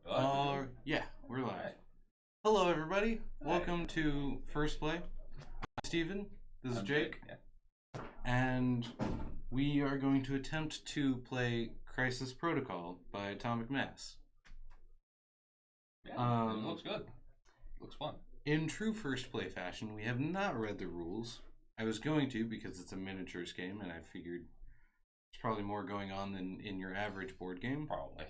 Yeah, we're live. Alright. Hello, everybody. Hi. Welcome to First Play. I'm Steven. This is I'm Jake. Yeah. And we are going to attempt to play Crisis Protocol by Atomic Mass. Yeah, it looks good. Looks fun. In true First Play fashion, we have not read the rules. I was going to because it's a miniatures game, and I figured there's probably more going on than in your average board game. Probably.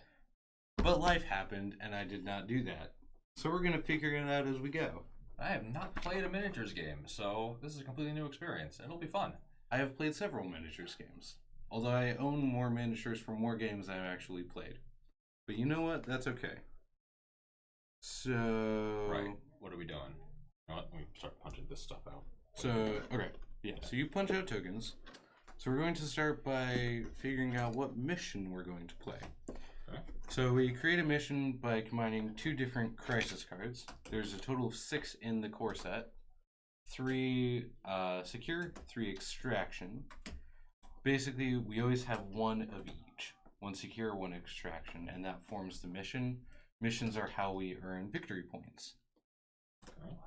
But life happened, and I did not do that. So we're going to figure it out as we go. I have not played a miniatures game, so this is a completely new experience. It'll be fun. I have played several miniatures games, although I own more miniatures for more games than I've actually played. But you know what? That's okay. So... Right. What are we doing? You know what? Let me start punching this stuff out. So, okay. Yeah, so you punch out tokens. So we're going to start by figuring out what mission we're going to play. Okay. So we create a mission by combining two different crisis cards. There's a total of 6 in the core set. 3 secure, 3 extraction. Basically, we always have one of each. 1 secure, 1 extraction, and that forms the mission. Missions are how we earn victory points. Okay.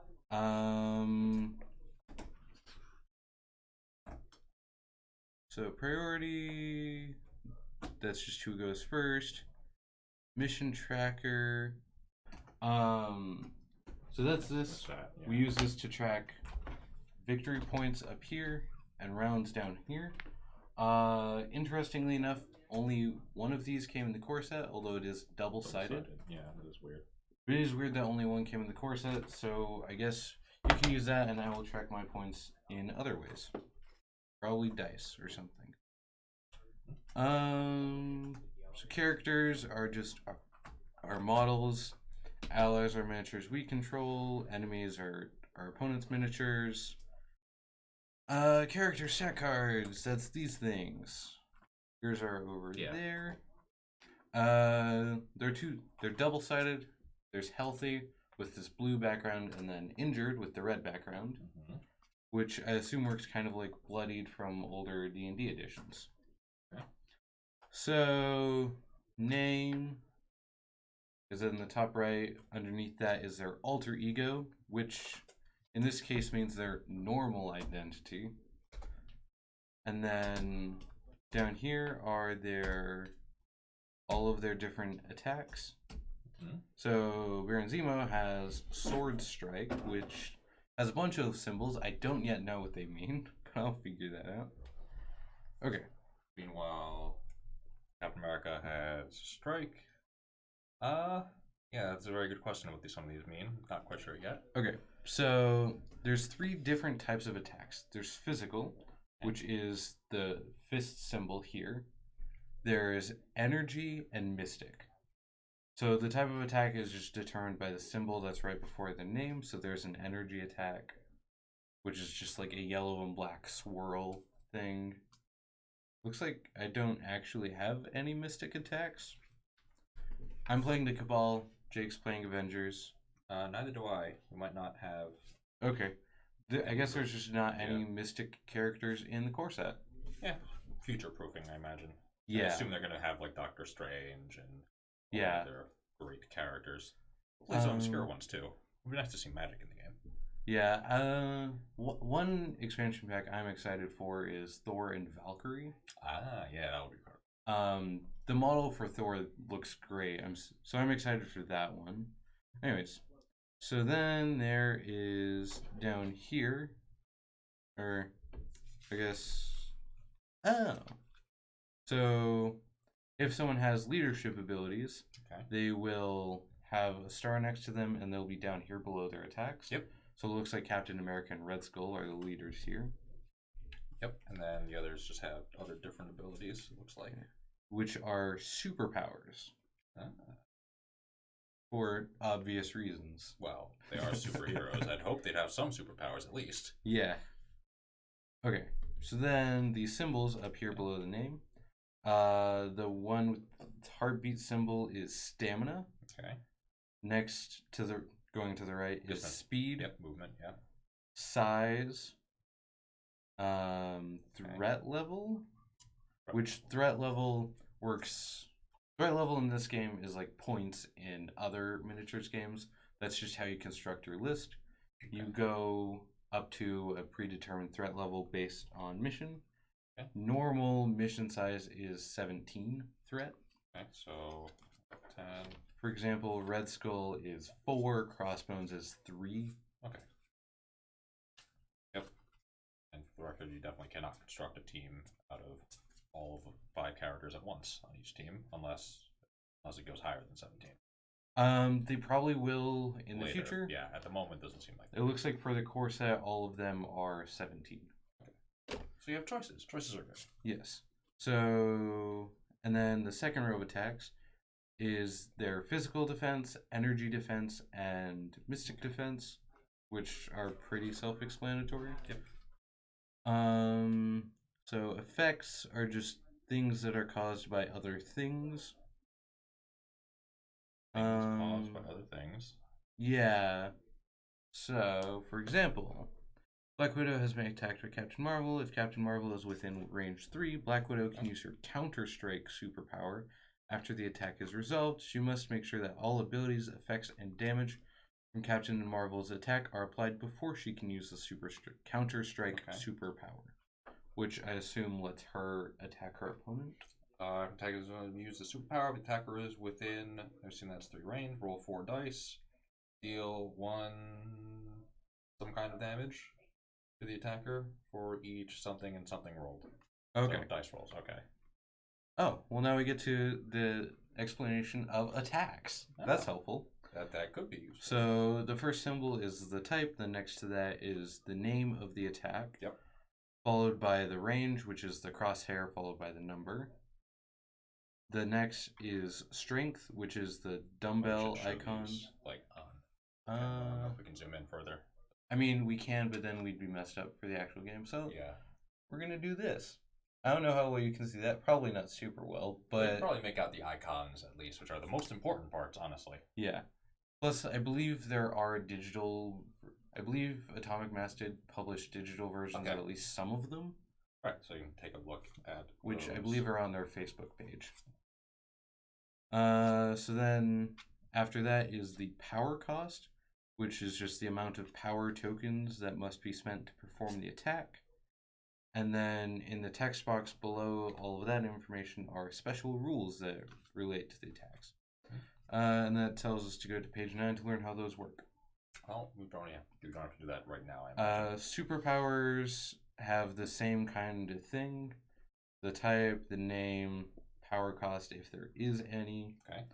So priority, that's just who goes first. Mission tracker. So that's this. Yeah. We use this to track victory points up here and rounds down here. Interestingly enough, only one of these came in the core set, although it is double-sided. Yeah, that is weird. It is weird that only one came in the core set, so I guess you can use that and I will track my points in other ways. Probably dice or something. So characters are just our models. Allies are miniatures we control. Enemies are our opponent's miniatures. Character set cards, that's these things. Yours are over there. They're double-sided. There's healthy with this blue background and then injured with the red background. Mm-hmm. Which I assume works kind of like bloodied from older D&D editions. Okay. So, name is in the top right. Underneath that is their alter ego, which in this case means their normal identity. And then down here are all of their different attacks. Mm-hmm. So, Biranzimo has Sword Strike, which has a bunch of symbols. I don't yet know what they mean, but I'll figure that out. Okay. Meanwhile, Captain America has Strike. Yeah, that's a very good question what some of these mean. Not quite sure yet. Okay, so there's 3 different types of attacks. There's physical, which is the fist symbol here. There's energy and mystic. So the type of attack is just determined by the symbol that's right before the name. So there's an energy attack, which is just like a yellow and black swirl thing. Looks like I don't actually have any mystic attacks. I'm playing the Cabal. Jake's playing Avengers. Neither do I. We might not have. Okay. I guess there's just not any mystic characters in the core set. Yeah. Future proofing, I imagine. Yeah. I assume they're going to have like Doctor Strange and other great characters. Hopefully some obscure ones too. It'd be nice to see magic in the game. Yeah. One expansion pack I'm excited for is Thor and Valkyrie. Yeah, that would be cool. The model for Thor looks great. I'm excited for that one. Anyways, so then there is down here, or I guess, so if someone has leadership abilities, they will have a star next to them, and they'll be down here below their attacks. Yep. So it looks like Captain America and Red Skull are the leaders here. Yep. And then the others just have other different abilities, it looks like. Which are superpowers. For obvious reasons. Well, they are superheroes. I'd hope they'd have some superpowers at least. Yeah. Okay. So then the symbols up here below the name. The one with the heartbeat symbol is stamina. Okay. Next to the going to the right is speed. Yep, movement, yeah. Size. Threat level. Which threat level works Threat level in this game is like points in other miniatures games. That's just how you construct your list. You go up to a predetermined threat level based on mission. Okay. Normal mission size is 17 threat. Okay, so 10. For example, Red Skull is 4, Crossbones is 3. Okay. Yep. And for the record, you definitely cannot construct a team out of all of 5 characters at once on each team, unless it goes higher than 17. They probably will in Later. the future. Yeah, at the moment, doesn't seem like It looks like for the core set, all of them are 17. Okay. So you have choices. Choices are good. Yes. So, and then the second row of attacks is their physical defense, energy defense, and mystic defense, which are pretty self-explanatory. Yep. So effects are just things that are caused by other things. Things caused by other things. Yeah. So, for example, Black Widow has been attacked by Captain Marvel. If Captain Marvel is within range 3, Black Widow can use her Counter-Strike superpower. After the attack is resolved, she must make sure that all abilities, effects, and damage from Captain Marvel's attack are applied before she can use the Counter-Strike superpower, which I assume lets her attack her opponent. Attacker is going to use the superpower. The attacker is within, I assume that's 3 range. Roll 4 dice. Deal 1 some kind of damage to the attacker for each something and something rolled. Okay. So dice rolls. Okay. Oh, well, now we get to the explanation of attacks. That's helpful. That could be useful. So the first symbol is the type. The next to that is the name of the attack. Yep. Followed by the range, which is the crosshair, followed by the number. The next is strength, which is the dumbbell icon. I don't know if we can zoom in further. I mean, we can, but then we'd be messed up for the actual game. So yeah, we're going to do this. I don't know how well you can see that. Probably not super well, but... You can probably make out the icons, at least, which are the most important parts, honestly. Yeah. Plus, I believe there are digital... I believe Atomic Mass did publish digital versions of at least some of them. Right, so you can take a look at which those. I believe are on their Facebook page. So then, after that is the power cost, which is just the amount of power tokens that must be spent to perform the attack. And then in the text box below all of that information are special rules that relate to the attacks. And that tells us to go to page 9 to learn how those work. Well, we don't have to do that right now. Superpowers have the same kind of thing. The type, the name, power cost if there is any. Okay.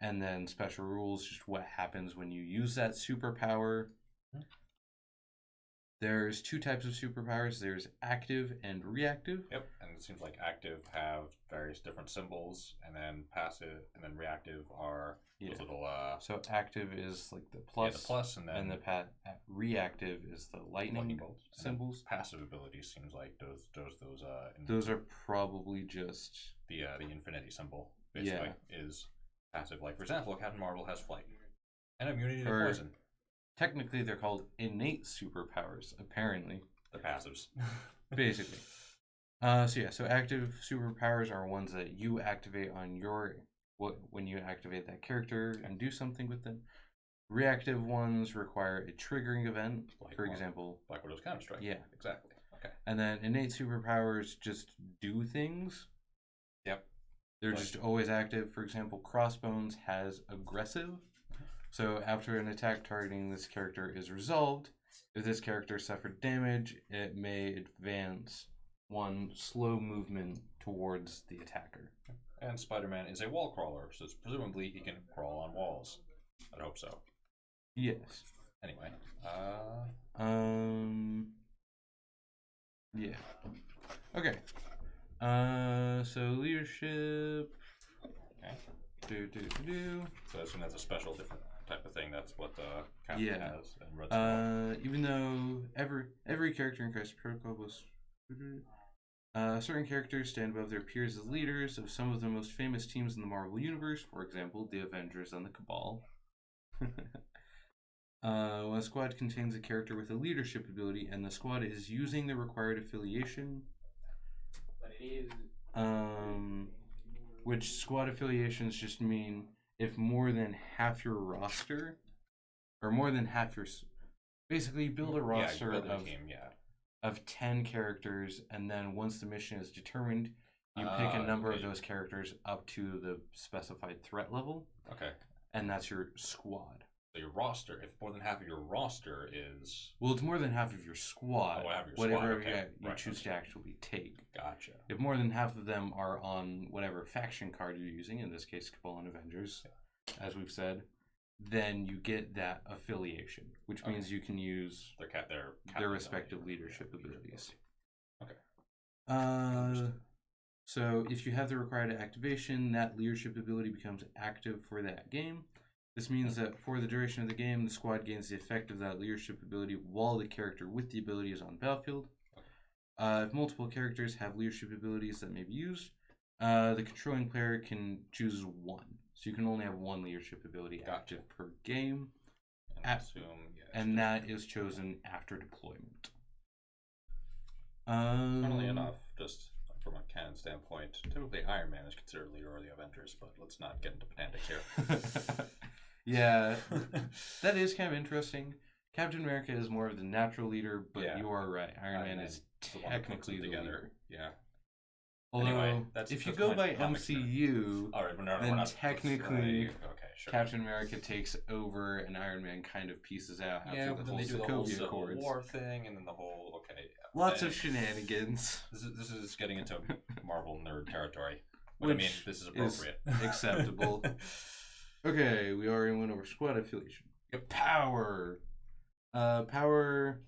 And then special rules, just what happens when you use that superpower. There's 2 types of superpowers. There's active and reactive. Yep, and it seems like active have various different symbols, and then passive and then reactive are those little... So active is like the plus. Yeah, the plus, and then... And the reactive is the lightning bolts. symbols. Passive abilities seems like those are probably just... The infinity symbol, basically, is passive. Like, for example, Captain Marvel has flight. And immunity to poison. Technically, they're called innate superpowers, apparently. The passives. Basically. So active superpowers are ones that you activate on when you activate that character and do something with them. Reactive ones require a triggering event, for example. Black Widow's Counter-Strike. Yeah. Exactly. Okay. And then innate superpowers just do things. Yep. They're just always active. For example, Crossbones has aggressive. So after an attack targeting this character is resolved, if this character suffered damage, it may advance 1 slow movement towards the attacker. And Spider-Man is a wall crawler, so presumably he can crawl on walls. I'd hope so. Yes. Anyway. Yeah. Okay. So leadership. Okay. So as soon as a special different type of thing, that's what Captain has. And even though every character in Crisis Protocol was certain characters stand above their peers as leaders of some of the most famous teams in the Marvel Universe, for example, the Avengers and the Cabal. When a squad contains a character with a leadership ability and the squad is using the required affiliation, which squad affiliations just mean if more than half your roster, or more than half your, basically you build a roster build a of team, of 10 characters, and then once the mission is determined, you pick a number of those characters up to the specified threat level. Okay. And that's your squad. So your roster, if more than half of your roster is... Well, it's more than half of your squad. Oh, half of your whatever squad, okay. you choose to actually take. Gotcha. If more than half of them are on whatever faction card you're using, in this case, Cabal and Avengers, as we've said, then you get that affiliation, which means you can use their respective leadership abilities. Okay. So if you have the required activation, that leadership ability becomes active for that game. This means that for the duration of the game, the squad gains the effect of that leadership ability while the character with the ability is on the battlefield. If multiple characters have leadership abilities that may be used, the controlling player can choose one. So you can only have one leadership ability active per game. And that is chosen after deployment. Funnily enough, just from a canon standpoint, typically Iron Man is considered leader of the Avengers, but let's not get into pedantic here. Yeah, that is kind of interesting. Captain America is more of the natural leader, but you are right. Iron Man is technically the leader. Yeah. Although, anyway, if you go by MCU, then technically Captain America takes over and Iron Man kind of pieces out after the whole Sokovia Accords. War thing, and then the whole lots of shenanigans. This is getting into Marvel nerd territory, but I mean this is appropriate, acceptable. Okay, we already went over squad affiliation. Power. Power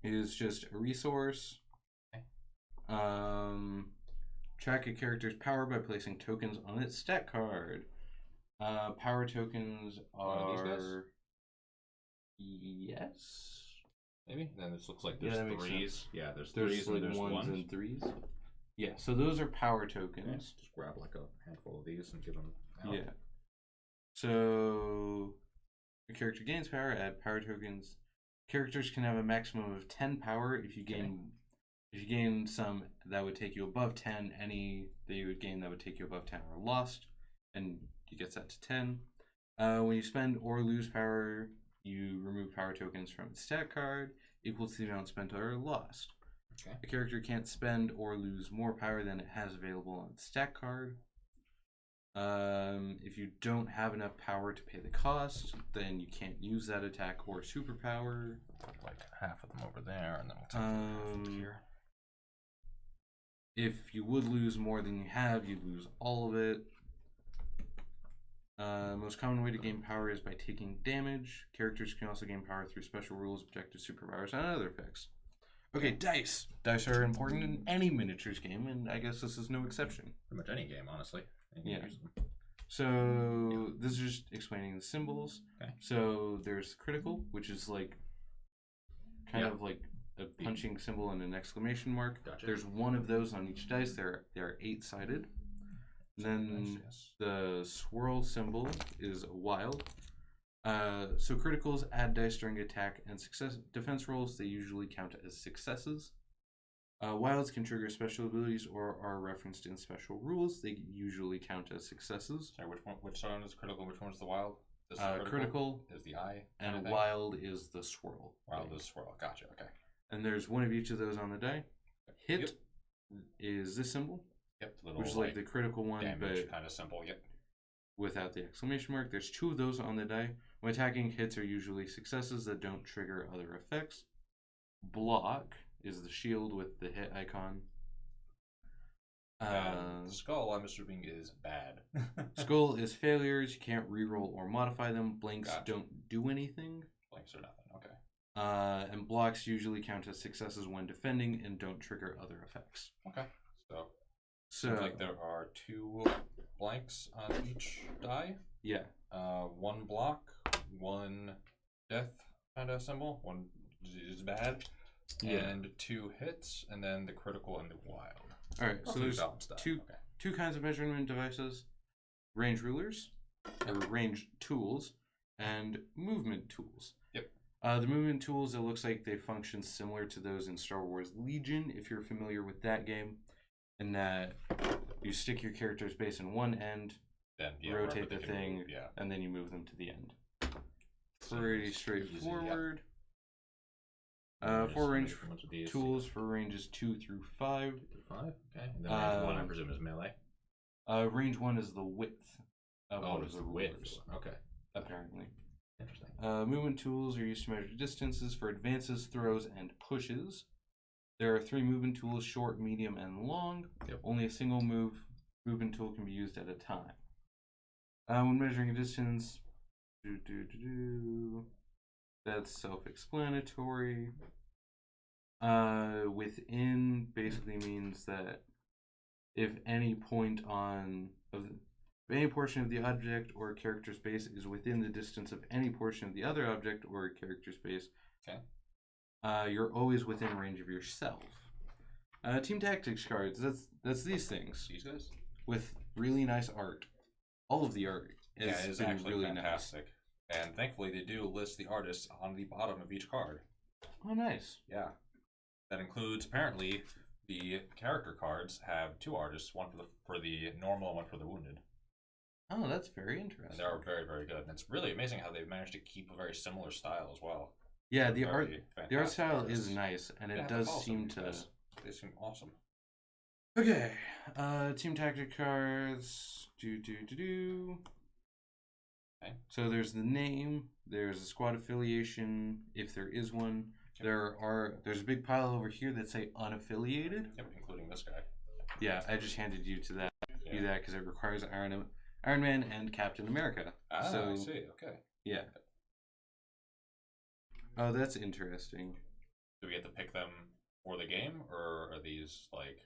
is just a resource. Track a character's power by placing tokens on its stat card. Power tokens are... Yes? Maybe? Then this looks like there's threes. Yeah, there's threes like and there's ones and threes. Yeah, so those are power tokens. Yeah, just grab like a handful of these and give them out. Yeah. So a character gains power, add power tokens. Characters can have a maximum of 10 power. If you gain some that would take you above 10, any that you would gain that would take you above 10 are lost, and you get set to 10. When you spend or lose power, you remove power tokens from its stat card, equal to the amount spent or lost. Okay. A character can't spend or lose more power than it has available on its stat card. If you don't have enough power to pay the cost, then you can't use that attack or superpower. Like half of them over there, and then we'll take here. If you would lose more than you have, you'd lose all of it. Most common way to gain power is by taking damage. Characters can also gain power through special rules, objective superpowers, and other effects. Okay, dice. Dice are important in any miniatures game, and I guess this is no exception. Pretty much any game, honestly. Yeah. So this is just explaining the symbols. Okay. So there's critical, which is like kind of like a punching symbol and an exclamation mark. Gotcha. There's one of those on each dice. They're 8-sided. Then the swirl symbol is wild. So criticals add dice during attack and defense rolls. They usually count as successes. Wilds can trigger special abilities or are referenced in special rules. They usually count as successes. Sorry, which one is critical? Which one is the wild? Critical is the eye, and wild is the swirl. Wild is swirl. Gotcha. Okay. And there's one of each of those on the die. Hit is this symbol. Yep. The little, which is like the critical one, but kind of symbol. Yep. Without the exclamation mark. There's 2 of those on the die. When attacking, hits are usually successes that don't trigger other effects. Block is the shield with the hit icon. The skull, I'm assuming, is bad. Skull is failures. You can't reroll or modify them. Blanks don't do anything. Blanks are nothing. Okay. And blocks usually count as successes when defending and don't trigger other effects. Okay. So seems like there are 2 blanks on each die. Yeah. 1 block, 1 death kind of symbol. 1 is bad. Yeah. And 2 hits, and then the critical and the wild. All right, so there's two kinds of measurement devices: range rulers, or range tools, and movement tools. Yep. The movement tools, it looks like they function similar to those in Star Wars Legion, if you're familiar with that game. in that you stick your character's base in one end, Then rotate the thing, move, yeah. and then you move them to the end. So Pretty it's straightforward. Easy, yep. Four range tools for ranges 2 through 5. 2 through 5, okay. And then range 1, I presume, is melee. Range 1 is the width of one of the width. rulers, Okay. apparently. Interesting. Movement tools are used to measure distances for advances, throws, and pushes. There are 3 movement tools: short, medium, and long. Yep. Only a single movement tool can be used at a time. When measuring a distance, that's self-explanatory. Within basically means that if any point if any portion of the object or character space is within the distance of any portion of the other object or character space, okay, you're always within range of yourself. Team tactics cards. That's these things. These guys with really nice art. All of the art is actually really fantastic. Nice. And thankfully, they do list the artists on the bottom of each card. Oh, nice. Yeah. That includes, apparently, the character cards have 2 artists, one for the normal and one for the wounded. Oh, that's very interesting. And they are very, very good. And it's really amazing how they've managed to keep a very similar style as well. Yeah, the art style is nice, and it does seem to... They seem awesome. Okay, team tactic cards. Okay. So there's the name, there's a squad affiliation, if there is one. Yep. There's a big pile over here that say unaffiliated. Yep, including this guy. Yeah, I just handed you that because it requires Iron Man and Captain America. Ah, so, I see. Okay. Yeah. Oh, that's interesting. Do we get to pick them for the game, or are these like?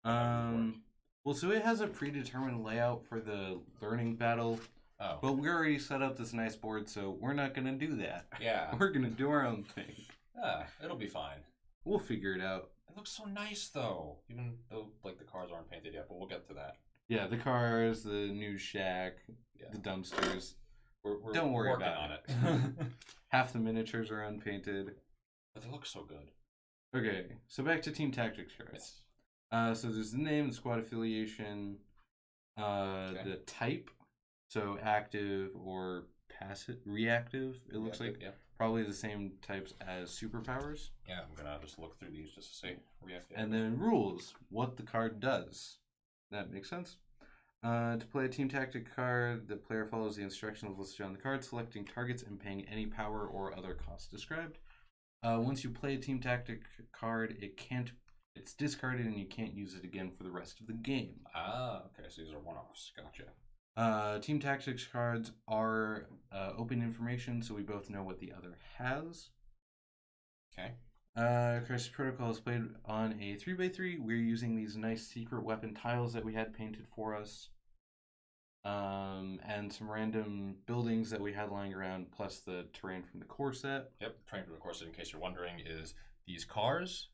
Well, so it has a predetermined layout for the learning battle. Oh. But we already set up this nice board, so we're not gonna do that. Yeah. We're gonna do our own thing. Yeah, it'll be fine. We'll figure it out. It looks so nice, though. Even though, like, the cars aren't painted yet, but we'll get to that. Yeah, the cars, the news shack, the dumpsters. Don't worry about it. Half the miniatures are unpainted. But they look so good. Okay, so back to Team Tactics cards. Yes. So there's the name, the squad affiliation, the type, so active or passive, reactive. It looks like probably the same types as superpowers. Yeah, I'm gonna just look through these just to see reactive. And then rules, what the card does. That makes sense. To play a team tactic card, the player follows the instructions listed on the card, selecting targets and paying any power or other costs described. Once you play a team tactic card, it's discarded and you can't use it again for the rest of the game. Ah, okay, so these are one-offs. Gotcha. Team tactics cards are open information, so we both know what the other has. Okay. Crisis Protocol is played on a 3x3. We're using these nice secret weapon tiles that we had painted for us. And some random buildings that we had lying around, plus the terrain from the core set. Yep, the terrain from the core set, in case you're wondering, is these cars,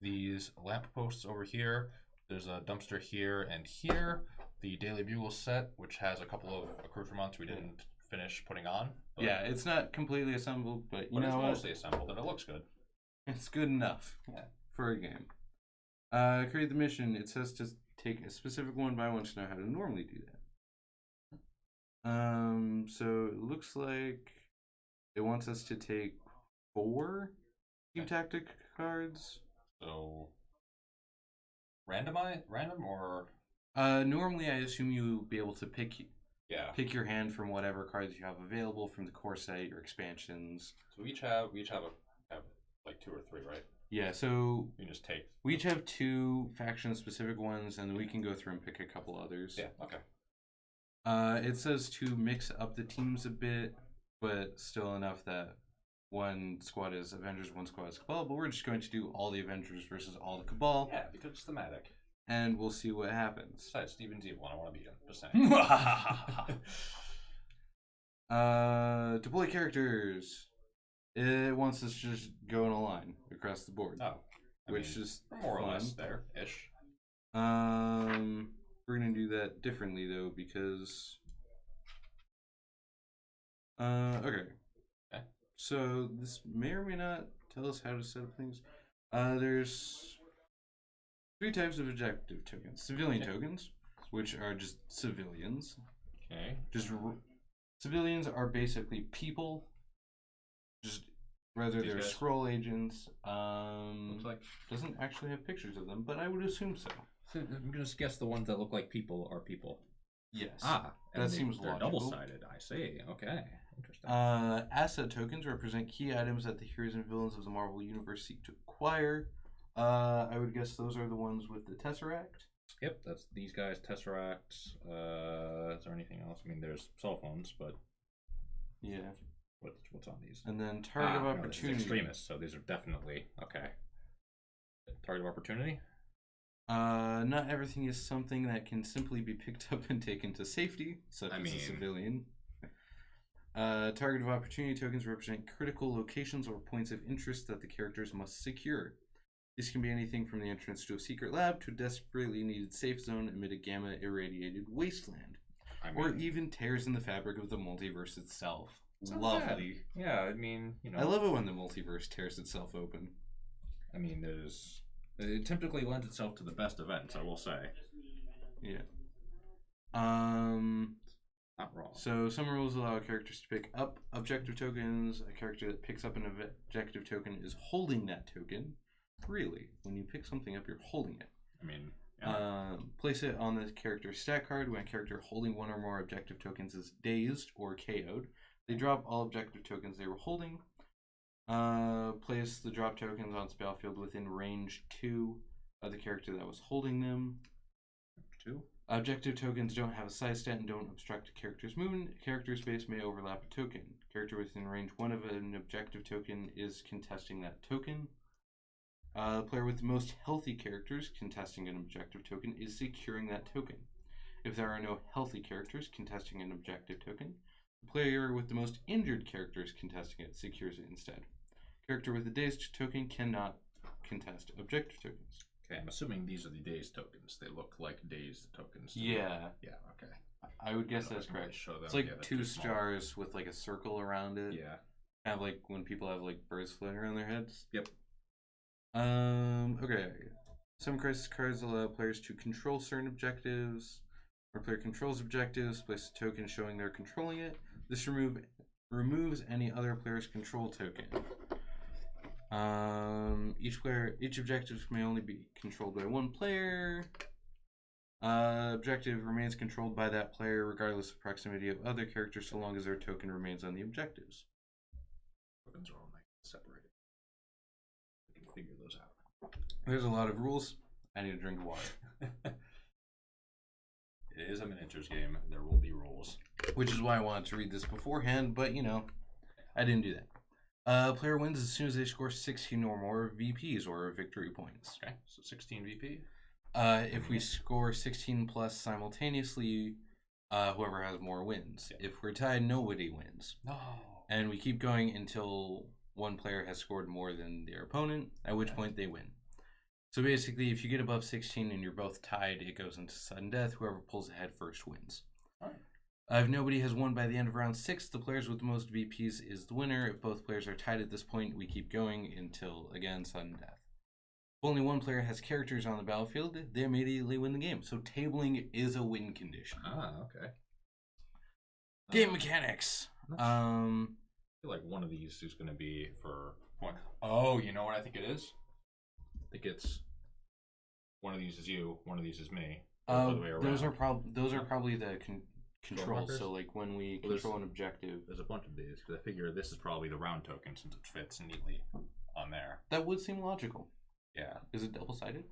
these lampposts over here, there's a dumpster here and here, the Daily Bugle set, which has a couple of accoutrements we didn't finish putting on. Yeah, it's not completely assembled, but you know it's mostly assembled, and it looks good. It's good enough for a game. Create the mission. It says to take a specific one, but I want to know how to normally do that. So it looks like it wants us to take 4 team tactic cards. So random or normally I assume you'll be able to pick your hand from whatever cards you have available from the core set, your expansions. So we each have like 2 or 3, right? Yeah, so you can just take. We each have 2 faction specific ones, and we can go through and pick a couple others. Yeah, okay. It says to mix up the teams a bit, but still enough that one squad is Avengers, one squad is Cabal, but we're just going to do all the Avengers versus all the Cabal. Yeah, because it's thematic. And we'll see what happens. Besides, Steven's evil, and I want to beat him. Just saying. Deploy characters. It wants us to just go in a line across the board. Oh. Which is more or fun. less there-ish. We're going to do that differently, though, because... Okay. So, this may or may not tell us how to set up things. There's 3 types of objective tokens. Civilian tokens, which are just civilians. Okay. Civilians are basically people. Just whether These they're guys? scroll agents. Looks like. Doesn't actually have pictures of them, but I would assume so. So I'm gonna guess the ones that look like people are people. Yes. And that seems they're logical. double-sided. I see. Okay, interesting. Asset tokens represent key items that the heroes and villains of the Marvel Universe seek to acquire. I would guess those are the ones with the Tesseract. Yep, that's these guys. Tesseract. Is there anything else? I mean, there's cell phones, but Yeah. what's on these? And then target of No, this is opportunity. extremists, so these are definitely okay. Target of opportunity. Not everything is something that can simply be picked up and taken to safety, such as a civilian. Target of opportunity tokens represent critical locations or points of interest that the characters must secure. This can be anything from the entrance to a secret lab to a desperately needed safe zone amid a gamma-irradiated wasteland. Or even tears in the fabric of the multiverse itself. Lovely. Yeah, I mean, you know. I love it when the multiverse tears itself open. I mean, it typically lends itself to the best events, I will say. Yeah. Not wrong. So some rules allow characters to pick up objective tokens. A character that picks up an objective token is holding that token. Really, when you pick something up, you're holding it. I mean, place it on the character's stat card. When a character holding one or more objective tokens is dazed or KO'd, they drop all objective tokens they were holding. Place the drop tokens on the battlefield within range 2 of the character that was holding them. 2. Objective tokens don't have a size stat and don't obstruct a character's movement. A character's space may overlap a token. Character within range 1 of an objective token is contesting that token. The player with the most healthy characters contesting an objective token is securing that token. If there are no healthy characters contesting an objective token, the player with the most injured characters contesting it secures it instead. Character with a dazed token cannot contest objective tokens. Okay, I'm assuming these are the dazed tokens. They look like dazed tokens. Yeah. Yeah, okay. I would guess that's correct. Really It's like 2 stars with like a circle around it. Yeah. Kind of like when people have like birds floating around their heads. Yep. Okay. Some crisis cards allow players to control certain objectives. When a player controls objectives, place a token showing they're controlling it. This removes any other player's control token. Each objective may only be controlled by one player. Objective remains controlled by that player regardless of proximity of other characters so long as their token remains on the objectives. Tokens are all nice separated. We can figure those out. There's a lot of rules. I need a drink of water. It is a miniatures game. There will be rules. Which is why I wanted to read this beforehand, but you know, I didn't do that. Player wins as soon as they score 16 or more VPs or victory points. Okay, so 16 VP. If we score 16 plus simultaneously, whoever has more wins. Yeah. If we're tied, nobody wins. No. And we keep going until one player has scored more than their opponent, at which point they win. So basically, if you get above 16 and you're both tied, it goes into sudden death. Whoever pulls ahead first wins. All right. If nobody has won by the end of round 6, the players with the most VPs is the winner. If both players are tied at this point, we keep going until, again, sudden death. If only one player has characters on the battlefield, they immediately win the game. So tabling is a win condition. Okay. Game mechanics. I feel like one of these is going to be for what? Oh, you know what I think it is? I think it's one of these is you, one of these is me. Or the other way around. Those are probably the controls. markers? So like when we Well, control an objective, There's a bunch of these because I figure this is probably the round token since it fits neatly on there. that would seem logical. Yeah. Is it double sided?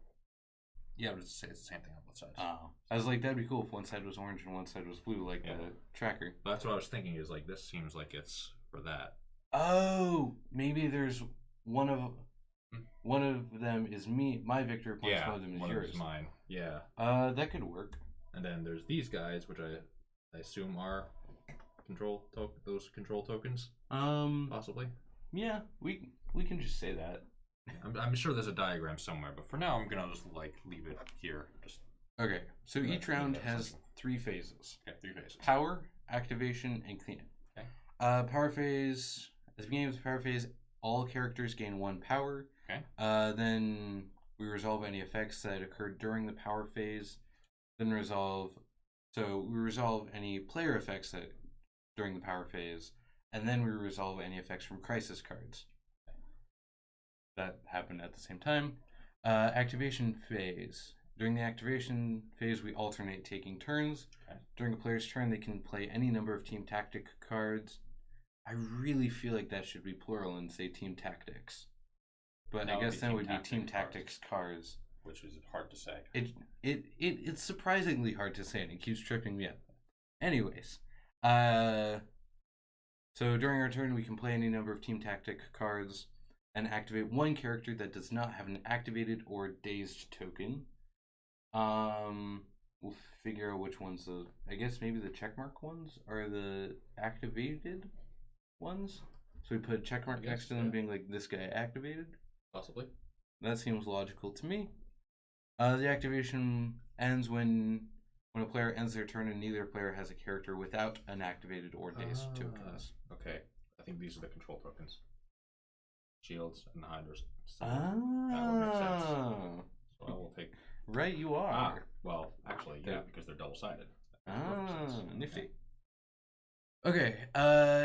Yeah, but it's the same thing on both sides. Oh, I was like, that'd be cool if one side was orange and one side was blue, like Yeah. the tracker. But that's what I was thinking is like this seems like it's for that. Oh, maybe there's one of them is me. My victory points. One of them is one yours. is mine. Yeah. That could work. And then there's these guys, which I assume are those control tokens, possibly. Yeah, we can just say that. I'm sure there's a diagram somewhere, but for now I'm gonna just like leave it here. Just Okay, so Yeah, each round yeah, has something. 3 phases: Okay, 3 phases. power, activation, and cleanup. Okay. Power phase. At the beginning of the power phase, all characters gain 1 power. Okay. Then We resolve any effects that occurred during the power phase, then resolve. So we resolve any player effects that during the power phase, and then we resolve any effects from crisis cards. That happened at the same time. Activation phase. During the activation phase, we alternate taking turns. Okay. During a player's turn, they can play any number of team tactic cards. I really feel like that should be plural and say team tactics. But I guess then it would be team tactics cards. Which is hard to say. It's surprisingly hard to say, and it keeps tripping me up. Anyways, so during our turn, we can play any number of team tactic cards and activate one character that does not have an activated or dazed token. We'll figure out which ones I guess maybe the checkmark ones are the activated ones. So we put a checkmark next to them, being like, this guy activated. Possibly. That seems logical to me. The activation ends when a player ends their turn and neither player has a character without an activated or dazed tokens. Okay. I think these are the control tokens. Shields and the hiders. So that would make sense. So I will take... Right, you are. Well, actually, yeah, because they're double-sided. Nifty. Okay,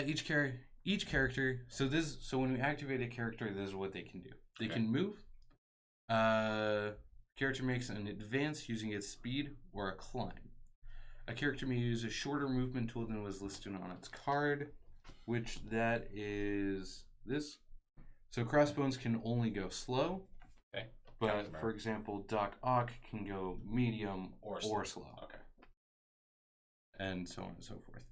each character. So when we activate a character, this is what they can do. They can move. Character makes an advance using its speed or a climb. A character may use a shorter movement tool than was listed on its card, which that is this. So Crossbones can only go slow. Okay. But for example, Doc Ock can go medium or slow. Okay. And so on and so forth.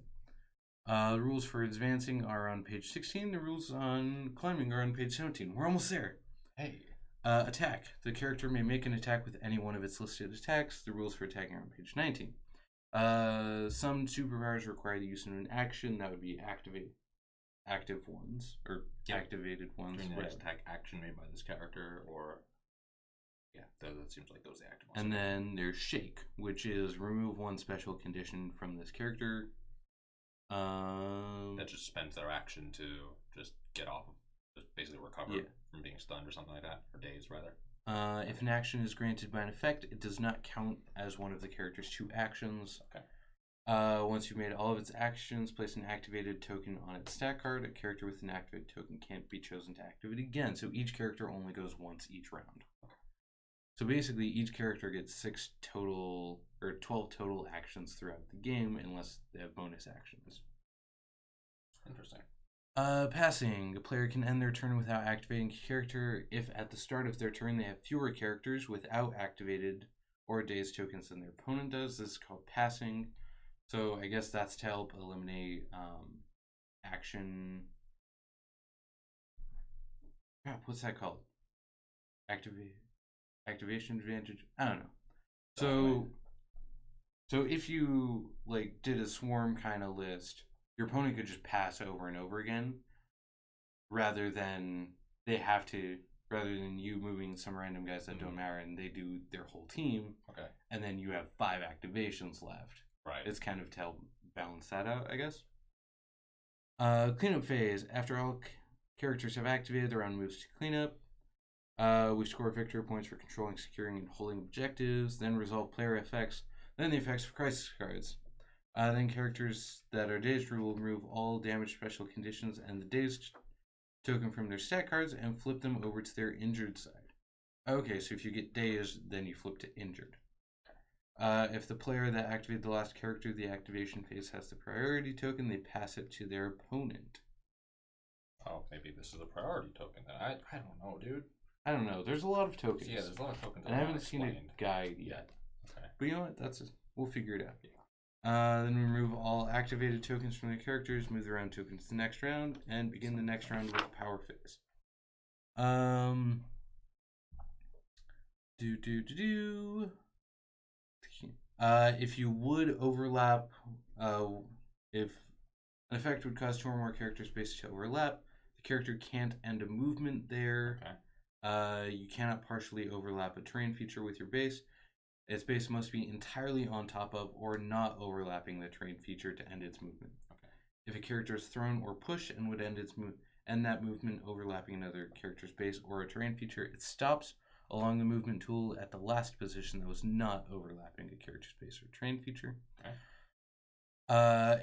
The rules for advancing are on page 16. The rules on climbing are on page 17. We're almost there. Hey. Attack. The character may make an attack with any one of its listed attacks. The rules for attacking are on page 19. Some superpowers require the use of an action. That would be active ones or activated ones. During the next attack action made by this character, or that seems like those are the active ones. And then there's shake, which is remove one special condition from this character. That just spends their action to just get off of, just basically recover from being stunned or something like that, or dazed rather. If an action is granted by an effect, it does not count as one of the character's two actions. Okay. Once you've made all of its actions, place an activated token on its stat card. A character with an activated token can't be chosen to activate again, so each character only goes once each round. Okay. So basically, each character gets 12 total actions throughout the game, unless they have bonus actions. Interesting. Passing. A player can end their turn without activating a character if at the start of their turn they have fewer characters without activated or dazed tokens than their opponent does. This is called passing. So I guess that's to help eliminate action. Crap, what's that called? Activation advantage? I don't know. So if you did a swarm kind of list, your opponent could just pass over and over again, rather than you moving some random guys that don't matter and they do their whole team. Okay. And then you have 5 activations left. Right. It's kind of to help balance that out, I guess. Cleanup phase. After all characters have activated, they're on moves to cleanup. We score victory points for controlling, securing, and holding objectives. Then resolve player effects. Then the effects for crisis cards. Then characters that are dazed will remove all damage special conditions and the dazed token from their stat cards and flip them over to their injured side. Okay, so if you get dazed, then you flip to injured. If the player that activated the last character, the activation phase has the priority token, they pass it to their opponent. Oh, maybe this is a priority token then. I don't know, dude. I don't know. There's a lot of tokens. Yeah, there's a lot of tokens. And I haven't seen a guide yet. Okay. But you know what? We'll figure it out. Then we remove all activated tokens from the characters, move the round tokens to the next round, and begin the next round with the power phase. If you would overlap, if an effect would cause 2 or more character space to overlap, the character can't end a movement there. Okay. You cannot partially overlap a terrain feature with your base. Its base must be entirely on top of or not overlapping the terrain feature to end its movement. Okay. If a character is thrown or pushed and would end that movement overlapping another character's base or a terrain feature, it stops along the movement tool at the last position that was not overlapping a character space or terrain feature. Okay.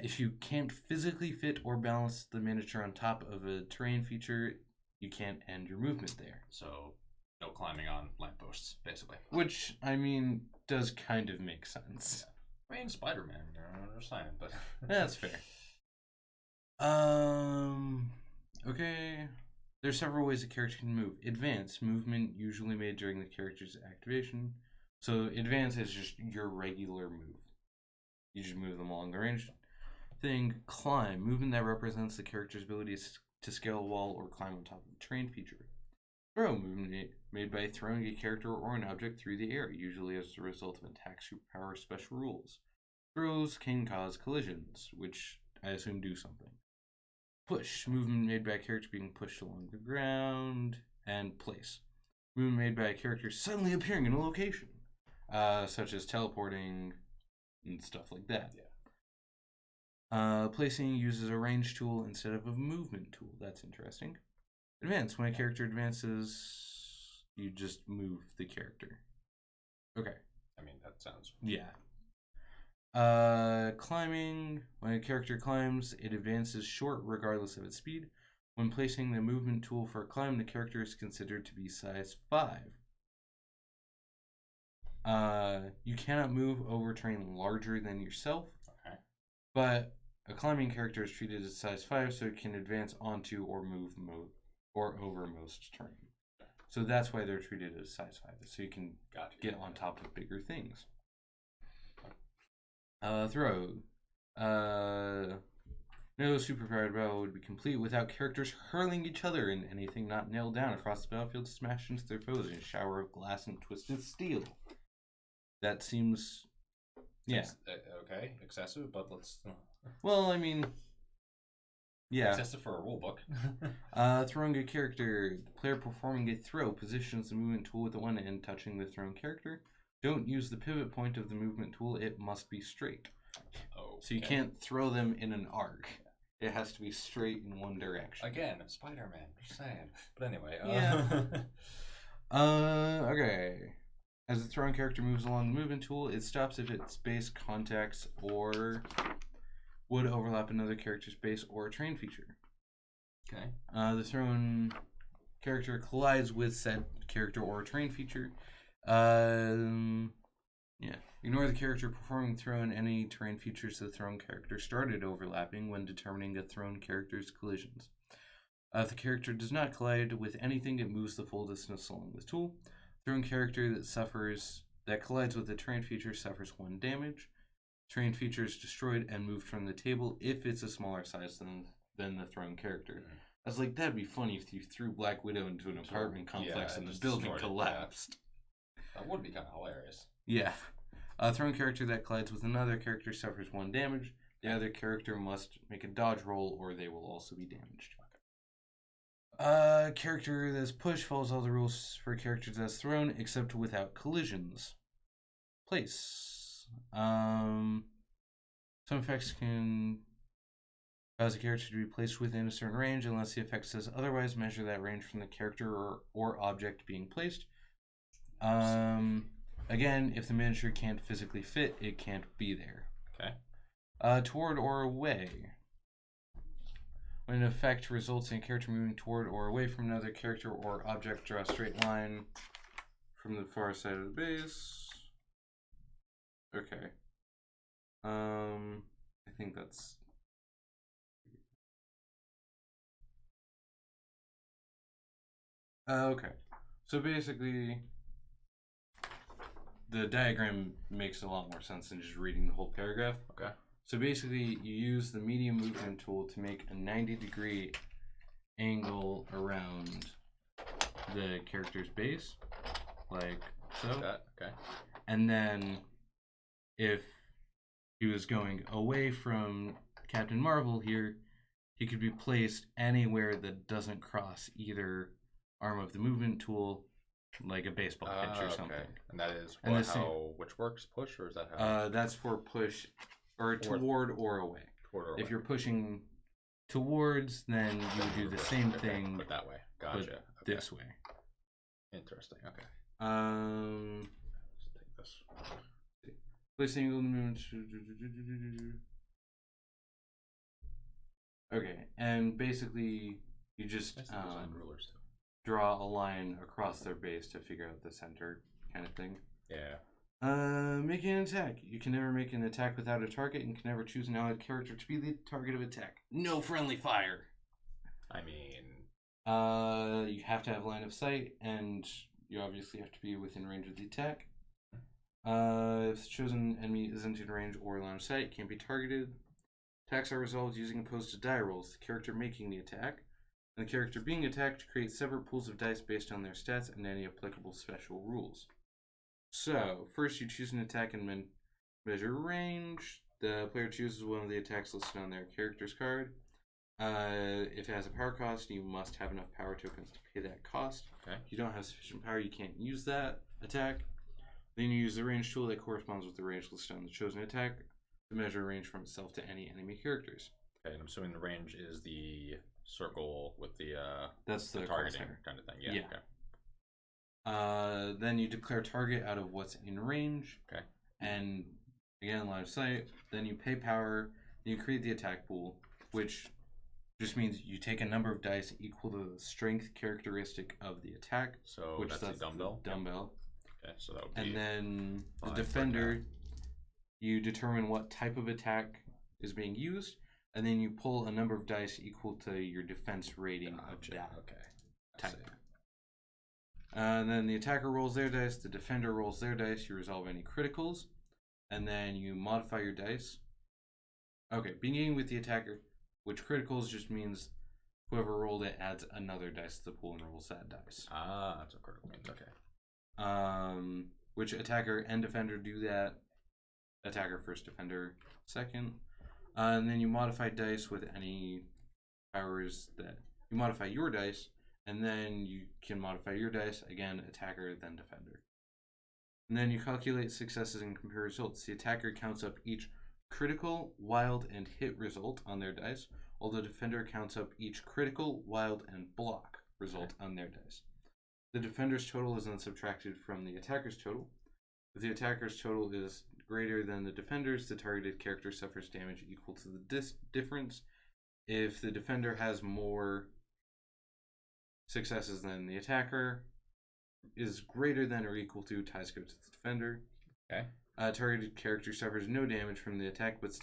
If you can't physically fit or balance the miniature on top of a terrain feature, you can't end your movement there. So, no climbing on lampposts, basically. Which, I mean, does kind of make sense. Yeah. I mean, Spider-Man, I understand, but... That's fair. Okay. There's several ways a character can move. Advance, movement usually made during the character's activation. So advance is just your regular move. You just move them along the range thing. Climb, movement that represents the character's ability to scale a wall or climb on top of a terrain feature. Throw, movement made by throwing a character or an object through the air, usually as a result of attack, superpower, special rules. Throws can cause collisions, which I assume do something. Push, movement made by a character being pushed along the ground. And place, movement made by a character suddenly appearing in a location, such as teleporting and stuff like that. Yeah. Placing uses a range tool instead of a movement tool. That's interesting. Advance, when a character advances, you just move the character. Okay. I mean, that sounds... Yeah. Climbing, when a character climbs, it advances short regardless of its speed. When placing the movement tool for a climb, the character is considered to be size 5. You cannot move over terrain larger than yourself. Okay. But a climbing character is treated as size 5, so it can advance onto or move or over most terrain. So that's why they're treated as size 5, so you can get on top of bigger things. Throw. No superpowered battle would be complete without characters hurling each other and anything not nailed down across the battlefield to smash into their foes in a shower of glass and twisted steel. That seems... Yeah. Okay, excessive, but let's... Well, I mean... Yeah. Excessive for a rulebook. Throwing a character. The player performing a throw positions the movement tool with the one end touching the thrown character. Don't use the pivot point of the movement tool. It must be straight. Okay. So you can't throw them in an arc. It has to be straight in one direction. Again, Spider-Man. Just saying. But anyway. Yeah. Okay. As the thrown character moves along the movement tool, it stops if its base contacts or would overlap another character's base or a terrain feature. Okay. The thrown character collides with said character or a terrain feature. Yeah. Ignore the character performing the throw and any terrain features the thrown character started overlapping when determining a thrown character's collisions. If the character does not collide with anything, it moves the full distance along the tool. Thrown character that collides with the terrain feature suffers 1 damage. Terrain feature is destroyed and moved from the table if it's a smaller size than the thrown character. I was like, that'd be funny if you threw Black Widow into an apartment complex and the building collapsed. That would be kind of hilarious. Yeah. A thrown character that collides with another character suffers 1 damage. The other character must make a dodge roll or they will also be damaged. Character that's pushed follows all the rules for characters that's thrown except without collisions. Place. Some effects can cause a character to be placed within a certain range unless the effect says otherwise. Measure that range from the character or object being placed. Again, if the miniature can't physically fit, it can't be there. Okay. Toward or away. When an effect results in a character moving toward or away from another character or object, draw a straight line from the far side of the base. Okay. I think that's... Okay. So basically, the diagram makes a lot more sense than just reading the whole paragraph. Okay. So basically, you use the medium movement tool to make a 90-degree angle around the character's base, like so. Okay. And then, if he was going away from Captain Marvel here, he could be placed anywhere that doesn't cross either arm of the movement tool, like a baseball pitch or something. And that is which works, push, or is that how? That's for push, or toward or away. If you're pushing towards, then you would do the same thing, but that way. Gotcha. but this way. Interesting. Okay. Let's take this. Place single movement. Okay, and basically you just Rulers. draw a line across their base to figure out the center kind of thing. Yeah. Making an attack. You can never make an attack without a target and can never choose an allied character to be the target of attack. No friendly fire. I mean, you have to have line of sight, and you obviously have to be within range of the attack. If the chosen enemy isn't in range or line of sight, it can't be targeted. Attacks are resolved using opposed to die rolls, the character making the attack, and the character being attacked creates separate pools of dice based on their stats and any applicable special rules. So, first you choose an attack and measure range. The player chooses one of the attacks listed on their character's card. If it has a power cost, you must have enough power tokens to pay that cost. okay. If you don't have sufficient power, you can't use that attack. Then you use the range tool that corresponds with the range listed on the chosen attack to measure range from itself to any enemy characters. Okay, and I'm assuming the range is the circle with the That's the targeting crosshair. kind of thing. Yeah. Yeah. Okay. Then you declare target out of what's in range. Okay. And again, line of sight. Then you pay power. Then you create the attack pool, which just means you take a number of dice equal to the strength characteristic of the attack. So which that's the dumbbell. Dumbbell. Okay, so that would be. And then the 5 per defender, you determine what type of attack is being used, and then you pull a number of dice equal to your defense rating of that Okay. I type. see. And then the attacker rolls their dice, the defender rolls their dice, you resolve any criticals, and then you modify your dice. Okay, beginning with the attacker, which criticals just means whoever rolled it adds another dice to the pool and rolls that dice. Ah, that's what critical means. Okay. Which attacker and defender do that. Attacker first, defender second. And then you modify dice with any powers that you modify your dice, and then you can modify your dice again, attacker then defender. And then you calculate successes and compare results. The attacker counts up each critical, wild, and hit result on their dice, while the defender counts up each critical, wild, and block result on their dice. The defender's total is then subtracted from the attacker's total. If the attacker's total is greater than the defender's, the targeted character suffers damage equal to the difference. If the defender has more successes than the attacker, is greater than or equal to, ties go to the defender. Okay. Targeted character suffers no damage from the attack, but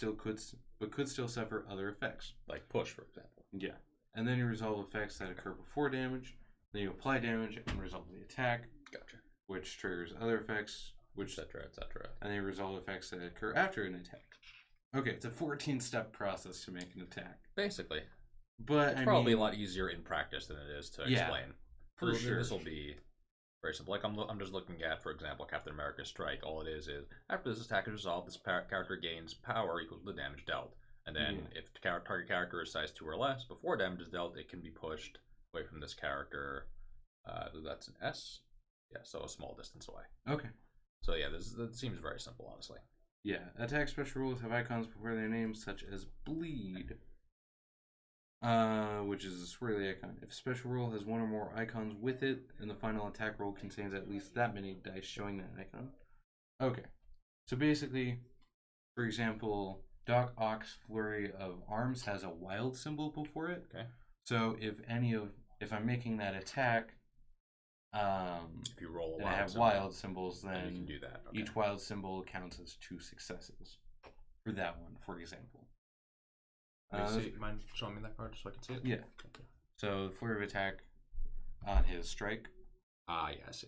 could still suffer other effects. Like push, for example. Yeah. And then you resolve effects that occur before damage. Then you apply damage and resolve the attack, Gotcha. which triggers other effects, which Etc. Etc. and then you resolve effects that occur after an attack. Okay, it's a 14-step process to make an attack. Basically, But it's I probably mean, a lot easier in practice than it is to Yeah, explain. for sure. This will be very simple. Like I'm just looking at, for example, Captain America Strike. All it is after this attack is resolved, this character gains power equal to the damage dealt. And then if the target character is size 2 or less, before damage is dealt, it can be pushed away from this character. That's an S. Yeah, so a small distance away. Okay. So yeah, that seems very simple, honestly. Yeah, attack special rules have icons before their names, such as bleed, which is a swirly icon. If a special rule has one or more icons with it, and the final attack roll contains at least that many dice showing that icon. Okay, so basically, for example, Doc Ock's Flurry of Arms has a wild symbol before it. Okay. So if I'm making that attack, If you roll a and wild I have symbol, wild symbols, then you then can do that. Okay. each wild symbol counts as 2 successes for that one, for example. Mind showing me that card so I can see it? Yeah. Okay. So flurry of attack on his strike. Ah, yeah, I see.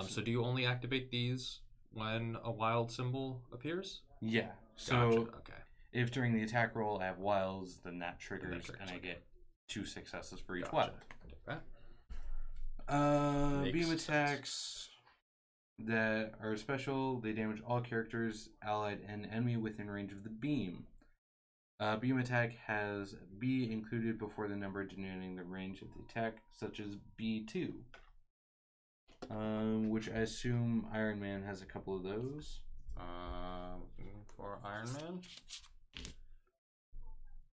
So do you only activate these when a wild symbol appears? Yeah. So Gotcha. Okay. if during the attack roll I have wilds, then that triggers, and I okay. get 2 successes for each Gotcha. wild. Take that. Makes Beam sense. attacks that are special. They damage all characters, allied, and enemy within range of the beam. Beam attack has B included before the number denoting the range of the attack, such as B2. Which I assume Iron Man has a couple of those. Looking for Iron Man.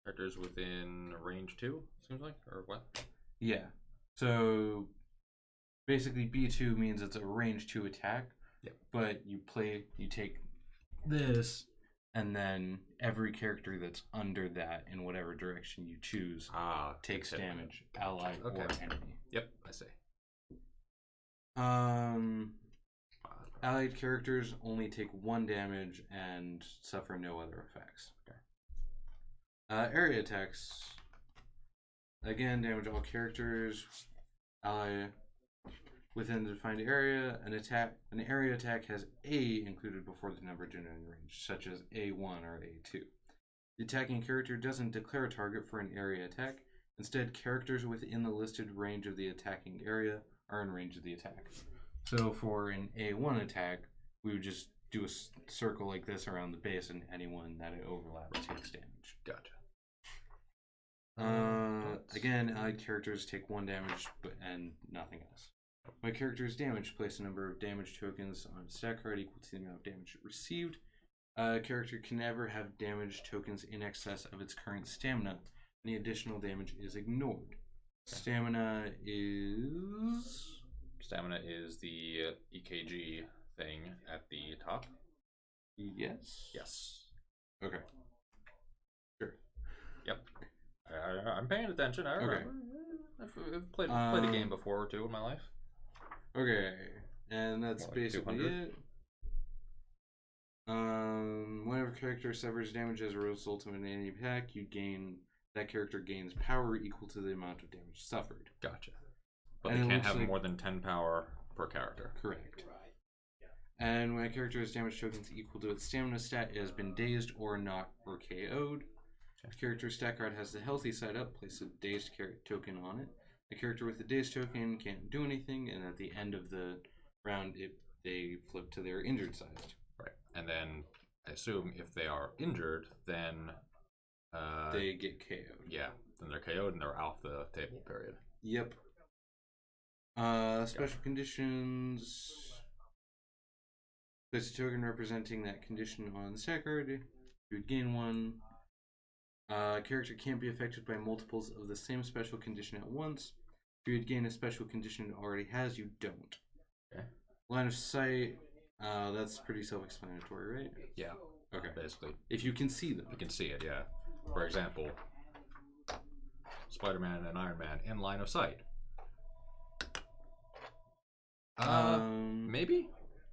Characters within range 2, seems like, or what? Yeah. So basically B2 means it's a range 2 attack. Yep. But you take this, and then every character that's under that in whatever direction you choose takes damage, allied or enemy. Yep, I see. Allied characters only take 1 damage and suffer no other effects. Okay. Area attacks. Again, damage all characters. Ally within the defined area. An area attack has A included before the number generating range, such as A1 or A2. The attacking character doesn't declare a target for an area attack. Instead, characters within the listed range of the attacking area are in range of the attack. So for an A1 attack, we would just do a circle like this around the base, and anyone that it overlaps takes damage. Gotcha. Again, allied characters take 1 damage and nothing else. My character's damage, place a number of damage tokens on a stack card equal to the amount of damage it received. A character can never have damage tokens in excess of its current stamina. Any additional damage is ignored. Okay. Stamina is the EKG thing at the top. Yes. Yes. Okay. Sure. Yep. I'm paying attention. I remember. Okay. I've played a game before or two in my life. Okay, and that's like basically 200. It. Whenever a character suffers damage as a result of an enemy attack, that character gains power equal to the amount of damage suffered. Gotcha. But they can't have more than 10 power per character. Correct. And when a character has damage tokens equal to its stamina stat, it has been dazed or knocked or KO'd. If character's stat card has the healthy side up, place a dazed token on it. A character with the dazed token can't do anything, and at the end of the round, they flip to their injured side. Right. And then, I assume if they are injured, then they get KO'd. Yeah. Then they're KO'd and they're off the table, period. Yep. Special conditions. Place a token representing that condition on the stack card. You would gain 1. Character can't be affected by multiples of the same special condition at once. If you would gain a special condition it already has, you don't. Okay. Line of sight, that's pretty self-explanatory, right? Yeah. Okay. Basically. If you can see them. You can see it, yeah. For example, Spider-Man and Iron Man in line of sight. Maybe?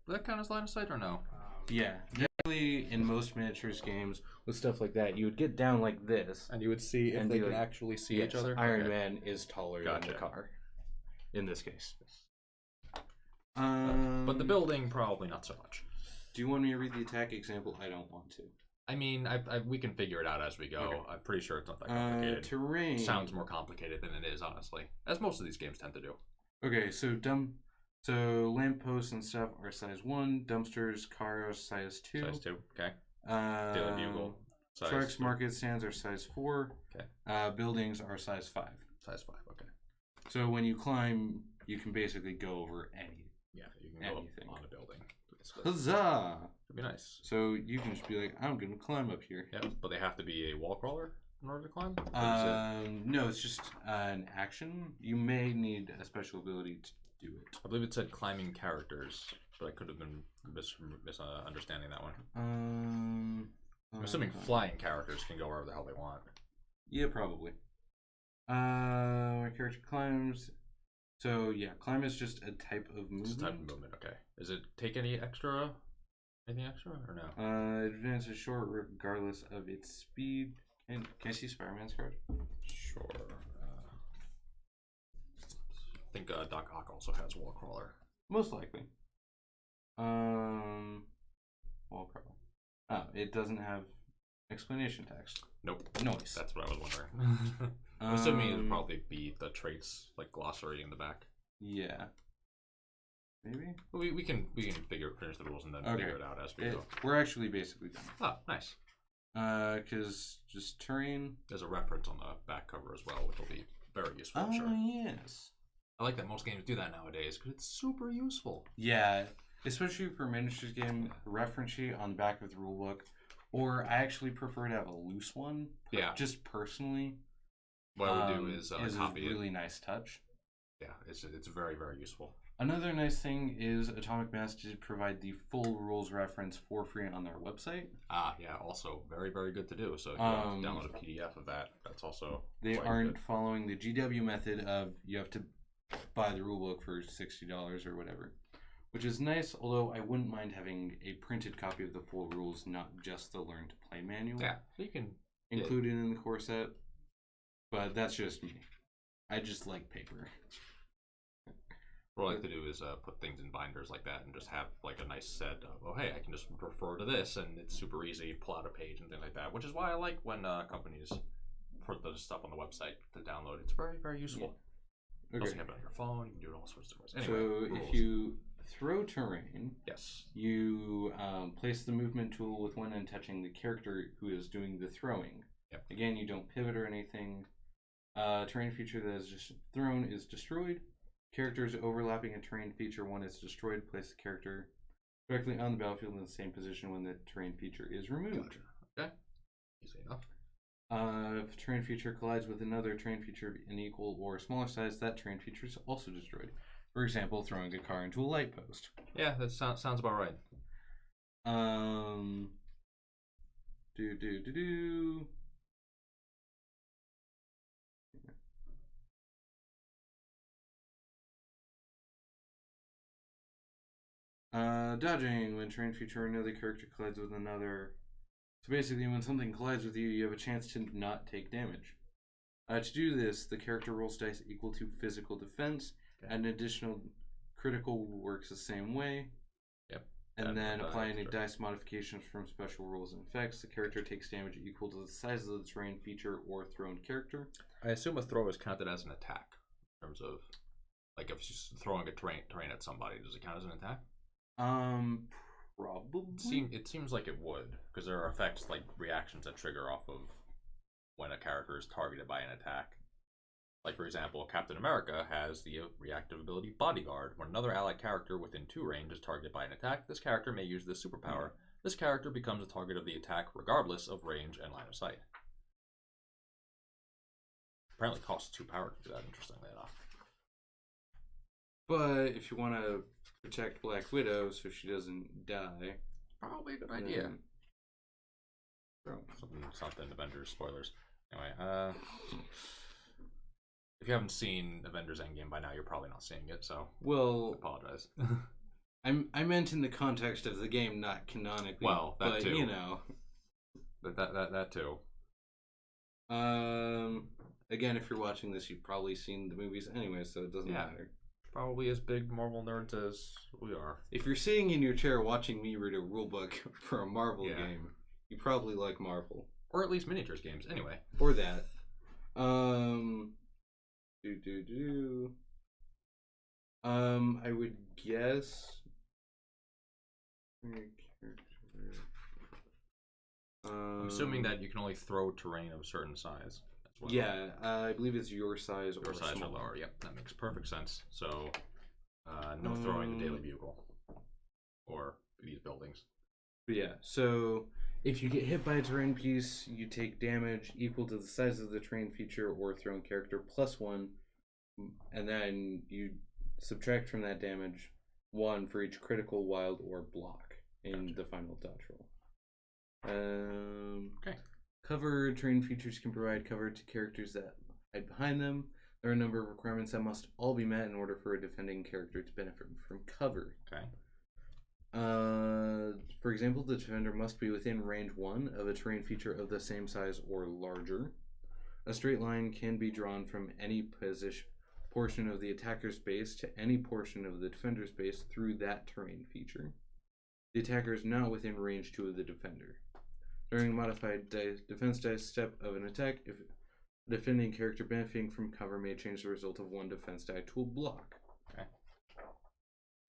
Does that count as line of sight or no? Yeah. Usually in most miniatures games with stuff like that, you would get down like this. And you would see if they can actually see each other? Iron Man is taller than the car. In this case. But the building, probably not so much. Do you want me to read the attack example? I don't want to. I mean, we can figure it out as we go. Okay. I'm pretty sure it's not that complicated. Terrain. Sounds more complicated than it is, honestly. As most of these games tend to do. Okay, so lampposts and stuff are size 1. Dumpsters, cars, size 2. Size 2, okay. Daily Bugle. Trucks, 2. Market stands are size 4. Okay. Buildings are size 5. Size 5, okay. So when you climb, you can basically go over anything. Yeah, you can go up on a building. Huzzah! That'd be nice. So you can just be like, I'm going to climb up here. Yeah, but they have to be a wall crawler in order to climb? No, it's just an action. You may need a special ability to do it. I believe it said climbing characters, but I could have been misunderstanding that one. I'm assuming flying characters can go wherever the hell they want. Yeah, probably. My character climbs. So yeah, climb is just a type of movement. It's a type of movement, okay. Does it take anything extra or no? Advance is short regardless of its speed. Can I see Spider-Man's card? Sure. I think Doc Ock also has wall crawler. Most likely. Wall crawler. Oh, it doesn't have explanation text. Nope. Noise. That's what I was wondering. I'm assuming it'd probably be the traits, like glossary in the back. Yeah. Maybe? We can finish the rules and then figure it out as we go. We're actually basically done. Oh, nice. Because just terrain. There's a reference on the back cover as well, which will be very useful, I'm sure. Yes. I like that most games do that nowadays because it's super useful. Yeah, especially for a miniatures game, reference sheet on the back of the rulebook. Or I actually prefer to have a loose one. Yeah. Just personally. What I would do is copy a really nice touch. Yeah, it's very, very useful. Another nice thing is Atomic Mass did provide the full rules reference for free on their website. Ah, yeah, also very, very good to do. So if you want to download a PDF of that, that's also They quite aren't good. following the GW method of you have to buy the rulebook for $60 or whatever, which is nice, although I wouldn't mind having a printed copy of the full rules, not just the Learn to Play manual. Yeah, so you can included in the core set, but that's just me. I just like paper. What I like to do is put things in binders like that and just have like a nice set of, oh, hey, I can just refer to this and it's super easy, pull out a page and things like that, which is why I like when companies put the stuff on the website to download. It's very, very useful. Yeah. You Okay. also have it on your phone, you can do it all sorts of ways. Anyway, So rules. if you throw terrain, Yes. you place the movement tool with one end touching the character who is doing the throwing. Yep. Again, you don't pivot or anything. Terrain feature that is just thrown is destroyed. Characters overlapping a terrain feature one is destroyed. Place the character directly on the battlefield in the same position when the terrain feature is removed. Gotcha. Okay. Easy enough. If a terrain feature collides with another terrain feature of an equal or smaller size, that terrain feature is also destroyed. For example, throwing a car into a light post. Yeah, that sounds about right. Dodging when terrain feature or another character collides with another. So basically, when something collides with you, you have a chance to not take damage. To do this, the character rolls dice equal to physical defense. Okay. An additional critical works the same way. Yep. And then apply any extra. dice modifications from special rules and effects. The character takes damage equal to the size of the terrain feature or thrown character. I assume a throw is counted as an attack in terms of, like, if she's throwing a terrain at somebody, does it count as an attack? Probably. It seems like it would, because there are effects like reactions that trigger off of when a character is targeted by an attack. Like, for example, Captain America has the reactive ability Bodyguard. When another allied character within 2 range is targeted by an attack, this character may use this superpower. This character becomes a target of the attack regardless of range and line of sight. Apparently costs 2 power to do that, interestingly enough. But if you want to protect Black Widow so she doesn't die, Probably a good idea. Bro. Something Avengers spoilers. Anyway, if you haven't seen Avengers Endgame by now, you're probably not seeing it, so I Well, apologize. I meant in the context of the game, not canonically. Well, that but, too. you know. that too. Again, if you're watching this, you've probably seen the movies anyway, so it doesn't matter. Probably as big Marvel nerds as we are. If you're sitting in your chair watching me read a rulebook for a Marvel Yeah. game, you probably like Marvel. Or at least miniatures games, anyway. Or that. I would guess. I'm assuming that you can only throw terrain of a certain size. As well. Yeah, I believe it's your size Your or size or smaller. lower. Yep, that makes perfect sense. So, no throwing the Daily Bugle. Or these buildings. But yeah, so if you get hit by a terrain piece, you take damage equal to the size of the terrain feature or thrown character +1, and then you subtract from that damage 1 for each critical, wild, or block in the final dodge roll. Okay. Cover terrain features can provide cover to characters that hide behind them. There are a number of requirements that must all be met in order for a defending character to benefit from cover. Okay. For example, the defender must be within range 1 of a terrain feature of the same size or larger. A straight line can be drawn from any portion of the attacker's base to any portion of the defender's base through that terrain feature. The attacker is not within range 2 of the defender. During a modified defense dice step of an attack, if a defending character benefiting from cover may change the result of 1 defense die to a block. Okay.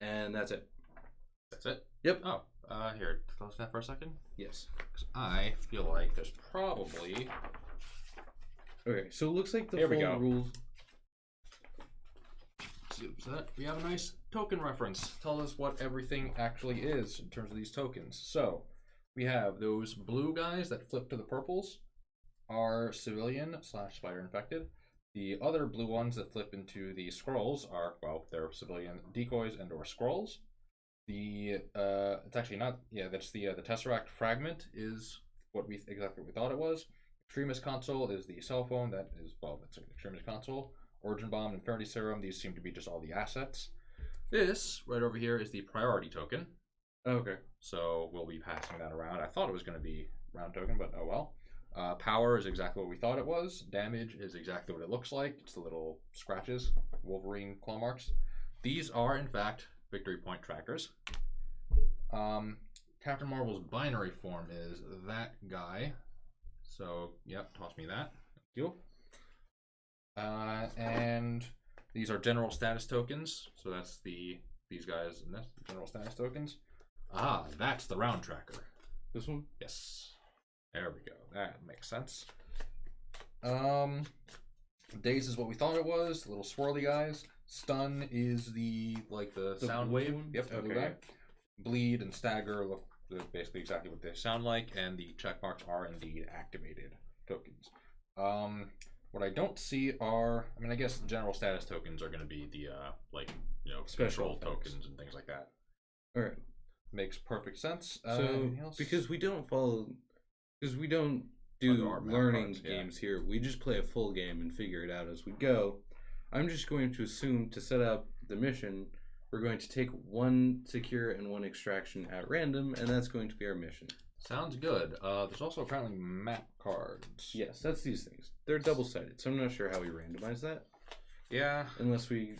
And that's it. That's it? Yep. Oh, here, close that for a second. Yes. 'Cause I feel like there's probably... Okay, so it looks like the Here we full go. rules. So that we have a nice token reference. Tell us what everything actually is in terms of these tokens. So, we have those blue guys that flip to the purples are civilian / spider infected. The other blue ones that flip into the scrolls are, well, they're civilian decoys and or scrolls. It's actually not, yeah, that's the Tesseract fragment is exactly what we thought it was. Extremist console is the cell phone, that is, well, that's an extremist console. Origin bomb, Infinity Serum, these seem to be just all the assets. This, right over here, is the priority token. Okay. So we'll be passing that around. I thought it was going to be round token, but oh well. Power is exactly what we thought it was. Damage is exactly what it looks like. It's the little scratches, Wolverine claw marks. These are, in fact, victory point trackers. Captain Marvel's binary form is that guy. So, yep, toss me that. Thank you. And these are general status tokens. So that's these guys and that's the general status tokens. Ah, that's the round tracker. This one? Yes. There we go. That makes sense. Daze is what we thought it was. The little swirly guys. Stun is the sound wave. One? Yep. Okay. Bleed and stagger look basically exactly what they sound like, and the check marks are indeed activated tokens. What I don't see are, I mean, I guess general status tokens are going to be the Special control tokens and things like that. All right. Makes perfect sense. So Anything else? because we don't do our map learning cards, yeah. games here, we just play a full game and figure it out as we go. I'm just going to assume to set up the mission, we're going to take one secure and one extraction at random, and that's going to be our mission. Sounds good. There's also apparently map cards. Yes, that's these things. They're double-sided, so I'm not sure how we randomize that. Yeah. Unless we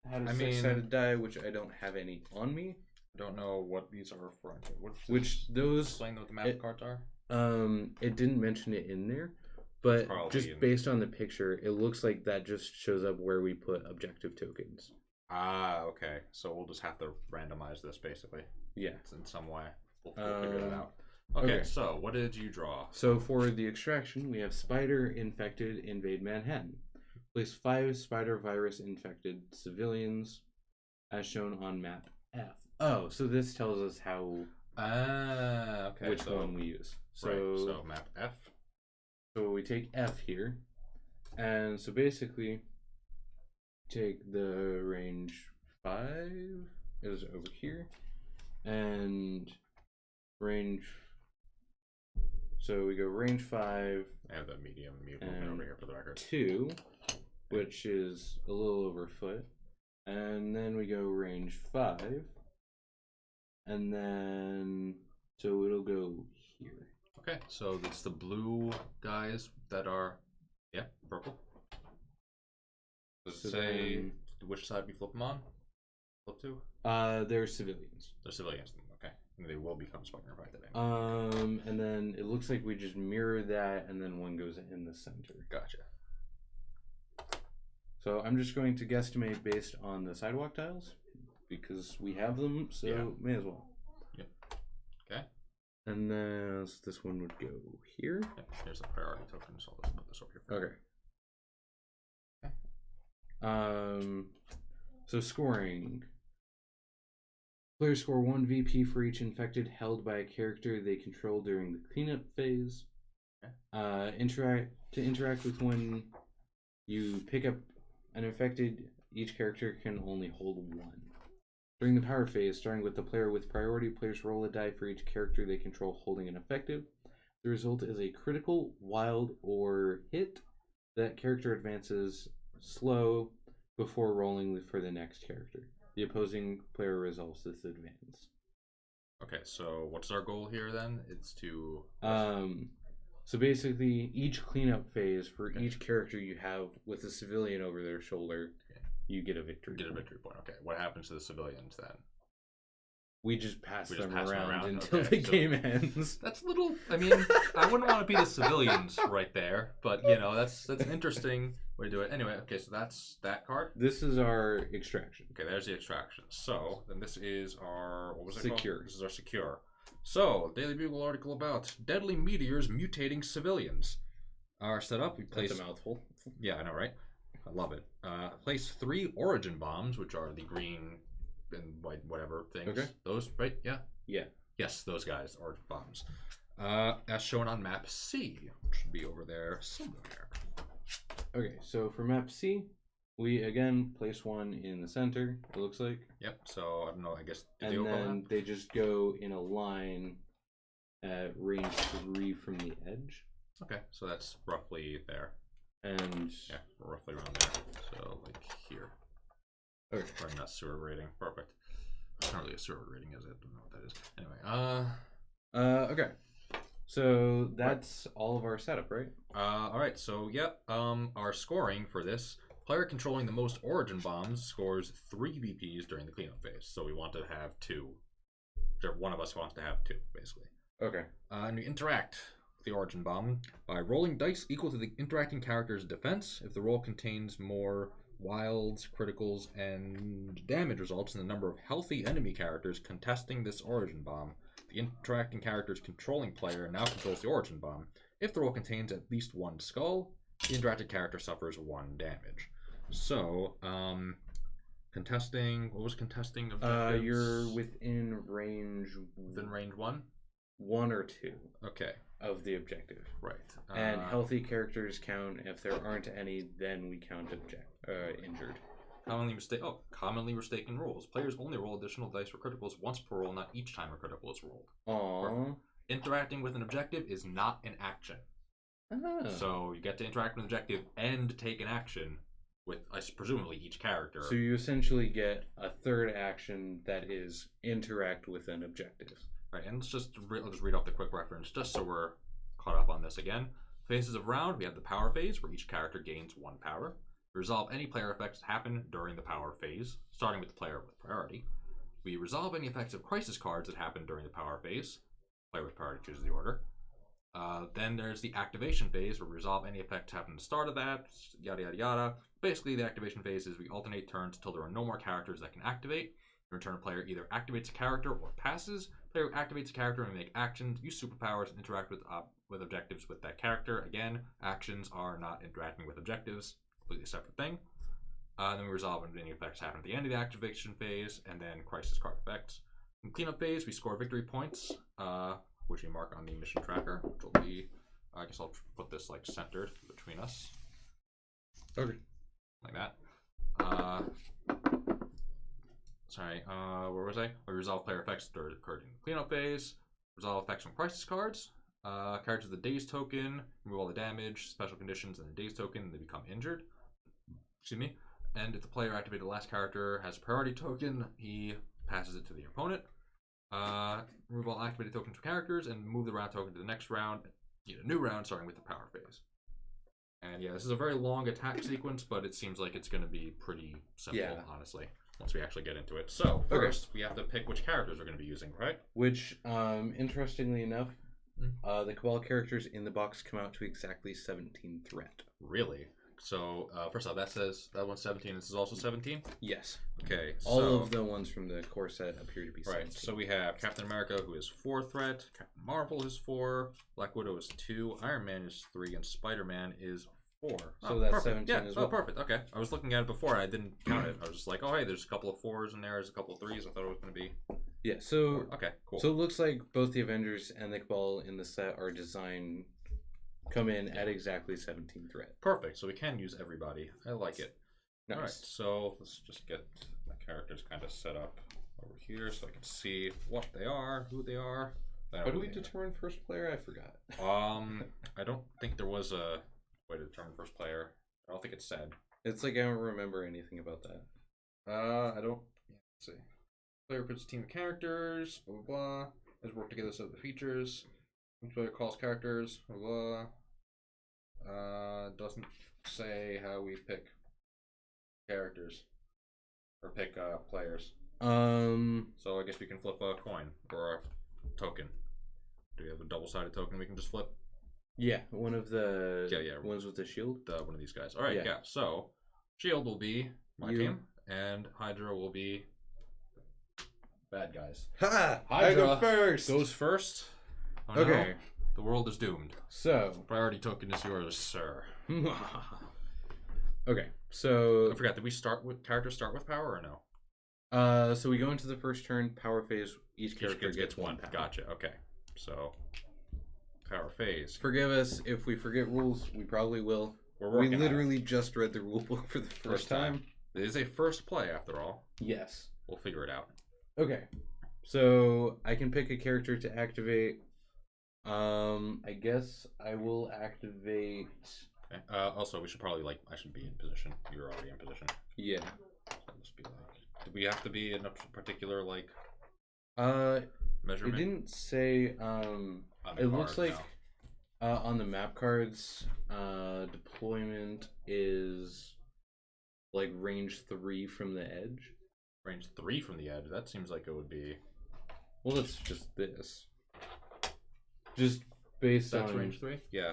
had a six-sided die, which I don't have any on me. I don't know what these are referring to. Explain what the map cards are. It didn't mention it in there, but just based on the picture, it looks like that just shows up where we put objective tokens. Ah, okay. So we'll just have to randomize this basically. Yeah. It's in some way. We'll figure that out. Okay, so what did you draw? So for the extraction, we have Spider infected invade Manhattan. Place 5 spider virus infected civilians as shown on map F. Oh, so this tells us how which one we use. So map F. So we take F here, and so basically take the range 5 is over here, and range. So we go range 5. I have the medium movement over here for the record. 2, which is a little over a foot, and then we go range 5. And then, so it'll go here. Okay, so it's the blue guys that are, purple. Does it say which side we flip them on? Flip to? They're civilians. They're civilians, okay. And they will become Spider by today. And then it looks like we just mirror that, and then one goes in the center. Gotcha. So I'm just going to guesstimate based on the sidewalk tiles, because we have them, so may as well. Yep. Okay. And then this one would go here. Yep. Here's the priority token, so let's put this over here. Okay. So scoring. Players score 1 VP for each infected held by a character they control during the cleanup phase. Okay. Interact with when you pick up an infected, each character can only hold 1. During the power phase, starting with the player with priority, players roll a die for each character they control holding an effective. The result is a critical, wild, or hit. That character advances slow before rolling for the next character. The opposing player resolves this advance. Okay, so what's our goal here then? It's to... So basically, each cleanup phase for each character you have with a civilian over their shoulder, you get a victory point. Okay, what happens to the civilians then? We just pass them around until okay, the game ends. That's a little... I mean, I wouldn't want to be the civilians right there, but, you know, that's an interesting way to do it. Anyway, okay, so that's that card. This is our extraction. Okay, there's the extraction. So, then this is our... What was it Secure. called? This is our secure. So, Daily Bugle article about deadly meteors mutating civilians. Our setup, we place... That's a mouthful. Yeah, I know, right? I love it. Place 3 origin bombs, which are the green and white whatever things. Okay. Those, right? Yeah? Yeah. Yes, those guys, origin bombs. As shown on map C, which should be over there somewhere. Okay, so for map C, we again place one in the center, it looks like. Yep. So I don't know. I guess do they And overlap? then they just go in a line at range 3 from the edge. Okay, so that's roughly there. And Yeah, roughly around there. So like here. okay. Probably not sewer rating. Perfect. It's not really a sewer rating, is it? I don't know what that is. Anyway, Okay. So that's all of our setup, right? all right. So yeah, our scoring for this player controlling the most origin bombs scores 3 VPs during the cleanup phase. So we want to have 2. Whichever one of us wants to have 2, basically. Okay. And we interact with the origin bomb by rolling dice equal to the interacting character's defense. If the roll contains more wilds, criticals, and damage results than the number of healthy enemy characters contesting this origin bomb, the interacting character's controlling player now controls the origin bomb. If the roll contains at least 1 skull, the interacting character suffers 1 damage. So, contesting. What was contesting objectives? You're within range. Within range 1. 1 or 2. Okay. Of the objective. Right. And healthy characters count. If there aren't any, then we count injured. Commonly mistaken rules. Players only roll additional dice for criticals once per roll, not each time a critical is rolled. Aww. Interacting with an objective is not an action. Oh. So you get to interact with an objective and take an action with, presumably, each character. So you essentially get a third action that is interact with an objective. Right, and I'll just read off the quick reference, just so we're caught up on this again. Phases of round, we have the power phase, where each character gains 1 power. We resolve any player effects that happen during the power phase, starting with the player with priority. We resolve any effects of crisis cards that happen during the power phase. Player with priority chooses the order. Then there's the activation phase, where we resolve any effects happen at the start of that, yada yada yada. Basically, the activation phase is we alternate turns until there are no more characters that can activate. In return, a player either activates a character or passes. Player activates a character and make actions, use superpowers, and interact with objectives with that character. Again, actions are not interacting with objectives, completely separate thing. Then we resolve any effects happen at the end of the activation phase, and then crisis card effects. In cleanup phase, we score victory points, which we mark on the mission tracker, which will be, I guess I'll put this like centered between us. Okay. Like that. Sorry, where was I? We resolve player effects that occurred in the cleanup phase. Resolve effects from crisis cards. Characters with the daze token, remove all the damage, special conditions, and the daze token, and they become injured. Excuse me. And if the player activated the last character has a priority token, he passes it to the opponent. Remove all activated tokens from characters and move the round token to the next round. Get a new round starting with the power phase. And yeah, this is a very long attack sequence, but it seems like it's going to be pretty simple, honestly, once we actually get into it. So, first, we have to pick which characters we're going to be using, right? Which, interestingly enough, the Cabal characters in the box come out to exactly 17 threat. Really? So, first off, that one's 17. This is also 17? Yes. Okay, All of the ones from the core set appear to be 17. Right, so we have Captain America, who is 4 threat, Captain Marvel is 4, Black Widow is 2, Iron Man is 3, and Spider-Man is 4. So that's perfect. 17 as well. Oh, perfect, okay. I was looking at it before, I didn't count it. I was just like, oh, hey, there's a couple of 4s in there, there's a couple of 3s. I thought it was going to be... Yeah, so... 4. Okay, cool. So it looks like both the Avengers and the Cabal in the set are designed... come in at exactly 17 threat. Perfect, so we can use everybody. I like it. Nice. Alright, so let's just get my characters kind of set up over here so I can see what they are, who they are. How do we determine first player? I forgot. I don't think there was a way to determine first player. I don't think it said. It's like I don't remember anything about that. I don't. Let's see. Player puts a team of characters, blah blah blah. Let's work together to set the features. Each player calls characters, blah blah. Doesn't say how we pick characters or pick players. So I guess we can flip a coin or a token. Do we have a double-sided token we can just flip? Yeah, one of the ones with the shield. One of these guys. All right, yeah. So shield will be my team, and Hydra will be bad guys. Ha! Hydra I go first. Goes first. Oh, okay. No. The world is doomed. So priority token is yours, sir. Okay, so I forgot. Did we characters start with power or no? So we go into the first turn, power phase. Each character gets 1 power. Gotcha. Okay. So power phase. Forgive us if we forget rules. We probably will. We're We working on it. literally just read the rulebook for the first time. It is a first play, after all. Yes. We'll figure it out. Okay. So I can pick a character to activate. I guess I will activate. Okay. Also, we should probably I should be in position. You're already in position. Yeah. I'll just be do we have to be in a particular It measurement? didn't say. On the It looks card, like no. on the map cards, deployment is like range 3 from the edge. Range 3 from the edge. That seems like it would be. Well, that's just this. Just based That's on range 3. Yeah.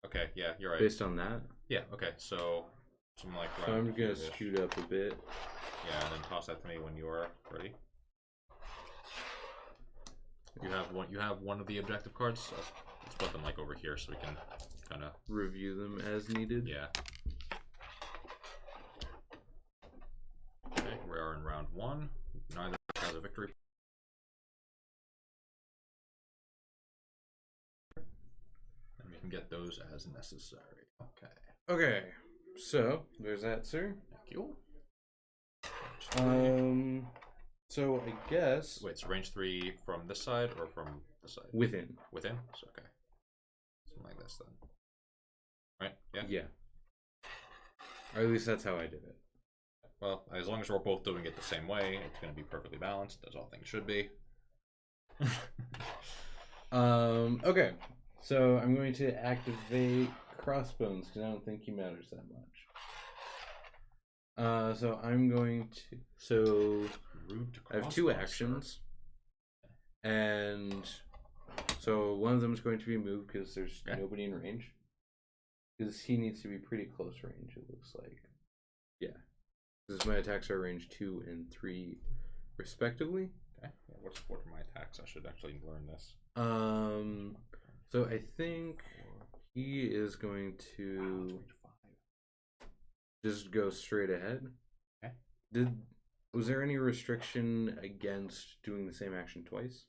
Okay. Yeah, you're right. based on that. Yeah. Okay. So something like. So I'm gonna here-ish. scoot up a bit. Yeah, and then toss that to me when you are ready. You have one of the objective cards. So let's put them over here so we can kind of Review them as needed. Yeah. Okay, we are in round 1. Neither has a victory. And we can get those as necessary. Okay. Okay. So there's that, sir. Thank you. So I guess Wait, so range 3 from this side or from this side? within. Within? So, okay. Something like this then. Right? Yeah? Yeah. Or at least that's how I did it. Well, as long as we're both doing it the same way, it's going to be perfectly balanced, as all things should be. Okay. So I'm going to activate Crossbones because I don't think he matters that much. So I'm going to. So Rude to I have 2 crossbows, actions, and so one of them is going to be moved because there's Okay. nobody in range. Because he needs to be pretty close range. It looks like. Yeah. Because my attacks are range 2 and 3, respectively. Okay. Yeah, what are my attacks? I should actually learn this. So I think he is going to just go straight ahead. Okay. Was there any restriction against doing the same action twice?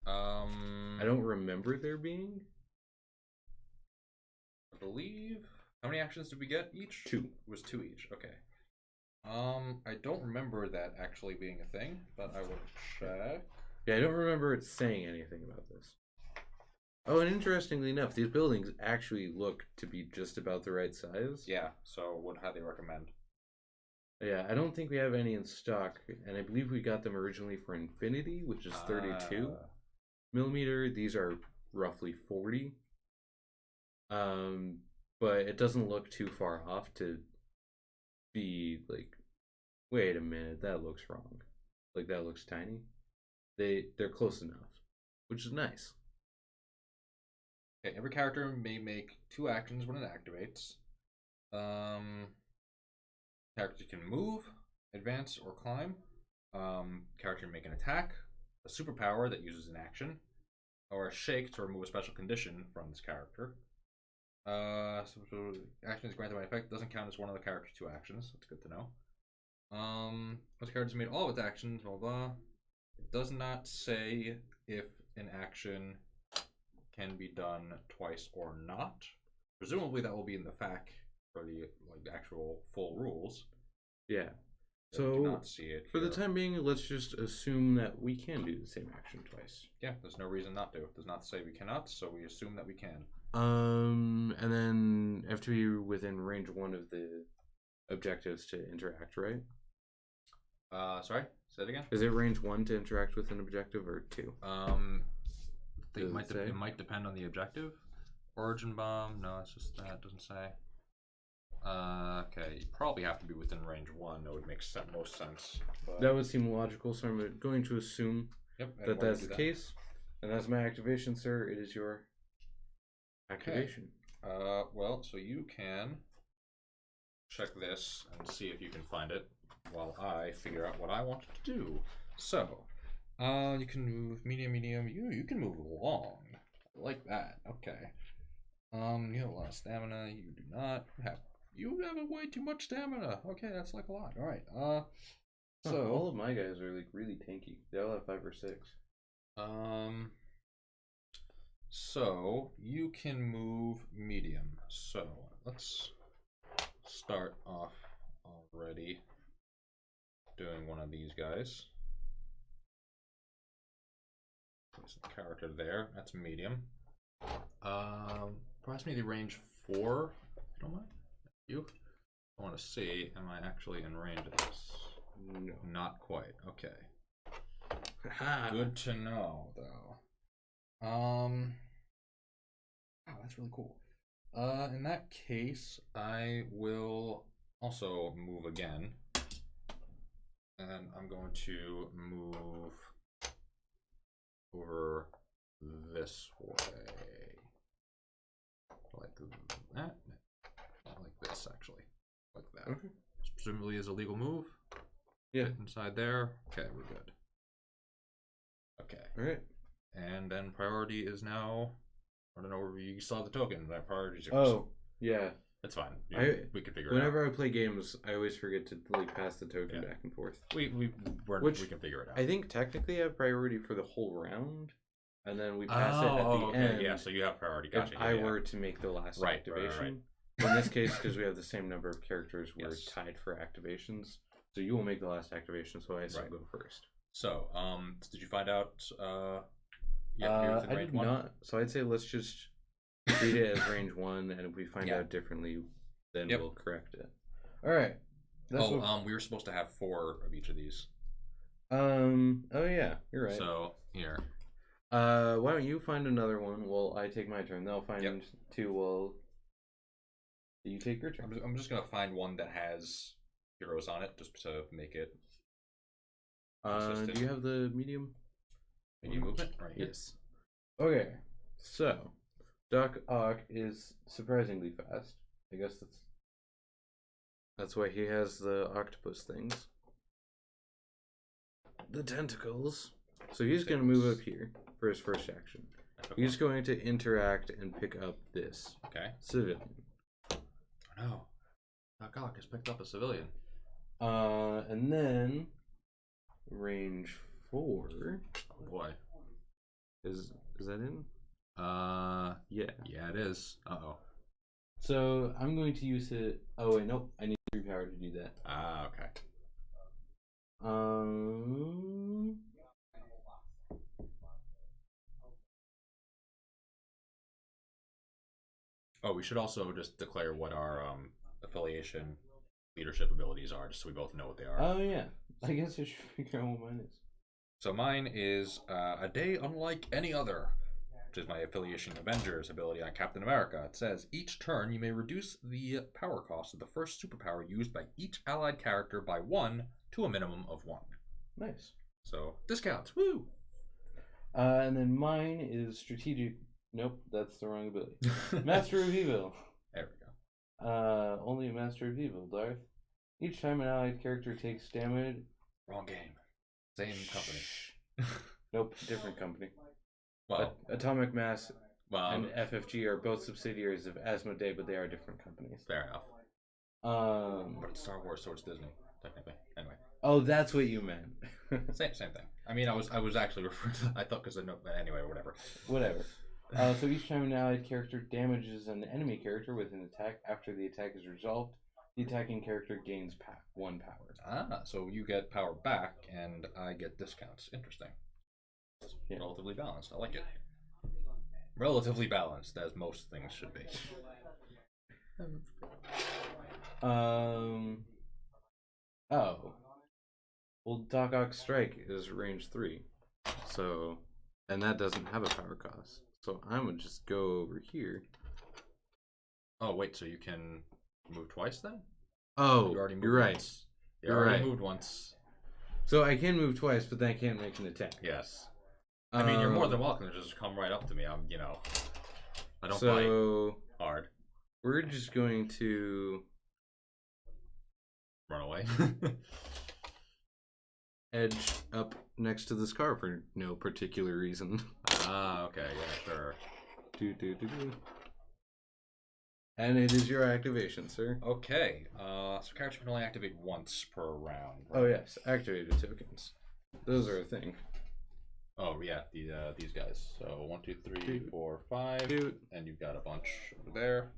I I don't remember there being. I believe. How many actions did we get each? 2. It was 2 each. Okay. I don't remember that actually being a thing, but I will check. Yeah, I don't remember it saying anything about this. Oh, and interestingly enough, these buildings actually look to be just about the right size. Yeah. So, how they recommend? Yeah, I don't think we have any in stock, and I believe we got them originally for Infinity, which is 32 millimeter. These are roughly 40. But it doesn't look too far off to be like, wait a minute, that looks wrong. Like that looks tiny. They're close enough, which is nice. Okay, every character may make 2 actions when it activates. Character can move, advance, or climb. Character can make an attack, a superpower that uses an action, or a shake to remove a special condition from this character. So action is granted by effect doesn't count as one of the character's 2 actions. That's good to know. Once a character has made all of its actions, blah blah. It does not say if an action can be done twice or not. Presumably that will be in the FAQ for the actual full rules. Yeah. I do So not see it for the here. time being, let's just assume that we can do the same action twice. Yeah, there's no reason not to. It does not say we cannot, so we assume that we can. And then have to be within range 1 of the objectives to interact, right? Sorry, say it again. Is it range 1 to interact with an objective or 2? Does it say? It might depend on the objective. Origin bomb, no, it's just that, doesn't say. Okay, you probably have to be within range 1. That would make most sense. But... That would seem logical, so I'm going to assume Yep, and that why that's do the case. And that's my activation, sir. It is your activation. Well, so you can check this and see if you can find it while I figure out what I want to do. So, you can move medium. You can move long. I like that. Okay. You have a lot of stamina. You do not have. You have way too much stamina. Okay, that's like a lot. All right. So all of my guys are like really tanky. They all have 5 or 6. So you can move medium. So let's start off already doing one of these guys. There's a character there. That's medium. Approximately range 4. If you don't mind. You. I want to see. Am I actually in range of this? No. Not quite. Okay. Good to know, though. Oh, that's really cool. In that case, I will also move again. And I'm going to move over this way. Like that. Not like this, actually. Like that. Okay. This presumably is a legal move. Yeah. Fit inside there. Okay, we're good. Okay. Alright. And then priority is now. I don't know. You still have the token. That priority is yours. Oh, yeah. That's fine. We can figure it out. Whenever I play games, I always forget to like pass the token back and forth. We can figure it out. I think technically I have priority for the whole round, and then we pass it at the end. Yeah, so you have priority. Gotcha. If I were to make the last activation. In this case, because we have the same number of characters, we're tied for activations. So you will make the last activation, so I still go first. So, did you find out? You have to be within range 1? Not. So I'd say let's just treat it as range 1, and if we find out differently, then we'll correct it. All right. We were supposed to have 4 of each of these. Oh yeah, you're right. So here. Why don't you find another one? Well, I take my turn. They'll find 2. Well, you take your turn. I'm just gonna find one that has heroes on it, just to make it. Do you have the medium? Medium movement, right? Yes. Okay. So, Doc Ock is surprisingly fast. I guess that's why he has the octopus things. The tentacles. So he's going to move up here for his first action. He's going to interact and pick up this. Okay. Civilian. Oh no. Doc Ock has picked up a civilian. And then range 4. Oh boy. Is that in? Yeah. Yeah, it is. Uh-oh. So I'm going to use it. Oh wait, nope. I need 3 power to do that. Ah, okay. Oh, we should also just declare what our affiliation leadership abilities are, just so we both know what they are. Oh yeah. I guess I should figure out what mine is. So mine is a day unlike any other, which is my affiliation Avengers ability on Captain America. It says, each turn you may reduce the power cost of the first superpower used by each allied character by 1 to a minimum of 1. Nice. So, discounts. Woo! And then mine is strategic. Nope, that's the wrong ability. Master of Evil. There we go. Only a Master of Evil, Darth. Each time an allied character takes damage. Wrong game. Same company. Nope, different company. Well, Atomic Mass and well, FFG are both subsidiaries of Asmodee, but they are different companies. fair enough. But But it's Star Wars, so it's Disney, technically. Anyway, oh, that's what you meant. same thing. I mean, I was actually referring to. I thought because I know. Anyway, whatever. Whatever. So each time an allied character damages an enemy character with an attack after the attack is resolved, the attacking character gains 1 power. Ah, so you get power back, and I get discounts. Interesting. Yeah. Relatively balanced. I like it. Relatively balanced, as most things should be. Oh. Well, Doc Ock's strike is range 3. So, and that doesn't have a power cost. So I'm going to just go over here. Oh, wait, so you can move twice then? Oh, You already moved you're right. once. You You're already right. moved once. So I can move twice, but then I can't make an attack. Yes. I mean, you're more than welcome to just come right up to me. I don't bite hard. We're just going to Run away. edge up next to this car for no particular reason. Ah, okay, yeah, sure. And it is your activation, sir. Okay, so character can only activate once per round. Right? Oh yes, activated tokens. Those are a thing. Oh yeah, these guys. So 1, 2, 3, 4, 5, Dude. and you've got a bunch over there.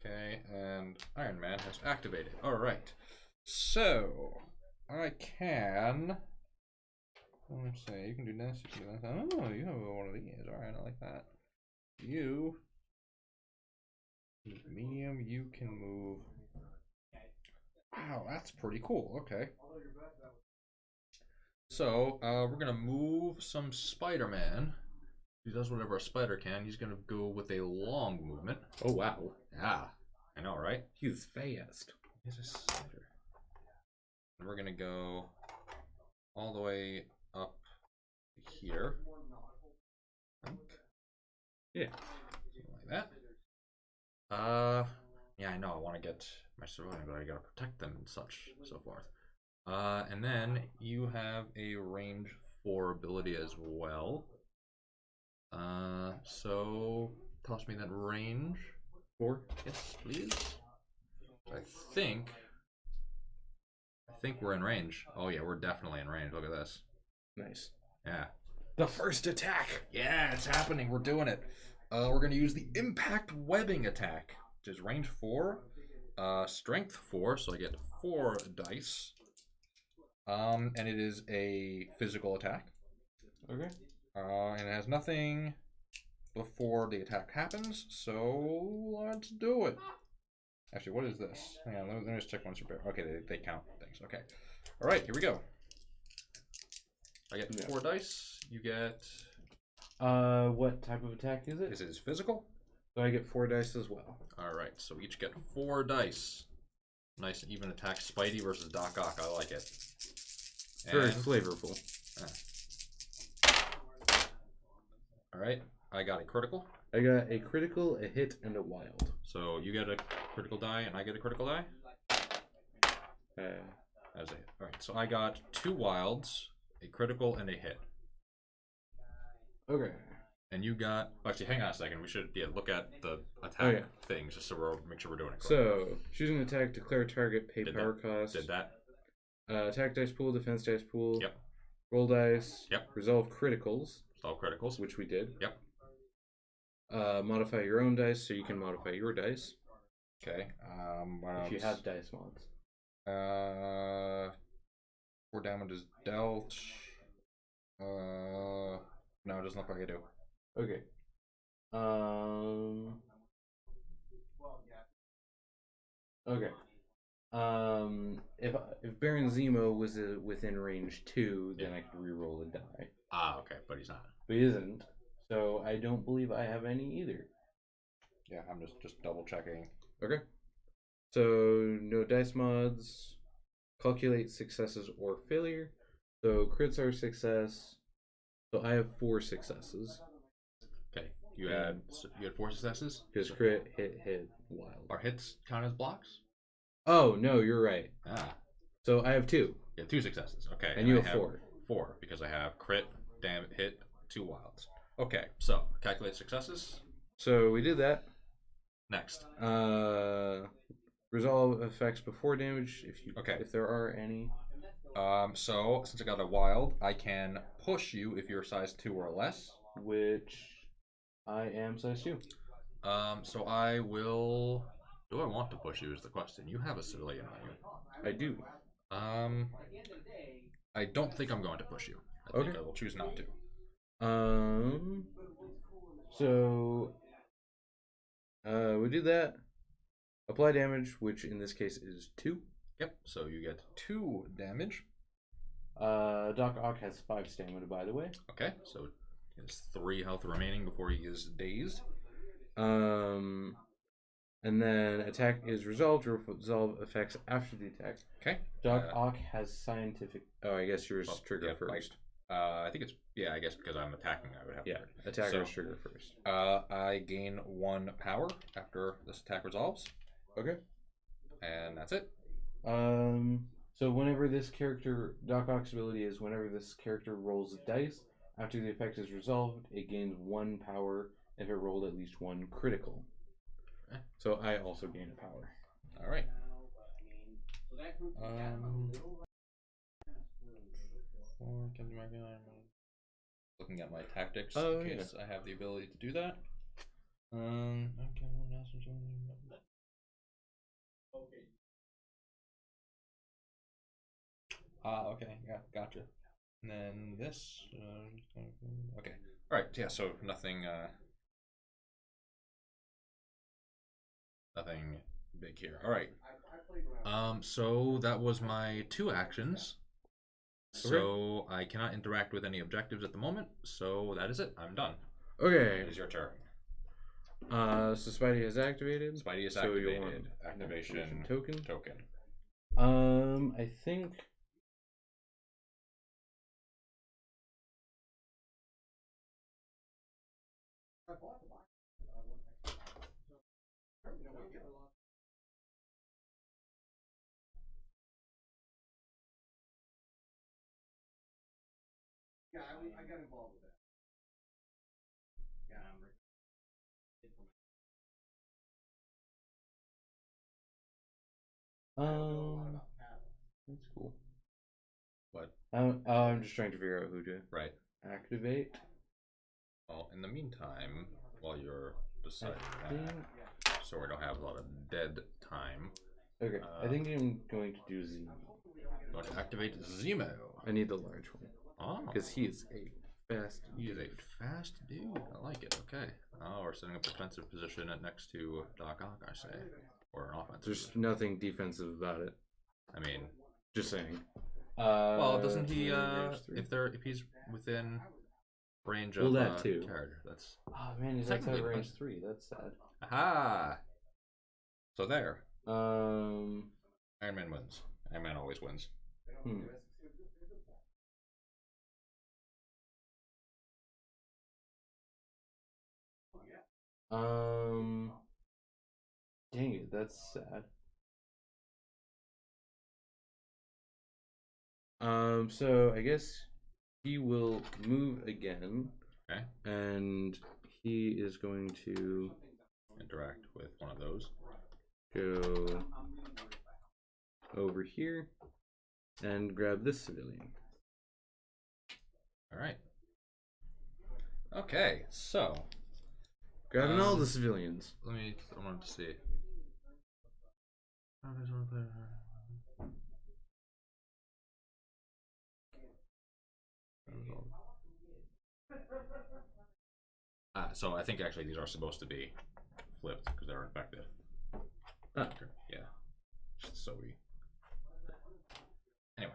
Okay, and Iron Man has activated. Alright. So, I can... Let's see, you can do this, you can do that. Oh, you have one of these. Alright, I like that. You... medium, you can move... Wow, that's pretty cool. Okay. So, we're gonna move some Spider-Man. He does whatever a spider can. He's gonna go with a long movement. Oh wow, Yeah, I know, right? he's fast. He's a spider. And we're gonna go all the way up here. Yeah. Something like that. Yeah, I know. I want to get my civilian, but I gotta protect them and such, so forth. And then you have a range 4 ability as well. So toss me that range 4. Yes, please. I think we're in range. Oh yeah, we're definitely in range. Look at this. Nice. Yeah. The first attack. Yeah, it's happening. We're doing it. We're gonna use the impact webbing attack, which is range 4, strength 4, so I get 4 dice. And it is a physical attack. Okay. And it has nothing before the attack happens, so let's do it. Actually, what is this? Hang on, let me just check once repair. Okay, they count things. Okay. Alright, here we go. I get 4 dice. You get... what type of attack is it? This is physical. So I get 4 dice as well. Alright, so we each get 4 dice. Nice even attack. Spidey versus Doc Ock. I like it. Very flavorful. Alright, I got a critical. I got a critical, a hit, and a wild. So you get a critical die, and I get a critical die? As a hit. Alright, so I got 2 wilds, a critical, and a hit. Okay. And you got... Actually, hang on a second. We should look at the attack things, just so we're make sure we're doing it correctly. So, choose an attack, declare target, pay power cost. Did that. Attack dice pool, defense dice pool. Yep. Roll dice. Yep. Resolve criticals. Resolve criticals. Which we did. Yep. Modify your own dice, so you can modify your dice. Okay. If you have dice mods. 4 damage is dealt. No, it doesn't look like I do. Okay. Okay. If Baron Zemo was within range 2, then I could reroll a die. Ah, okay, but he's not. But he isn't. So I don't believe I have any either. Yeah, I'm just double checking. Okay. So no dice mods. Calculate successes or failure. So crits are success. So I have 4 successes. Okay, you had 4 successes. Because crit, hit, wild. Are hits count as blocks? Oh no, you're right. Ah, so I have 2. you have 2 successes. Okay, and you have 4. 4 because I have crit, damn, hit, 2 wilds. Okay, so calculate successes. So we did that. Next. Resolve effects before damage if there are any. So since I got a wild, I can push you if you're size 2 or less. Which I am size 2. So I will. Do I want to push you? Is the question. You have a civilian on you. I do. I don't think I'm going to push you. I think I will choose not to. So we do that. Apply damage, which in this case is 2. Yep. So you get 2 damage. Doc Ock has 5 stamina, by the way. Okay. So he has 3 health remaining before he is dazed. And then attack is resolved. Resolve effects after the attack. Okay. Doc Ock has scientific. Oh, I guess yours trigger first. I think it's I guess because I'm attacking, I would have. Yeah, attackers trigger first. I gain 1 power after this attack resolves. Okay. And that's it. So whenever this character, Doc Ock's ability is whenever this character rolls a dice after the effect is resolved, it gains 1 power if it rolled at least 1 critical. Okay. So I also gain a power. All right. Looking at my tactics in case I have the ability to do that. Okay, yeah, gotcha. And then this. Okay. All right. Yeah. So nothing. Nothing big here. All right. So that was my 2 actions. So I cannot interact with any objectives at the moment. So that is it. I'm done. Okay. It is your turn. So Spidey is activated. Spidey is So you activated. want Activation token. Token. I think. Yeah, I got involved with that. Yeah, That's cool. What? I'm just trying to figure out who to Right. activate. Well, in the meantime, while you're deciding I think... that, so we don't have a lot of dead time. Okay, I think I'm going to do Zemo. I'm going to activate Zemo. I need the large one. Oh. Because he is a fast He is a fast dude. I like it. Okay. Oh, we're setting up a defensive position next to Doc Ock, I say. Or an offensive. There's nothing defensive about it. I mean, Just saying. well, doesn't he? range 3. If he's within range of that too. character, that's. Oh man, he's outside range 3. That's sad. Aha! So there. Um. Iron Man wins. Iron Man always wins. Dang it, that's sad. So I guess he will move again. Okay. And he is going to Interact with one of those. go over here and grab this civilian. All right. Okay, so Grabbing all the civilians. I wanted to see. So I think actually these are supposed to be flipped because they're infected. Yeah. Just so we. Anyway.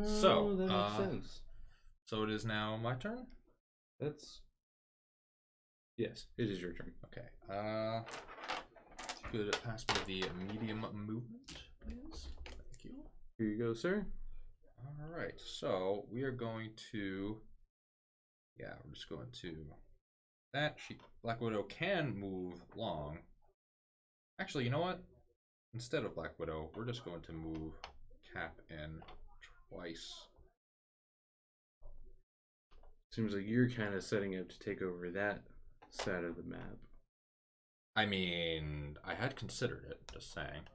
So that makes sense. So it is now my turn. Yes, it is your turn. Okay. If you could pass me the medium movement, please. Thank you. Here you go, sir. All right. So we are going to. Yeah, we're just going to. Black Widow can move long. Actually, you know what? Instead of Black Widow, we're just going to move Cap in twice. Seems like you're kind of setting up to take over that side of the map. I mean, I had considered it, just saying.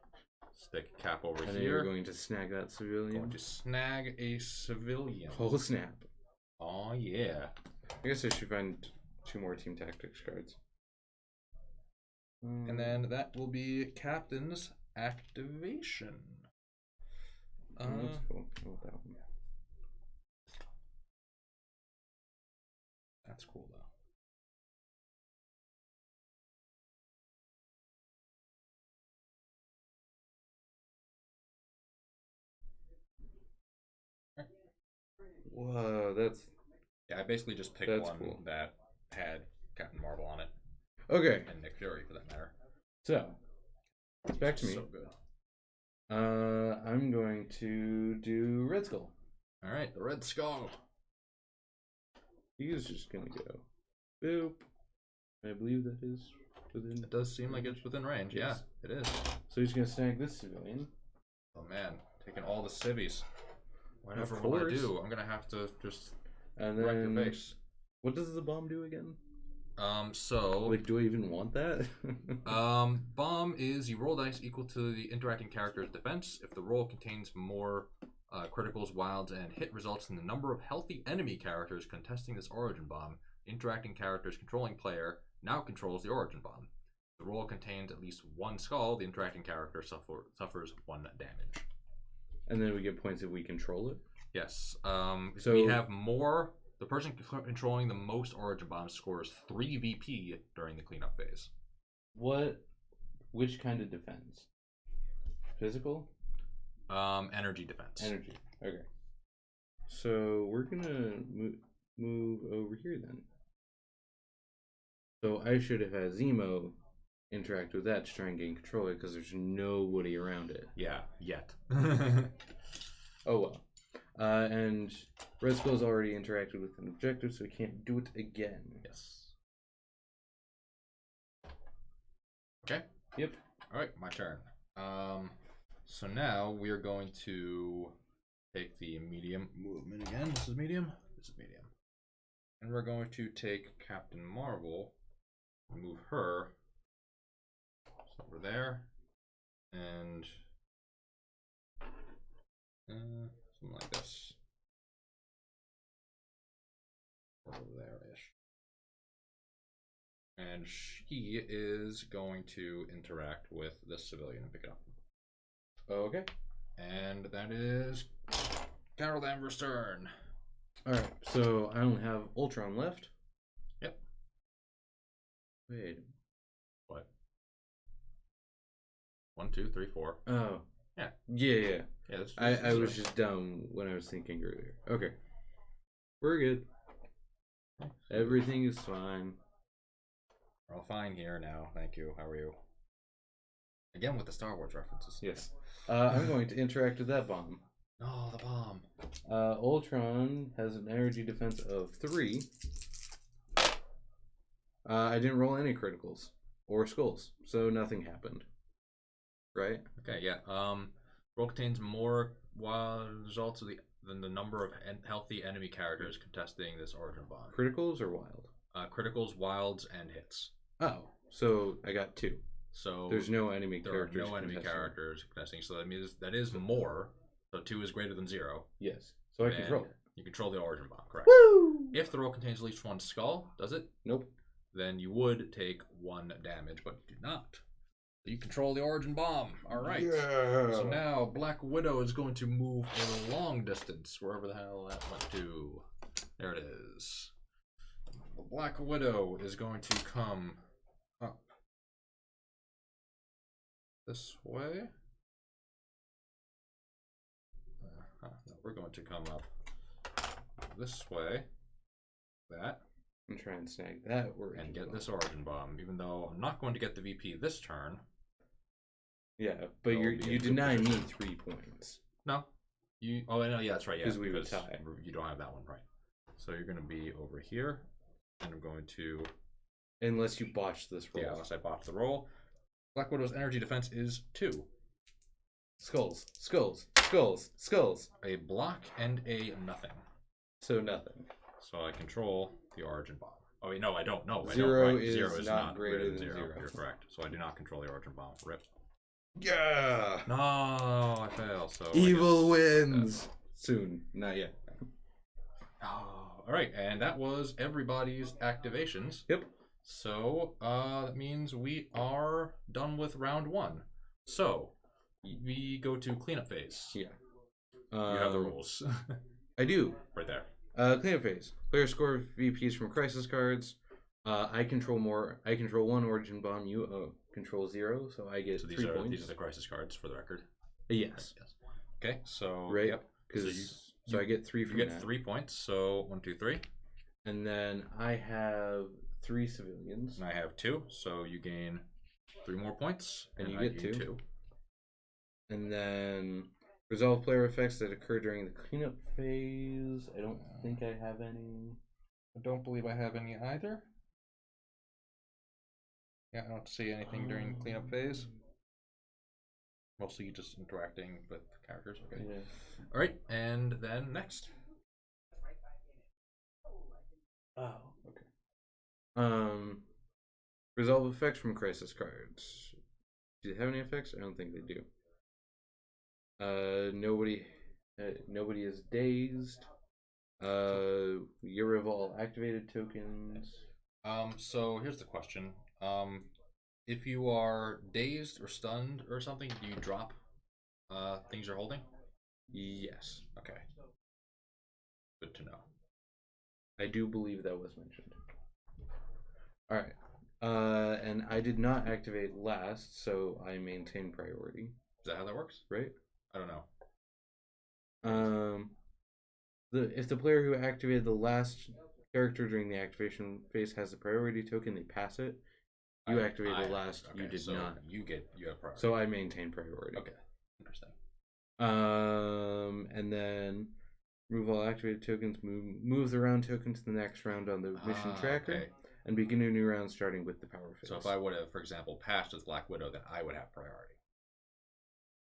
Stick Cap over and here. You're going to snag that civilian. Going to snag a civilian. Oh snap! Oh yeah. I guess I should find 2 more team tactics cards. And then that will be Captain's activation. That's cool. I want that one. That's cool though. Whoa, that's... Yeah, I basically just picked That's one cool. that had Captain Marvel on it. Okay. And Nick Fury, for that matter. So, it's back to me. So good. I'm going to do Red Skull. Alright, the Red Skull. He's just gonna go boop. I believe that is within... It does seem like it's within range. Yes. Yeah, it is. So he's gonna snag this civilian. Oh man, taking all the civvies. Whatever Of will I course. do? I'm gonna have to just And wreck your then... face. What does the bomb do again? So Like, do I even want that? bomb is you roll dice equal to the interacting character's defense. If the roll contains more criticals, wilds, and hit results in the number of healthy enemy characters contesting this origin bomb, interacting character's controlling player now controls the origin bomb. The roll contains at least one skull. The interacting character suffers 1 damage. And then we get points if we control it. Yes. So So we have more. The person controlling the most origin bombs scores 3 VP during the cleanup phase. Which kind of defense? Physical? Energy defense. Energy. Okay. So we're gonna move over here then. So I should have had Zemo interact with that to try and gain control of it because there's nobody around it. Yeah, yet. Oh well. And Red Skull's already interacted with an objective, so we can't do it again. Yes. Okay. Yep. Alright, my turn. So now we are going to take the medium movement again. This is medium. This is medium. And we're going to take Captain Marvel, move her over there, and something like this. Over there-ish. And she is going to interact with this civilian and pick it up. Okay. And that is Carol Danvers' turn. Alright, so I only have Ultron left. Yep. Wait. What? 1, 2, 3, 4. Oh. Yeah. Yeah. Yeah. This I was just dumb when I was thinking earlier. Okay. We're good. Everything is fine. We're all fine here now. Thank you. How are you? Again with the Star Wars references. Yes. I'm going to interact with that bomb. Oh, the bomb. Ultron has an energy defense of 3. I didn't roll any criticals or skulls, so nothing happened. Right? Okay, yeah. Roll contains more results than the number of healthy enemy characters contesting this origin bomb. Criticals or wild? Criticals, wilds, and hits. Oh, so I got 2. So there's no enemy characters. There are no enemy characters contesting, so that means that is more. So 2 is greater than 0. Yes. So I control it. You control the origin bomb, correct? Woo! If the roll contains at least 1 skull, does it? Nope. Then you would take 1 damage, but you do not. You control the origin bomb. All right. Yeah. So now Black Widow is going to move a long distance, wherever the hell that went to. There it is. The Black Widow is going to come up this way. No, we're going to come up this way. That. And try and snag that and get this origin bomb, even though I'm not going to get the VP this turn. Yeah, but you deny me 3 points. No. Oh, no, yeah, that's right. Yeah, because we would tie. You don't have that one, right? So you're going to be over here, and I'm going to... Unless you botch this roll. Yeah, unless I botch the roll. Black Widow's energy defense is 2. Skulls, skulls, skulls, skulls. A block and a nothing. So nothing. So I control the origin bomb. Oh, wait, no, I don't. No, 0 is 0 is not greater than 0. You're correct. So I do not control the origin bomb. Rip. Yeah. No, I fail. So evil wins. Soon. Not yet. Oh, all right, and that was everybody's activations. Yep. So that means we are done with round 1. So we go to cleanup phase. Yeah. You have the rules. I do. Right there. Cleanup phase. Player score VPs from crisis cards. I control more. I control 1 origin bomb. You control 0, so I get 3 points. These are the crisis cards for the record. Yes. Okay, so right. Yep. Because so I get 3 from you get that. 3 points. So 1, 2, 3. And then I have 3 civilians. And I have 2, so you gain 3 more points. And you I get gain 2. And then resolve player effects that occur during the cleanup phase. I don't think I have any. I don't believe I have any either. Yeah, I don't see anything during the cleanup phase. Mostly just interacting with characters. Okay. Yeah. All right, and then next. Oh, okay. Resolve effects from crisis cards. Do they have any effects? I don't think they do. Nobody is dazed. Get rid of all activated tokens. So here's the question. if you are dazed or stunned or something, do you drop things you're holding? Yes. Okay. Good to know. I do believe that was mentioned. Alright. And I did not activate last, so I maintain priority. Is that how that works? Right? I don't know. If the player who activated the last character during the activation phase has a priority token, they pass it. You activated last, okay, you did so not. You have priority. So I maintain priority. Okay. Interesting. And then remove all activated tokens, move the round token to the next round on the mission tracker, okay. and begin a new round starting with the power phase. So if I would have, for example, passed with Black Widow, then I would have priority.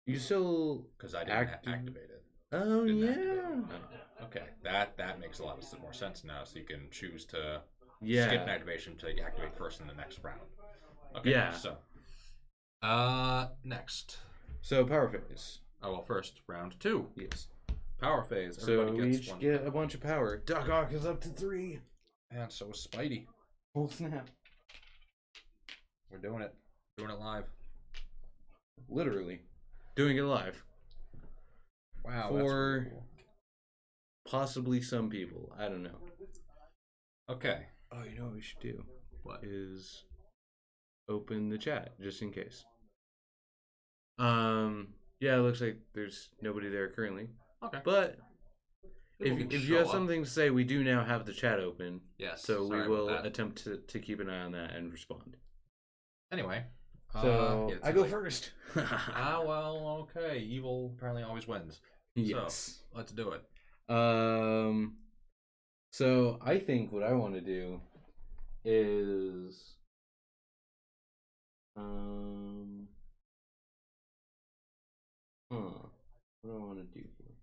You still... Because I didn't activate it. Oh, Didn't yeah. activate it. Okay, that makes a lot more sense now, so you can choose to Yeah. skip an activation to activate first in the next round. Okay, Yeah. So, next. So, power phase. Oh, well, first, round 2. Yes. Power phase. So Everybody we gets each one. get a bunch of power. Doc Ock is up to 3. And so is Spidey. Oh, snap. We're doing it. Doing it live. Literally. Doing it live. Wow, For that's really cool. possibly some people. I don't know. Okay. Oh, you know what we should do? What? Is open the chat, just in case. Yeah, it looks like there's nobody there currently. Okay. But People can if you show have up. something to say, we do now have the chat open. Yes. So sorry we will about that. attempt to keep an eye on that and respond. Anyway. So yeah, I go first. well, okay. Evil apparently always wins. Yes. So, let's do it. So I think what I want to do is what do I want to do here?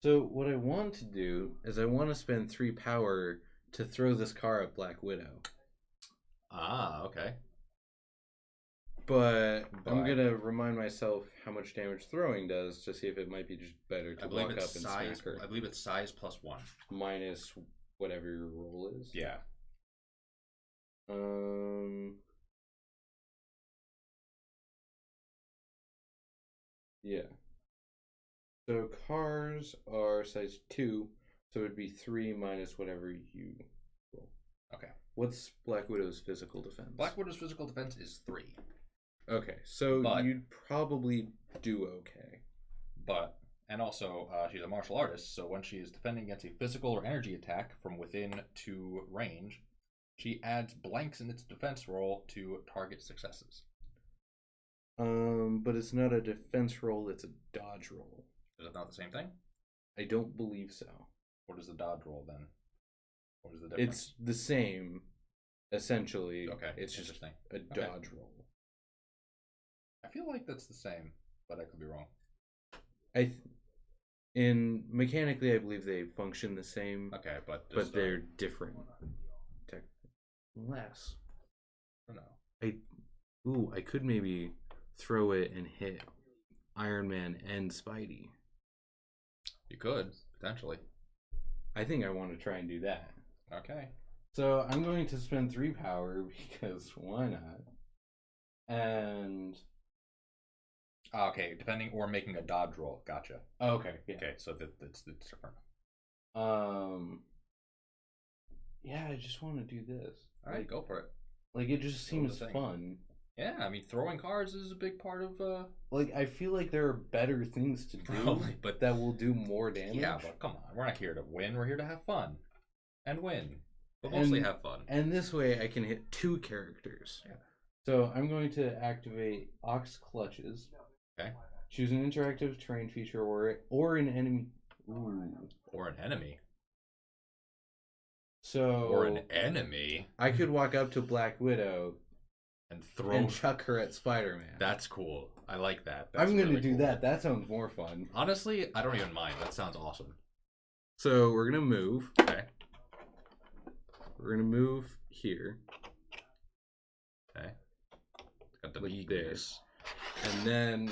So what I want to do is I want to spend 3 power to throw this car at Black Widow. Ah, okay. But I'm gonna remind myself how much damage throwing does to see if it might be just better to walk up and smack her. I believe it's size +1. Minus whatever your roll is. Yeah. Yeah. So cars are size 2, so it'd be 3 minus whatever you roll. Okay. What's Black Widow's physical defense? Black Widow's physical defense is 3. Okay, so But- you'd probably do okay. But, and also, she's a martial artist, so when she is defending against a physical or energy attack from within to range, she adds blanks in its defense roll to target successes. But it's not a defense roll, it's a dodge roll. Is that not the same thing? I don't believe so. What is the dodge roll then? What is the difference? It's the same, essentially. Okay, It's just interesting. a dodge roll. I feel like that's the same, but I could be wrong. Mechanically, I believe they function the same. Okay, but They're different. Less. I don't know. I could maybe throw it and hit Iron Man and Spidey. You could potentially. I think I want to try and do that. Okay. So I'm going to spend 3 power because why not? And Okay, defending or making a dodge roll. Gotcha. okay, yeah. Okay, so that's different. Yeah, I just want to do this. All right, go for it. Like it just What was seems the thing? fun. Yeah, I mean, throwing cards is a big part of. Like I feel like there are better things to do, Probably, but- that will do more damage. Yeah, but come on, we're not here to win. We're here to have fun, and win, but mostly have fun. And this way, I can hit 2 characters. Yeah. So I'm going to activate Ox Clutches. Okay. Choose an interactive terrain feature or an enemy. Ooh. Or an enemy. So Or an enemy. I could walk up to Black Widow And throw. and chuck her at Spider-Man. That's cool. I like that. That's I'm going to really do cool. that. That sounds more fun. Honestly, I don't even mind. That sounds awesome. So we're going to move. Okay. We're going to move here. Okay. Got the Like eagles. And then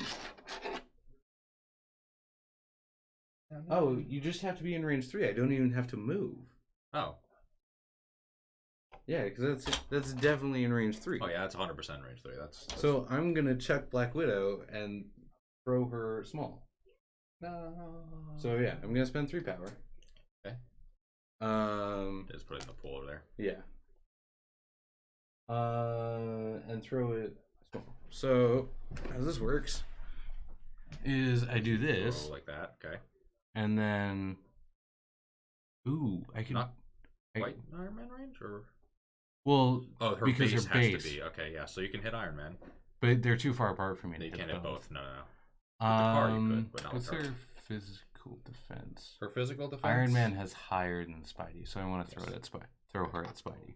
Oh, you just have to be in range 3. I don't even have to move. Oh. Yeah, because that's definitely in range 3. Oh yeah, that's 100% range 3. That's So I'm gonna check Black Widow and throw her small. no. So yeah, I'm gonna spend 3 power. Okay. Just put it in the pool over there. Yeah. And throw it small. So how this works is I do this Roll like that. Okay. and then I can Not quite Iron Man range, or well her because base her has base. to be okay. Yeah, so you can hit Iron Man. But they're too far apart for me to You hit can't hit both. No. the car you could, but not what's with her. her physical defense? Her physical defense. Iron Man has higher than Spidey, so I want to throw it at throw her at Spidey.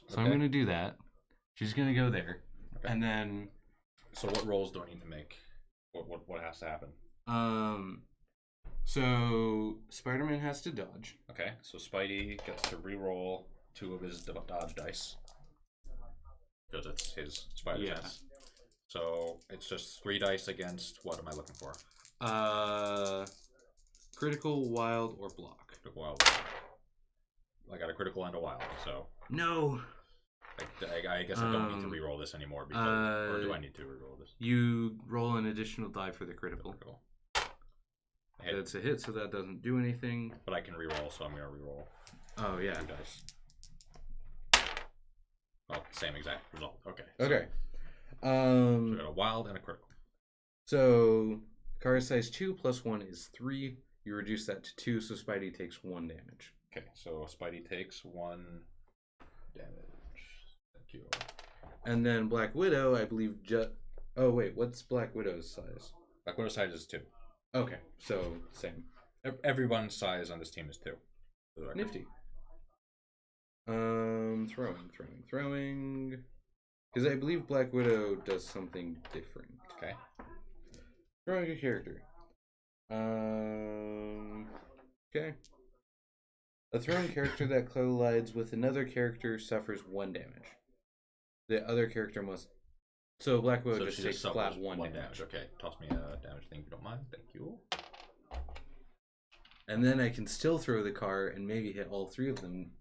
So I'm Okay. gonna do that. She's gonna go there, Okay. and then So what rolls do I need to make? What has to happen? so Spider-Man has to dodge. Okay, so Spidey gets to re-roll 2 of his dodge dice because it's his spider sense. So it's just 3 dice against what am I looking for? Critical, wild, or block. Wild. I got a critical and a wild, so No. I guess I don't need to re-roll this anymore because, or do I need to re-roll this? You roll an additional die for the critical. Cool. That's a hit, so that doesn't do anything. But I can re-roll, so I'm gonna re-roll Oh yeah. 2 dice. Well, same exact result. Okay. Okay. So we got a wild and a critical. So card size 2 plus 1 is 3. You reduce that to 2, so Spidey takes 1 damage. Okay, so Spidey takes 1 damage. Thank you. And then Black Widow, I believe oh wait, what's Black Widow's size? Black Widow's size is 2. Okay, so same. Everyone's size on this team is 2. for the record. Nifty. Throwing. Because I believe Black Widow does something different. Okay. Throwing a character. Okay. A thrown character that collides with another character suffers 1 damage. The other character must. So Black Widow just she takes suffers flat 1 damage. Okay, toss me a damage thing if you don't mind. Thank you. And then I can still throw the car and maybe hit all 3 of them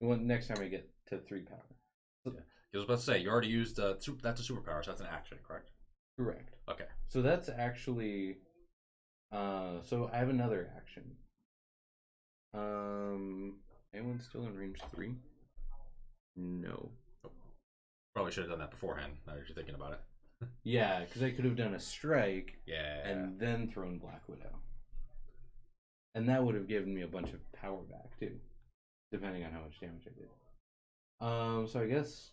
next time I get to 3 power. Yeah. I was about to say, you already used that's a superpower, so that's an action, correct? Correct. Okay. So that's actually. So I have another action. Anyone still in range 3? No. Probably should have done that beforehand, now that you're thinking about it. Yeah, because I could have done a strike. Yeah. And then thrown Black Widow. And that would have given me a bunch of power back too, depending on how much damage I did. So I guess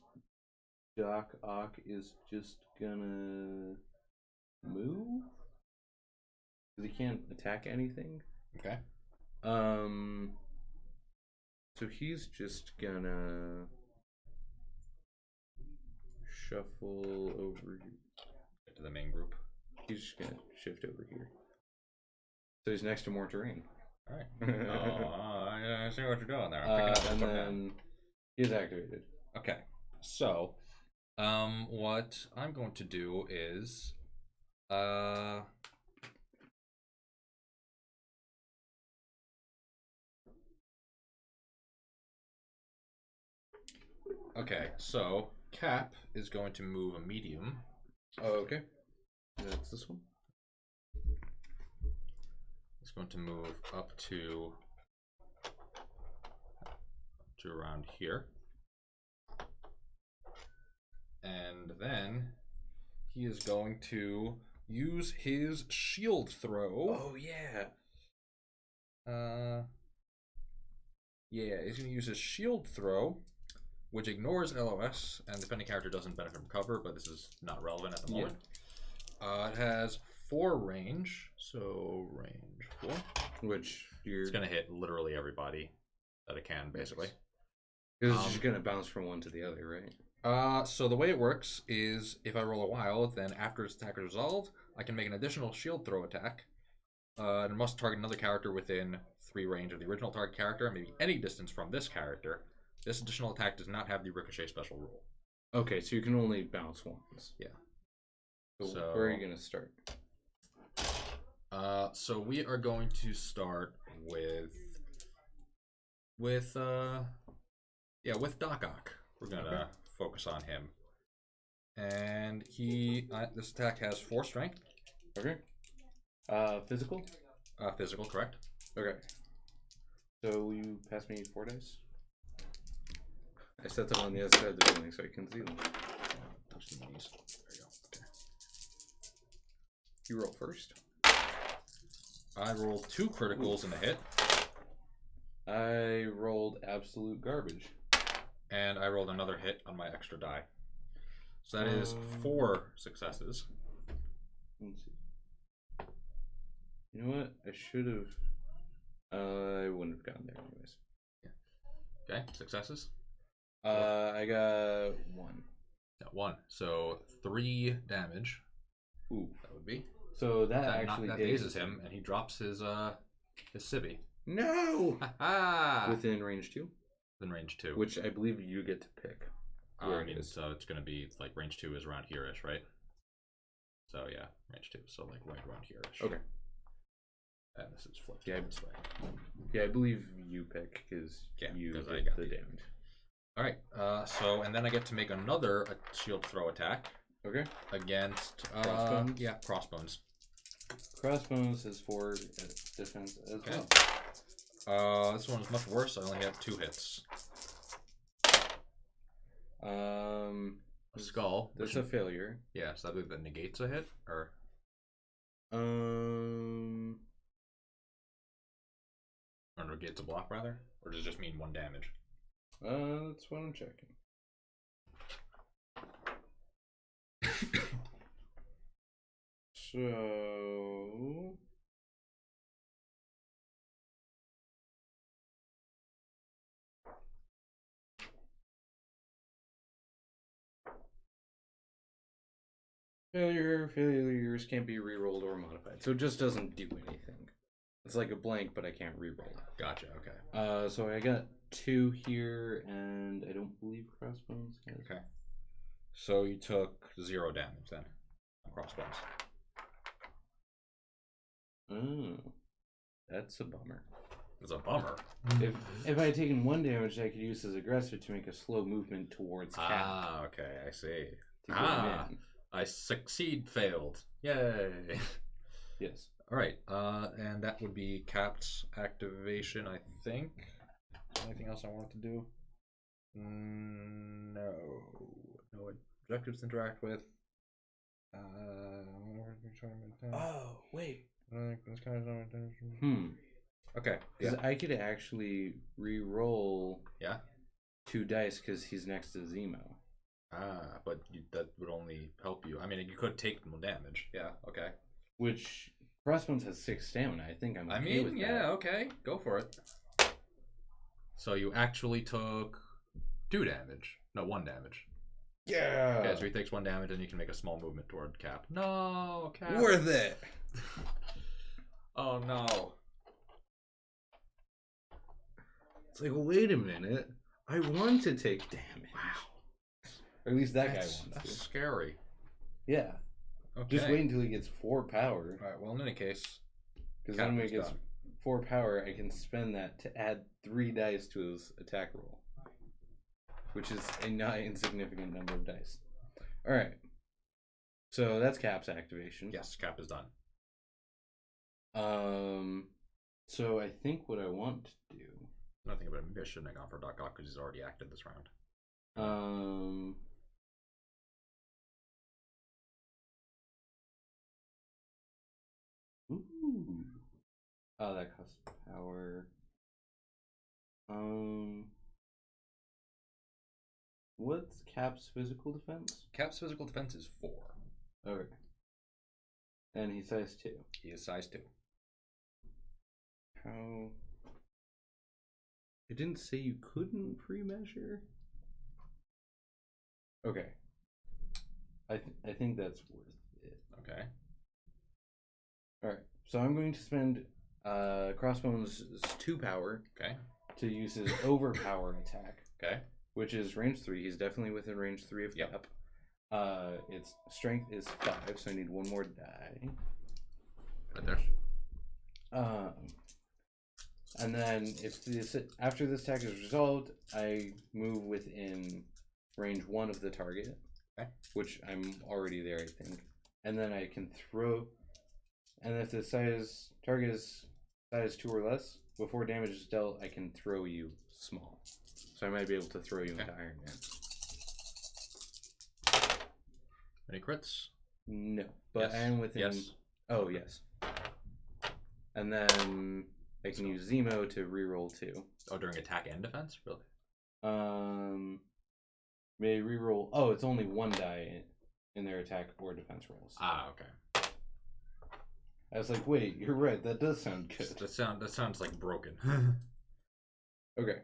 Doc Ock is just gonna move because he can't attack anything. Okay. So he's just gonna shuffle over. Get to the main group. He's just gonna shift over here. So he's next to more terrain. All right. I see what you're doing there. I'm picking up And stuff then he's activated. Okay. So, what I'm going to do is, okay. So Cap is going to move a medium. Oh, okay. That's this one. It's going to move up to around here. And then he is going to use his shield throw. Oh, yeah. Yeah, he's going to use his shield throw, which ignores LOS, and defending character doesn't benefit from cover, but this is not relevant at the moment. It has 4 range, so range 4. Which It's going to hit literally everybody that it can, basically. Because it's just going to bounce from one to the other, right? So the way it works is if I roll a wild, then after its attack is resolved, I can make an additional shield throw attack. And it must target another character within 3 range of the original target character, and maybe any distance from this character. This additional attack does not have the ricochet special rule. Okay, so you can only bounce once. Yeah. So So- where are you going to start? So we are going to start with Doc Ock. We're gonna focus on him, and this attack has 4 strength. Okay. Physical? Physical, correct? Okay. So will you pass me 4 dice? I set them on the other side of the building so I can see them. Touch the knees. There you go. Okay. You roll first. I rolled 2 criticals in the hit, I rolled absolute garbage. and I rolled another hit on my extra die. So that is 4 successes. Let's see. You know what? I should have. I wouldn't have gotten there anyways. Okay, successes. I got 1. Got 1. So 3 damage. Ooh. That would be. So that actually that dazes him, and he drops his civvy. No. Ha! Within range 2, Within range 2. which I believe you get to pick. Where I it mean, is. so it's gonna be like range 2 is around here-ish, right? So yeah, range 2. So like right around here-ish. Okay. And this is flipped Yeah, this way. Yeah, I believe you pick because you 'cause I did got the the- damage. All right. So and then I get to make another shield throw attack Okay. against Crossbones? Yeah, crossbones. Crossbones has 4 defense as Okay. well. This one is much worse. I only have 2 hits. A skull. That's a failure. Yeah, so I believe that negates a hit, or negates a block rather, or does it just mean 1 damage? That's what I'm checking. So failures can't be re-rolled or modified. So it just doesn't do anything. It's like a blank, but I can't re-roll it. Gotcha. Okay. So I got 2 here, and I don't believe crossbones has. Okay. So you took 0 damage then on crossbones. Oh, that's a bummer. It's a bummer. If I had taken 1 damage, I could use his aggressor to make a slow movement towards Cap. Ah, okay, I see. To get him in. I failed. Yay. Yes. All right, and that would be Cap's activation, I think. Anything else I wanted to do? No. No objectives to interact with. Oh, wait. Okay. Because Yeah. I could actually re-roll Yeah. 2 dice because he's next to Zemo. But that would only help you. I mean, you could take 1 damage. Yeah. Okay. Which Crossbones has 6 stamina. I think I'm okay I mean, with yeah. that. Okay. Go for it. So you actually took 2 damage. No, 1 damage. Yeah. Yeah, so he takes 1 damage, and you can make a small movement toward Cap. No, Cap. Worth it. Oh no. It's like, wait a minute. I want to take damage. Wow. Or at least that guy That's wants to. scary. Yeah. Okay. Just wait until he gets 4 power. All right. Well, in any case, Because Cap then when is he gets done. 4 power, I can spend that to add 3 dice to his attack roll. Which is a not insignificant number of dice. Alright. So that's Cap's activation. yes, Cap is done. So I think what I want to do. Nothing about it. Maybe I shouldn't have gone for Doc Ock because he's already acted this round. Ooh. Oh, that costs power. What's Cap's physical defense? Cap's physical defense is 4. Okay. And he's size 2. He is size 2. How? It didn't say you couldn't pre-measure. Okay. I think that's worth it. Okay. All right. So I'm going to spend Crossbones' 2 power Okay. to use his overpower attack, Okay. which is range 3. He's definitely within range 3 of Yep. Cap. Its strength is 5, so I need 1 more die. Right there. And then if this after this attack is resolved, I move within range 1 of the target, Okay. which I'm already there, I think. And then I can throw. And if the target is size 2 or less, before damage is dealt, I can throw you small. So I might be able to throw you into Iron Man. Any crits? No, but Yes. I am within. Yes. Oh yes. And then I can use Zemo to reroll 2. Oh, during attack and defense? Really? May reroll. Oh, it's only 1 die in their attack or defense rolls. Ah, okay. I was like, wait, you're right. That does sound good. That sounds like broken. Okay.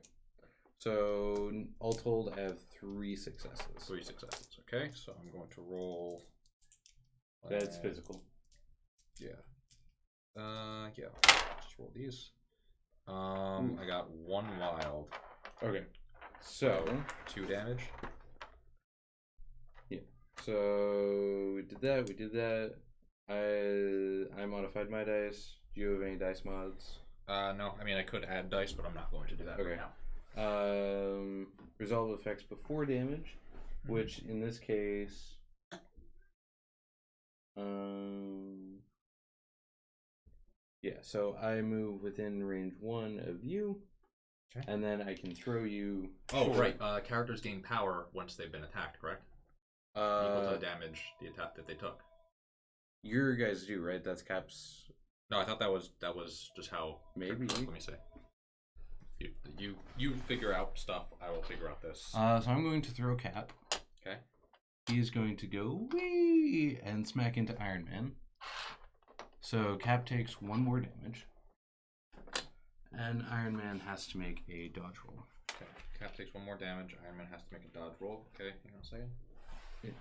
So all told, I have 3 successes. 3 successes. Okay, so I'm going to roll. That's physical. Yeah. Yeah. Just roll these. I got 1 wild. Okay. So 2 damage. yeah. So we did that. I modified my dice. Do you have any dice mods? No. I mean, I could add dice, but I'm not going to do that Okay. right now. Resolve effects before damage, which in this case, yeah. So I move within range 1 of you, Okay. and then I can throw you. Oh, right. Characters gain power once they've been attacked, correct? Equal to the damage the attack that they took. Your guys do, right? That's Cap's. No, I thought that was just how. Maybe. Let me see. You figure out stuff. I will figure out this. So I'm going to throw Cap. Okay. He's going to go wee and smack into Iron Man. So Cap takes 1 more damage, and Iron Man has to make a dodge roll. Okay. Cap takes 1 more damage. Iron Man has to make a dodge roll. Okay. Hang on a second. Yeah.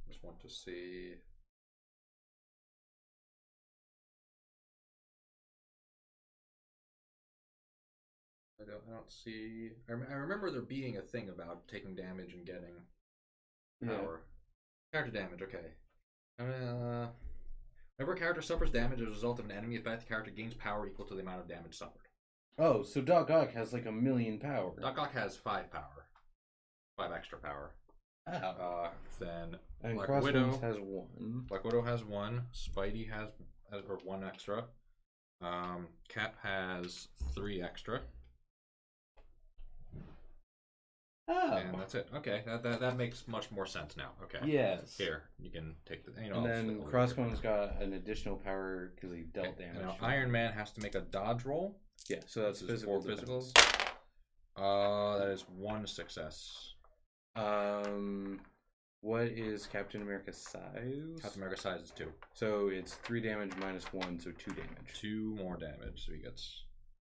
Just want to see. I don't see. I remember there being a thing about taking damage and getting power. Character damage. Okay. Whenever a character suffers damage as a result of an enemy effect, the character gains power equal to the amount of damage suffered. Oh, so Doc Ock has like 1,000,000 power. Doc Ock has 5 power. 5 extra power. Oh. Then And Black Crossbones Widow has 1. Black Widow has 1. Spidey has or 1 extra. Cap has 3 extra. Oh. And that's it. Okay, that makes much more sense now. Okay. Yes. Here, you can take the. And then Crossbones got an additional power because he dealt damage. Now Iron Man has to make a dodge roll. Yeah, so that's This is physical. 4 physicals. That is 1 success. What is Captain America's size? Captain America's size is 2. So it's 3 damage minus 1, so 2 damage. 2 more damage, so he gets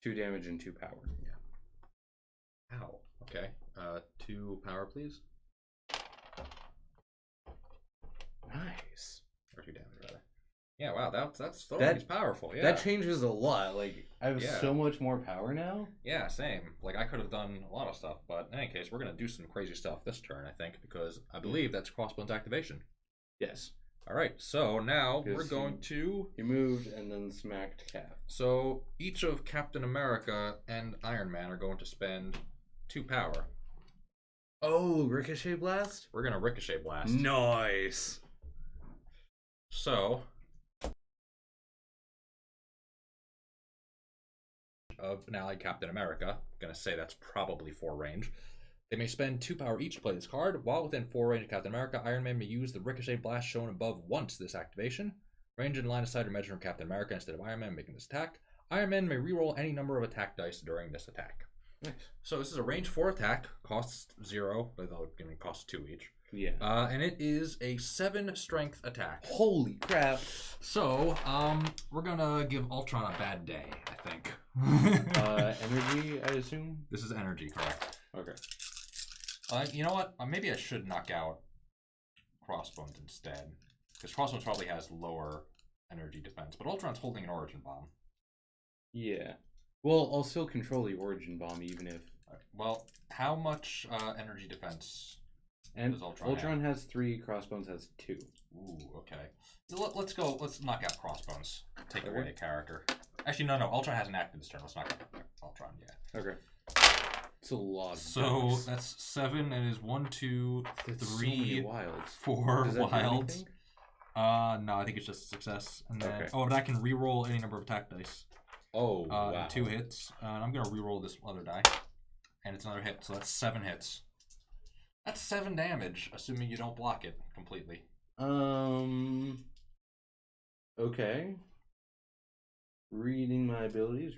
2 damage and 2 power. Yeah. Ow. Okay. 2 power, please. Nice. Or 2 damage, rather. Yeah. Wow. That's he's powerful. Yeah. That changes a lot. Like I have so much more power now. Yeah. Same. Like I could have done a lot of stuff, but in any case, we're gonna do some crazy stuff this turn, I think, because I believe that's Crossbones activation. Yes. All right. So now we're going to. He moved and then smacked Cap. So each of Captain America and Iron Man are going to spend 2 power. Oh, Ricochet Blast? We're gonna Ricochet Blast. Nice. So of an allied Captain America, I'm gonna say that's probably 4 range. They may spend 2 power each to play this card. While within 4 range of Captain America, Iron Man may use the Ricochet Blast shown above once this activation. Range and line of sight are measured from Captain America instead of Iron Man making this attack. Iron Man may reroll any number of attack dice during this attack. Nice. So this is a range 4 attack, costs 0, although it's going to cost 2 each. Yeah. And it is a 7 strength attack. Holy crap. So, we're gonna give Ultron a bad day, I think. Energy, I assume? This is energy, correct. Okay. You know what? Maybe I should knock out Crossbones instead. Because Crossbones probably has lower energy defense. But Ultron's holding an Origin Bomb. Yeah. Well, I'll still control the Origin Bomb even if... Right. Well, how much energy defense And Does Ultron Ultron has 3, Crossbones has 2. Ooh, okay. Let's go. Let's knock out Crossbones. Take Okay. away a character. Actually, no. Ultron hasn't acted this turn. Let's knock out Ultron. Yeah. Okay. It's a lot of So dice. that's 7. It is 1, 2, That's so many 3, wilds. 4 Does that do wilds. anything? No, I think it's just a success. And then, Okay. oh, but I can re-roll any number of attack dice. Oh, wow. And 2 hits. And I'm gonna re-roll this other die, and it's another hit. So that's 7 hits. That's 7 damage, assuming you don't block it completely. Okay. Reading my abilities.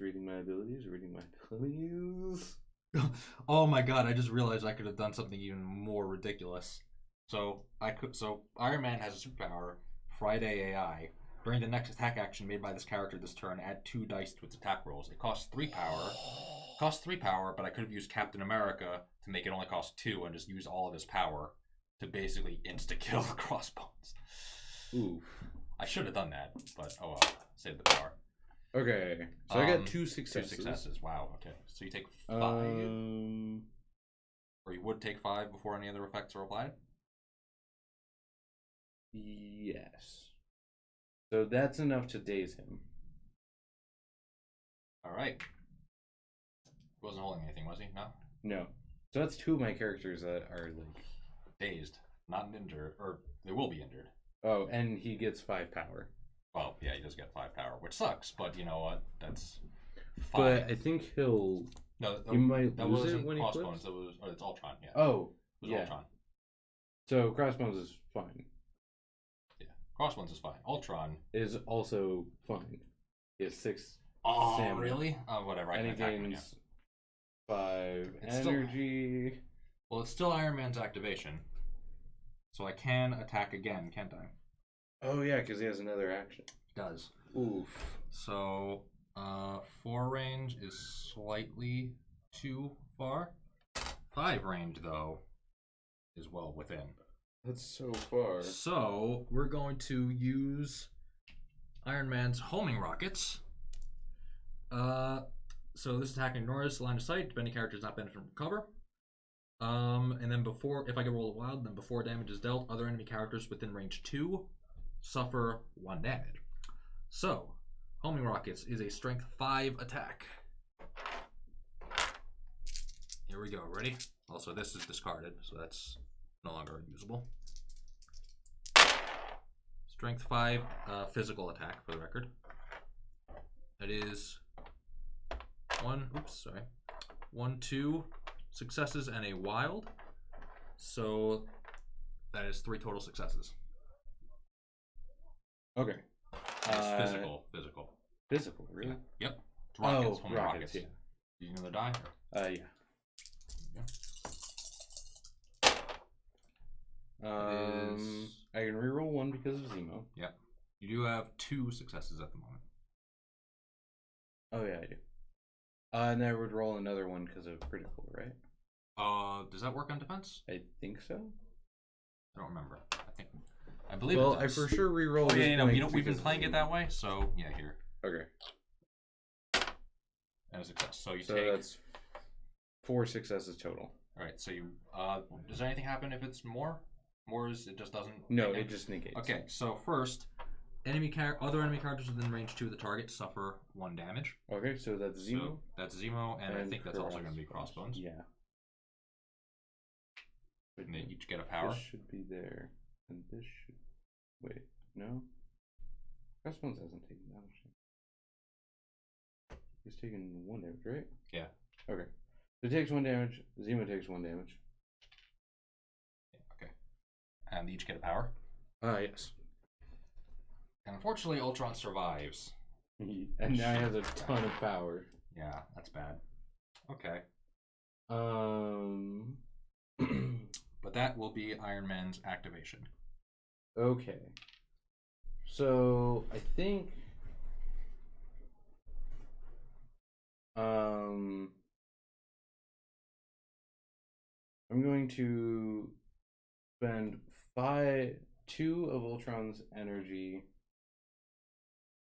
Oh my god! I just realized I could have done something even more ridiculous. So Iron Man has a superpower, Friday AI. During the next attack action made by this character this turn, add 2 dice to its attack rolls. It costs 3 power. But I could have used Captain America to make it only cost 2 and just use all of his power to basically insta-kill the Crossbones. Oof. I should have done that, but oh well. Save the power. Okay. So I got 2 successes. 2 successes. Wow. Okay. So you take 5, or you would take 5 before any other effects are applied. Yes. So that's enough to daze him. All right. He wasn't holding anything, was he? No. No. So that's 2 of my characters that are like Dazed, not injured, or they will be injured. Oh, and he gets 5 power. Well, yeah, he does get 5 power, which sucks. But you know what? That's fine. But I think he'll. No, He might that lose it wasn't when he Crossbones. flips? That was, oh, it's Ultron. Yeah. Oh, It was yeah. Ultron. So Crossbones is fine. Yeah. Crossbones is fine. Ultron Is also fine. He has 6. Oh, stamina. really? Oh, whatever. I And can he attack him again. gains 5 It's still- energy. Well, it's still Iron Man's activation, so I can attack again, can't I? Oh yeah, because he has another action. It does. Oof. So, 4 range is slightly too far. 5 range, though, is well within. That's so far. So, we're going to use Iron Man's homing rockets. So this attack ignores line of sight if any character is not benefiting from cover. And then if I get roll a wild, then before damage is dealt, other enemy characters within range 2 suffer 1 damage. So, homing rockets is a strength 5 attack. Here we go. Ready? Also, this is discarded, so that's no longer usable. Strength 5 physical attack, for the record. That is 1, 2 successes and a wild. So that is 3 total successes. Okay. It's physical. Physical, really? Yep. It's rockets, Oh, homing rockets, rockets. You need another die? Yeah. I can reroll 1 because of Zemo. Yeah. You do have 2 successes at the moment. Oh yeah, I do. And I would roll another 1 because of critical, right? Does that work on defense? I think so. I don't remember. I believe Well, it I does. for sure reroll. Oh, yeah, no, blank we've been because playing of it that way, so yeah, here. Okay. And a success. So you So take. that's 4 successes total. Alright, so you. Does anything happen if it's more? More is it just doesn't. No, negate? it just negates. Okay, so first, other enemy characters within range 2 of the target suffer 1 damage. Okay, so that's Zemo. So that's Zemo, and I think that's also going to be Crossbones. Yeah. And they each get a power. This should be there, and this should. Wait, no. Crossbones hasn't taken damage. He's taken 1 damage, right? Yeah. Okay. So he takes 1 damage. Zemo takes 1 damage. Okay. And they each get a power. Yes. And unfortunately, Ultron survives. And now he has a ton of power. Yeah, that's bad. Okay. But that will be Iron Man's activation. Okay. So I think I'm going to spend 2 of Ultron's energy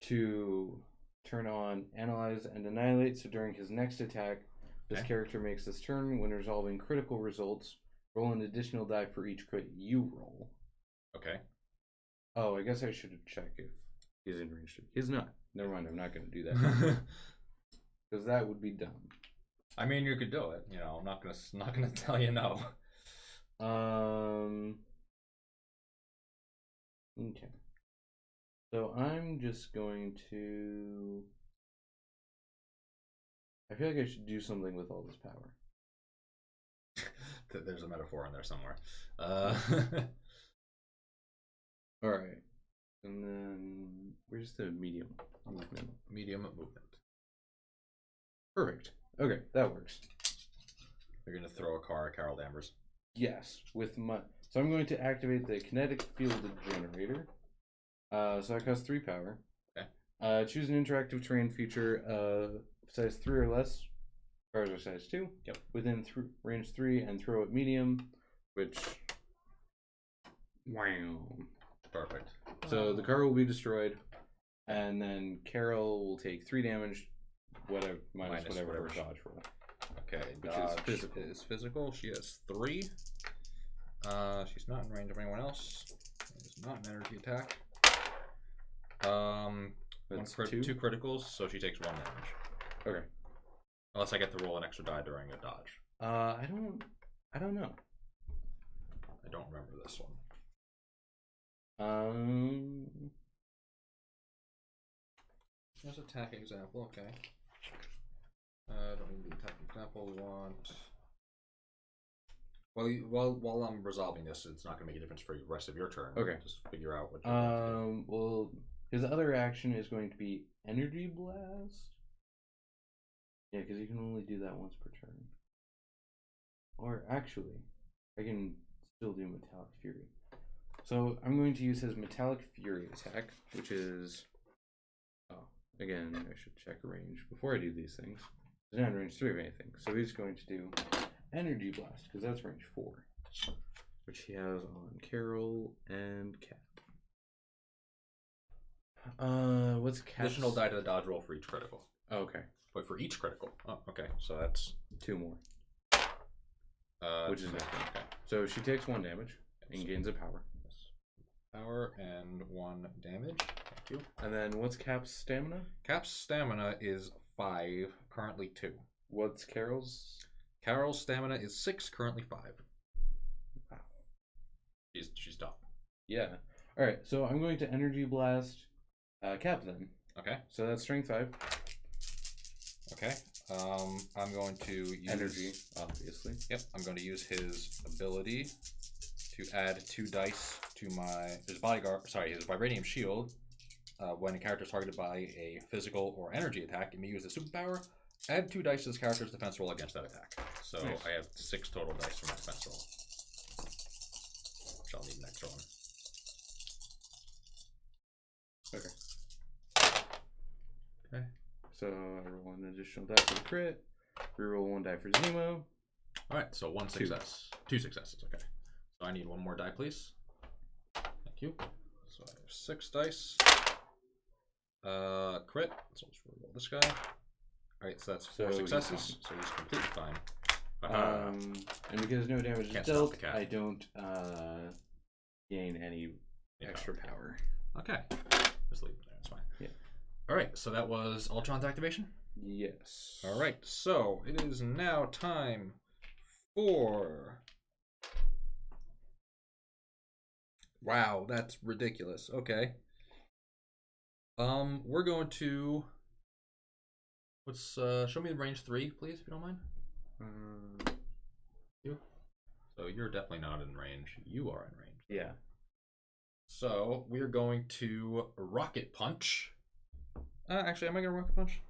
to turn on Analyze and Annihilate. So during his next attack, this Okay. character makes this turn when resolving critical results. Roll an additional die for each crit you roll. Okay. Oh, I guess I should have checked if he's in range 3. He's not. Never mind, I'm not going to do that. Because that would be dumb. I mean, you could do it. You know, I'm not gonna tell you no. Okay. So I'm just going to. I feel like I should do something with all this power. There's a metaphor in there somewhere. All right, and then where's the medium movement? Medium movement. Perfect. Okay, that works. You're gonna throw a car at Carol Danvers. Yes, with my. So I'm going to activate the kinetic field generator. So that costs 3 power. Okay. Choose an interactive terrain feature size 3 or less. Cars are size 2. Yep. Within range 3 and throw at medium, which. Wow. Perfect. So the car will be destroyed, and then Carol will take 3 damage, whatever minus whatever her dodge roll. Okay, Which dodge is physical. is physical. She has 3. She's not in range of anyone else. It's not an energy attack. That's 2 criticals, so she takes 1 damage. Okay. Unless I get to roll an extra die during a dodge. I don't know. I don't remember this one. Here's attack example. Okay. Don't need the attack example. We want. Well, while I'm resolving this, it's not going to make a difference for the rest of your turn. Okay. Just figure out what you want to do. Well, his other action is going to be energy blast. Yeah, because you can only do that once per turn. Or actually, I can still do metallic fury. So I'm going to use his metallic fury attack, which is. Oh, again, I should check range before I do these things. He's not in range 3 of anything, so he's going to do energy blast because that's range 4, which he has on Carol and Cap. What's Cap's? Additional die to the dodge roll for each critical. Oh, okay, Wait, for each critical. Oh, okay. So that's 2 more, which is nothing. okay. So she takes 1 damage and gains a power. Power and 1 damage. Thank you. And then what's Cap's stamina? Cap's stamina is 5, currently 2. What's Carol's? Carol's stamina is 6, currently 5. Wow. She's done. Yeah. All right. So I'm going to energy blast Cap then. Okay. So that's strength 5. Okay. I'm going to use Energy, obviously. Yep. I'm going to use his ability to add 2 dice to his bodyguard. Sorry, his vibranium shield. When a character is targeted by a physical or energy attack, it may use the superpower. Add 2 dice to this character's defense roll against that attack. So Nice. I have 6 total dice for my defense roll, which I'll need an extra one. Okay. Okay. So I roll an additional die for the crit. Reroll 1 die for Zemo. All right. So 1 success, 2 successes. Okay. So I need 1 more die, please. Thank you. So I have 6 dice. Crit. So let's reroll this guy. All right. So that's 4 So he's successes. So he's completely fine. And because no damage is Can't stop dealt, the cat. I don't gain any extra power. Okay. Just leave it there. That's fine. Yeah. All right. So that was Ultron's activation. Yes. All right. So it is now time for. Wow, that's ridiculous. Okay. We're going to. Let's show me the range 3, please, if you don't mind. You. So you're definitely not in range. You are in range. Yeah. So we're going to rocket punch. Actually, am I gonna rocket punch?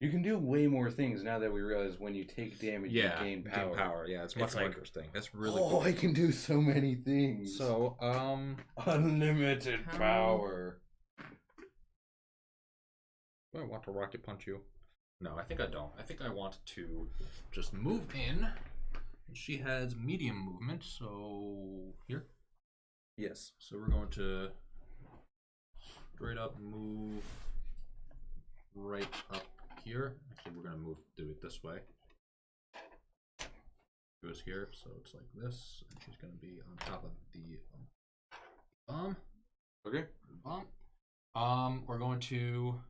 You can do way more things now that we realize when you take damage, you gain power. Yeah, it's much It's more like, interesting. That's really Oh, cool. I can do so many things. So, unlimited How- power. do I want to rocket punch you? No, I think I don't. I think I want to just move in. She has medium movement, so here. Yes. So we're going to straight up move right up here. Actually, we're going to do it this way. goes here, so it's like this, and she's going to be on top of the bomb. Okay. Bomb. We're going to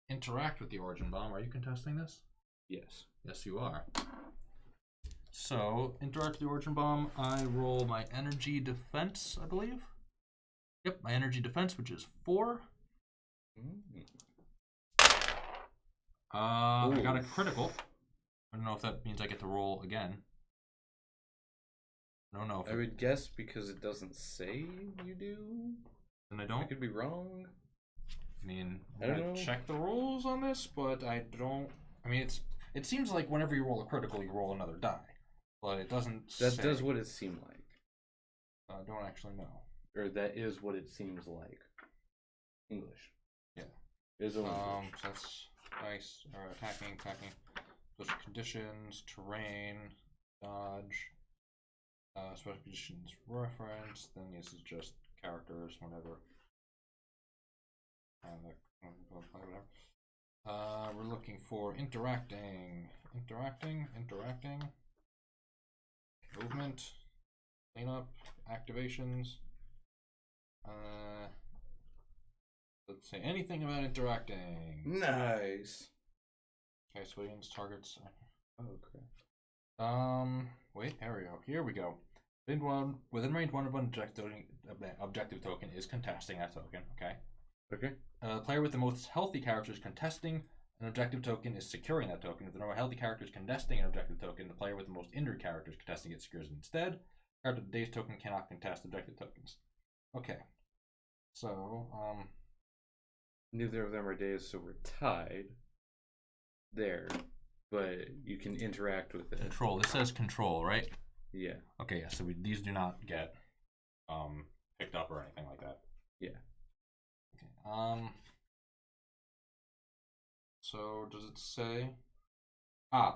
interact with the origin bomb. Are you contesting this? Yes. Yes, you are. So, interact with the origin bomb. I roll my energy defense, I believe. Yep, my energy defense, which is 4. I got a critical. I don't know if that means I get to roll again. I don't know. If I would guess because it doesn't say you do. Then I I don't. could be wrong. I mean, I don't know. check the rules on this, but I don't. I mean, it seems like whenever you roll a critical, you roll another die, but it doesn't. That does what it seemed like. I don't actually know. Or that is what it seems like. English. Yeah. It is English. So that's nice. Alright, attacking. Special conditions, terrain, dodge, special conditions reference, then this is just characters, whatever. We're looking for interacting, movement, cleanup, activations. Let's say anything about interacting. Nice. Okay, civilians, targets. Okay. Wait, here we go. Within range, one of an objective token is contesting that token, okay? Okay. Player with the most healthy characters contesting an objective token is securing that token. If there are no healthy characters contesting an objective token, the player with the most injured characters contesting it secures it instead. Character with the day's token cannot contest objective tokens. Okay. So, Neither of them are days, so we're tied there. But you can interact with it. control. This says control, right? Yeah. Okay, yeah, so these do not get picked up or anything like that. Yeah. Okay. So does it say?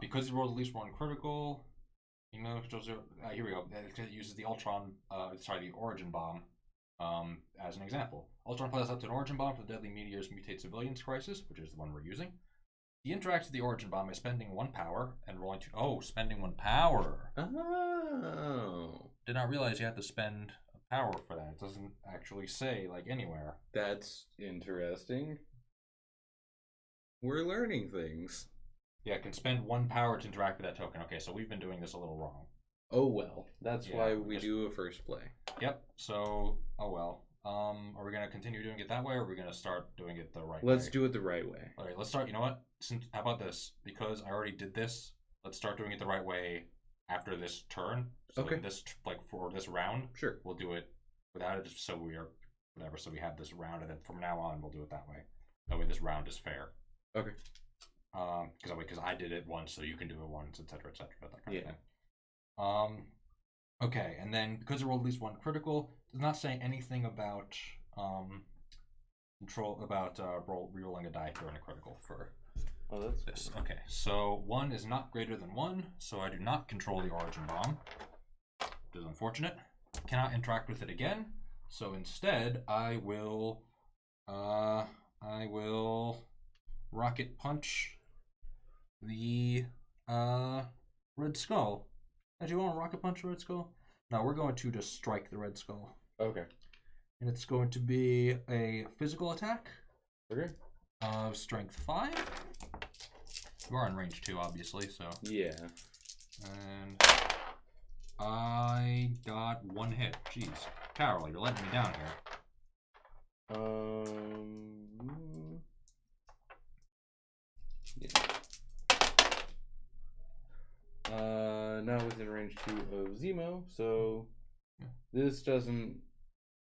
Because you rolled at least one critical, you know, here we go. It uses the the origin bomb, as an example. Ultron applies up to an origin bomb for the deadly meteors mutate civilians crisis, which is the one we're using. He interacts with the origin bomb by spending 1 power and rolling 2. Oh, spending 1 power. Oh. Did not realize you had to spend a power for that. It doesn't actually say like anywhere. That's interesting. We're learning things. Yeah, can spend 1 power to interact with that token. Okay, so we've been doing this a little wrong. Oh well. That's why we do a first play. Yep. So, oh well. Are we gonna continue doing it that way, or are we gonna start doing it the right way? Let's do it the right way. All right. Let's start. You know what? How about this? Because I already did this. Let's start doing it the right way after this turn. So Okay. For this round. Sure. We'll do it without it, just so we are whatever. So we have this round, and then from now on, we'll do it that way. That way, this round is fair. Okay. Because I did it once, so you can do it once, etc., etc. That kind of Yeah. thing. Okay, and then because it rolled at least 1 critical, does not say anything about re-rolling a die during a critical for Oh, that's this. cool. Okay, so 1 is not greater than 1, so I do not control the origin bomb, which is unfortunate. Cannot interact with it again, so instead I will rocket punch the Red Skull. Do you want to rocket punch the Red Skull? No, we're going to just strike the Red Skull. Okay. And it's going to be a physical attack Okay. of strength 5. You are in range 2, obviously, so. Yeah. And I got 1 hit. Jeez. Carol, you're letting me down here. Yeah. Now within range 2 of Zemo, so this doesn't.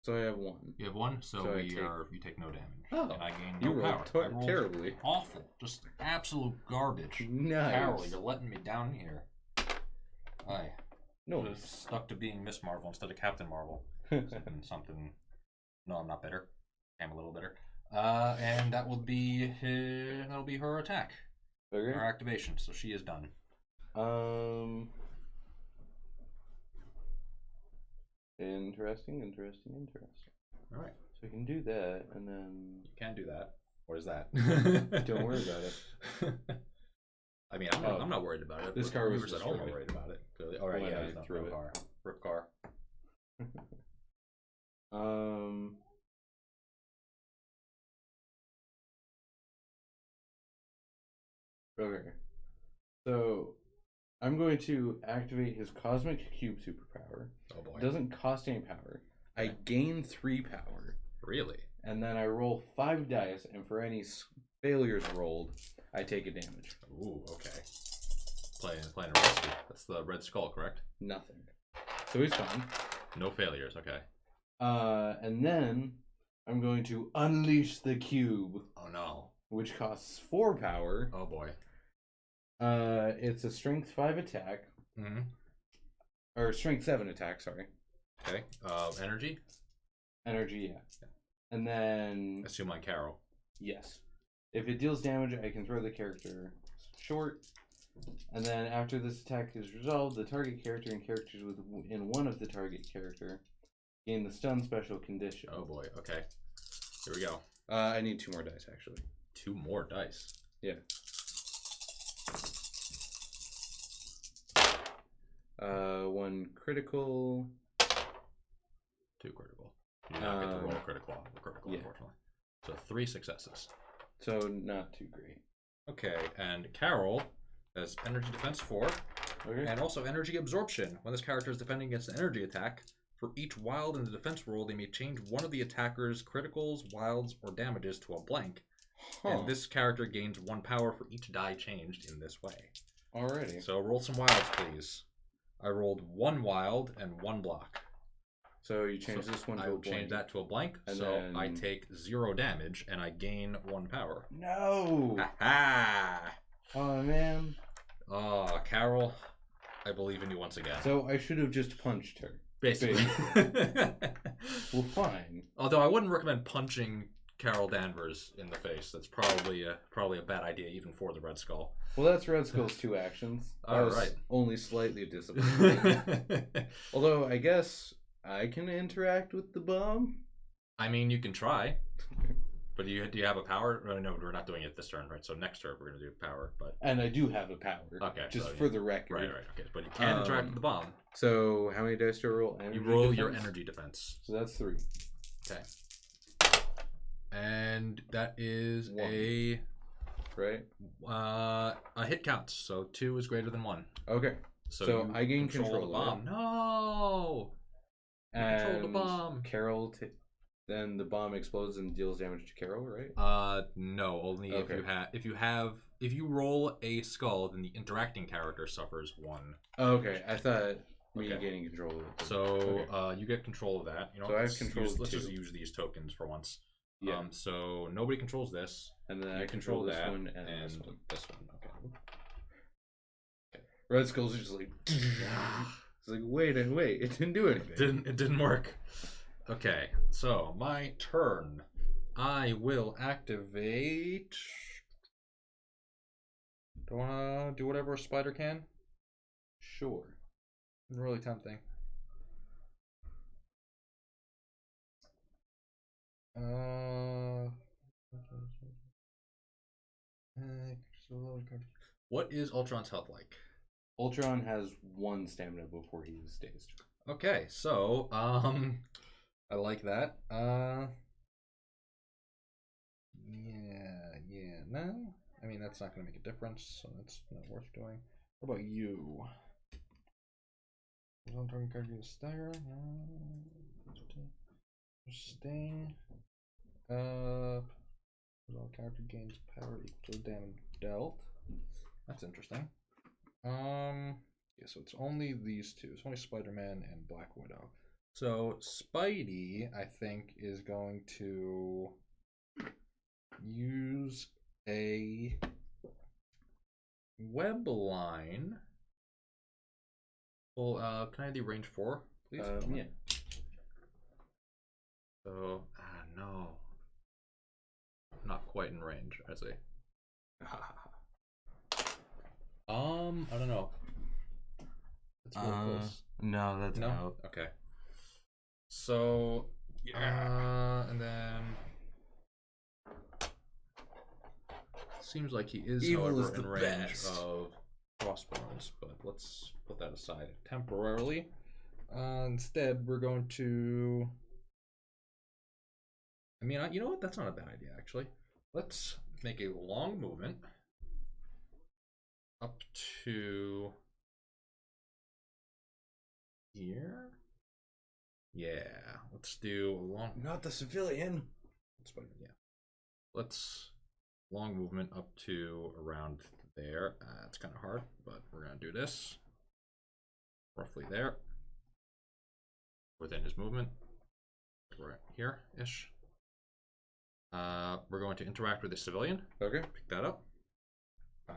So I have 1. You have 1, so, So you take no damage. Oh, And I gain you no rolled power. I rolled terribly. awful. Just absolute garbage. Nice. Carol, you're letting me down here. Aye. No. Should have stuck to being Miss Marvel instead of Captain Marvel. something. No, I'm not bitter. I'm a little bitter. And that will be her attack. Okay. Her activation. So she is done. Interesting. All right. So we can do that, and then You can do that. What is that? don't worry about it. I mean, I'm not worried about it. This car was Viewers at home are destroyed. worried about it. Clearly. All right, When yeah, I it's not threw no it. car. Rip car. Okay. So I'm going to activate his Cosmic Cube superpower. Oh boy. It doesn't cost any power. I Okay. gain 3 power. Really? And then I roll 5 dice, and for any failures rolled, I take a damage. Ooh, okay. Playing a risky. That's the Red Skull, correct? Nothing. So he's fine. No failures. Okay. And then I'm going to unleash the cube, Oh no. which costs 4 power. Oh boy. It's a Strength 5 attack, Mm-hmm. or Strength 7 attack. Sorry. Okay. Energy. Energy, yeah. And then Assume on Carol. yes, if it deals damage, I can throw the character short. And then after this attack is resolved, the target character and characters within one of the target character gain the stun special condition. Oh boy. Okay. Here we go. I need 2 more dice actually. 2 more dice. Yeah. 1 critical. 2 critical. You do not get to roll a critical, yeah. unfortunately. So 3 successes. So not too great. Okay, and Carol has energy defense 4, Okay. and also energy absorption. When this character is defending against an energy attack, for each wild in the defense roll, they may change one of the attacker's criticals, wilds, or damages to a blank. And this character gains 1 power for each die changed in this way. Alrighty. So roll some wilds, please. I rolled 1 wild and 1 block. So you change So this one to I a will blank. change that to a blank, And so then- I take 0 damage and I gain 1 power. No. Ha! Oh man. Oh, Carol, I believe in you once again. So I should have just punched her. Basically. Well, fine. Although I wouldn't recommend punching Carol Danvers in the face. That's probably a bad idea, even for the Red Skull. Well, that's Red Skull's 2 actions. I was Alright. only slightly disappointed. Although I guess I can interact with the bomb. I mean, you can try. But do you have a power? No, we're not doing it this turn, right? So next turn we're going to do power. But And I do have a power. Okay, Just so for the record. right. Okay, but you can interact with the bomb. So how many dice do I roll? You roll defense? your energy defense. So that's 3. Okay. And that is 1. a hit counts. So 2 is greater than 1. Okay. So So I gain control control the of it. bomb. No. You control the And bomb. Carol, then the bomb explodes and deals damage to Carol, right? No. Only Okay. if you roll a skull, then the interacting character suffers 1. Okay, I thought me Okay. gaining control of it. So Okay. you get control of that. You know, So I have let's control use, of let's 2. just use these tokens for once. Yeah. So nobody controls this. And then You I control this that one and this and one. this one. Okay. Red Skull's just like, it's like, wait, it didn't do anything. It didn't work. Okay, so my turn. I will activate. Do I wanna do whatever a spider can? Sure. Really tempting. What is Ultron's health like? Ultron has 1 stamina before he is dazed. Okay, so I like that. No. I mean, that's not going to make a difference, so that's not worth doing. What about you? Is on-target character get a stagger? Sting. All character gains power equal to the damage dealt. That's interesting. Yeah, so it's only these 2. It's only Spider-Man and Black Widow. So Spidey, I think, is going to use a web line. Well, can I have the range 4, please? Yeah. So, no. Not quite in range, I see. I don't know. That's really close. No, that's No? out. Okay. So, and then Seems like he is, Evil however, is the in range best. of crossbones, but let's put that aside temporarily. Instead, we're going to... I mean, you know what? That's not a bad idea, actually. Let's make a long movement up to here. Yeah, let's do a long... Not the civilian. Yeah. Let's long movement up to around there. It's kind of hard, but we're going to do this. Roughly there. Within his movement. Right here-ish. We're going to interact with the civilian. Okay. Pick that up.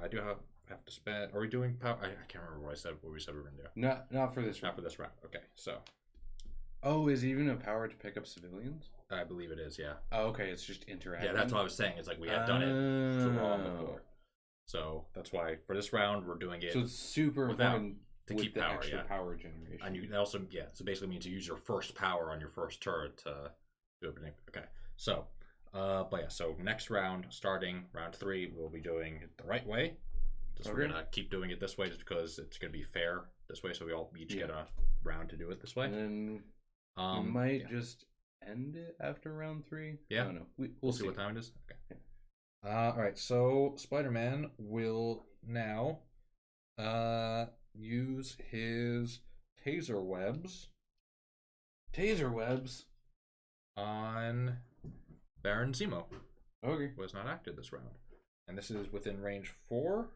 I do have to spend... Are we doing power? I can't remember what we said we were going to do. Not for this Not round. for this round. Okay, so... Oh, is it even a power to pick up civilians? I believe it is, yeah. Oh, okay, it's just interacting. Yeah, that's what I was saying. It's like we had done it wrong before. So that's why for this round we're doing it. So it's super without- important to with keep the power, extra yeah. power generation. And you also, yeah, so basically means you use your first power on your first turn to do it. Okay, so, but yeah, so next round, starting round 3, we'll be doing it the right way. Just we're gonna keep doing it this way just because it's gonna be fair this way, so we all each get a round to do it this way. And then we might just end it after round 3. Yeah. I don't know. We'll see what time it is. Okay. Alright, so Spider-Man will now use his taser webs Taser webs. on Baron Zemo, Okay. who was not active this round. And this is within range 4?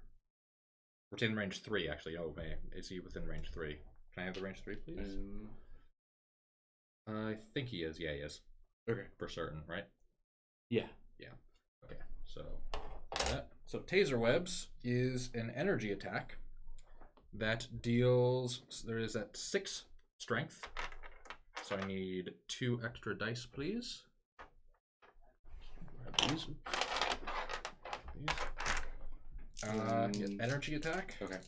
Within range 3, actually. Oh, man. Is he within range 3? Can I have the range 3, please? I think he is. Yeah, he is. Okay. For certain, right? Yeah. Yeah. Okay, so that. So taser webs is an energy attack that deals. There is at 6 strength. So I need 2 extra dice, please. Grab these. Energy attack. Okay.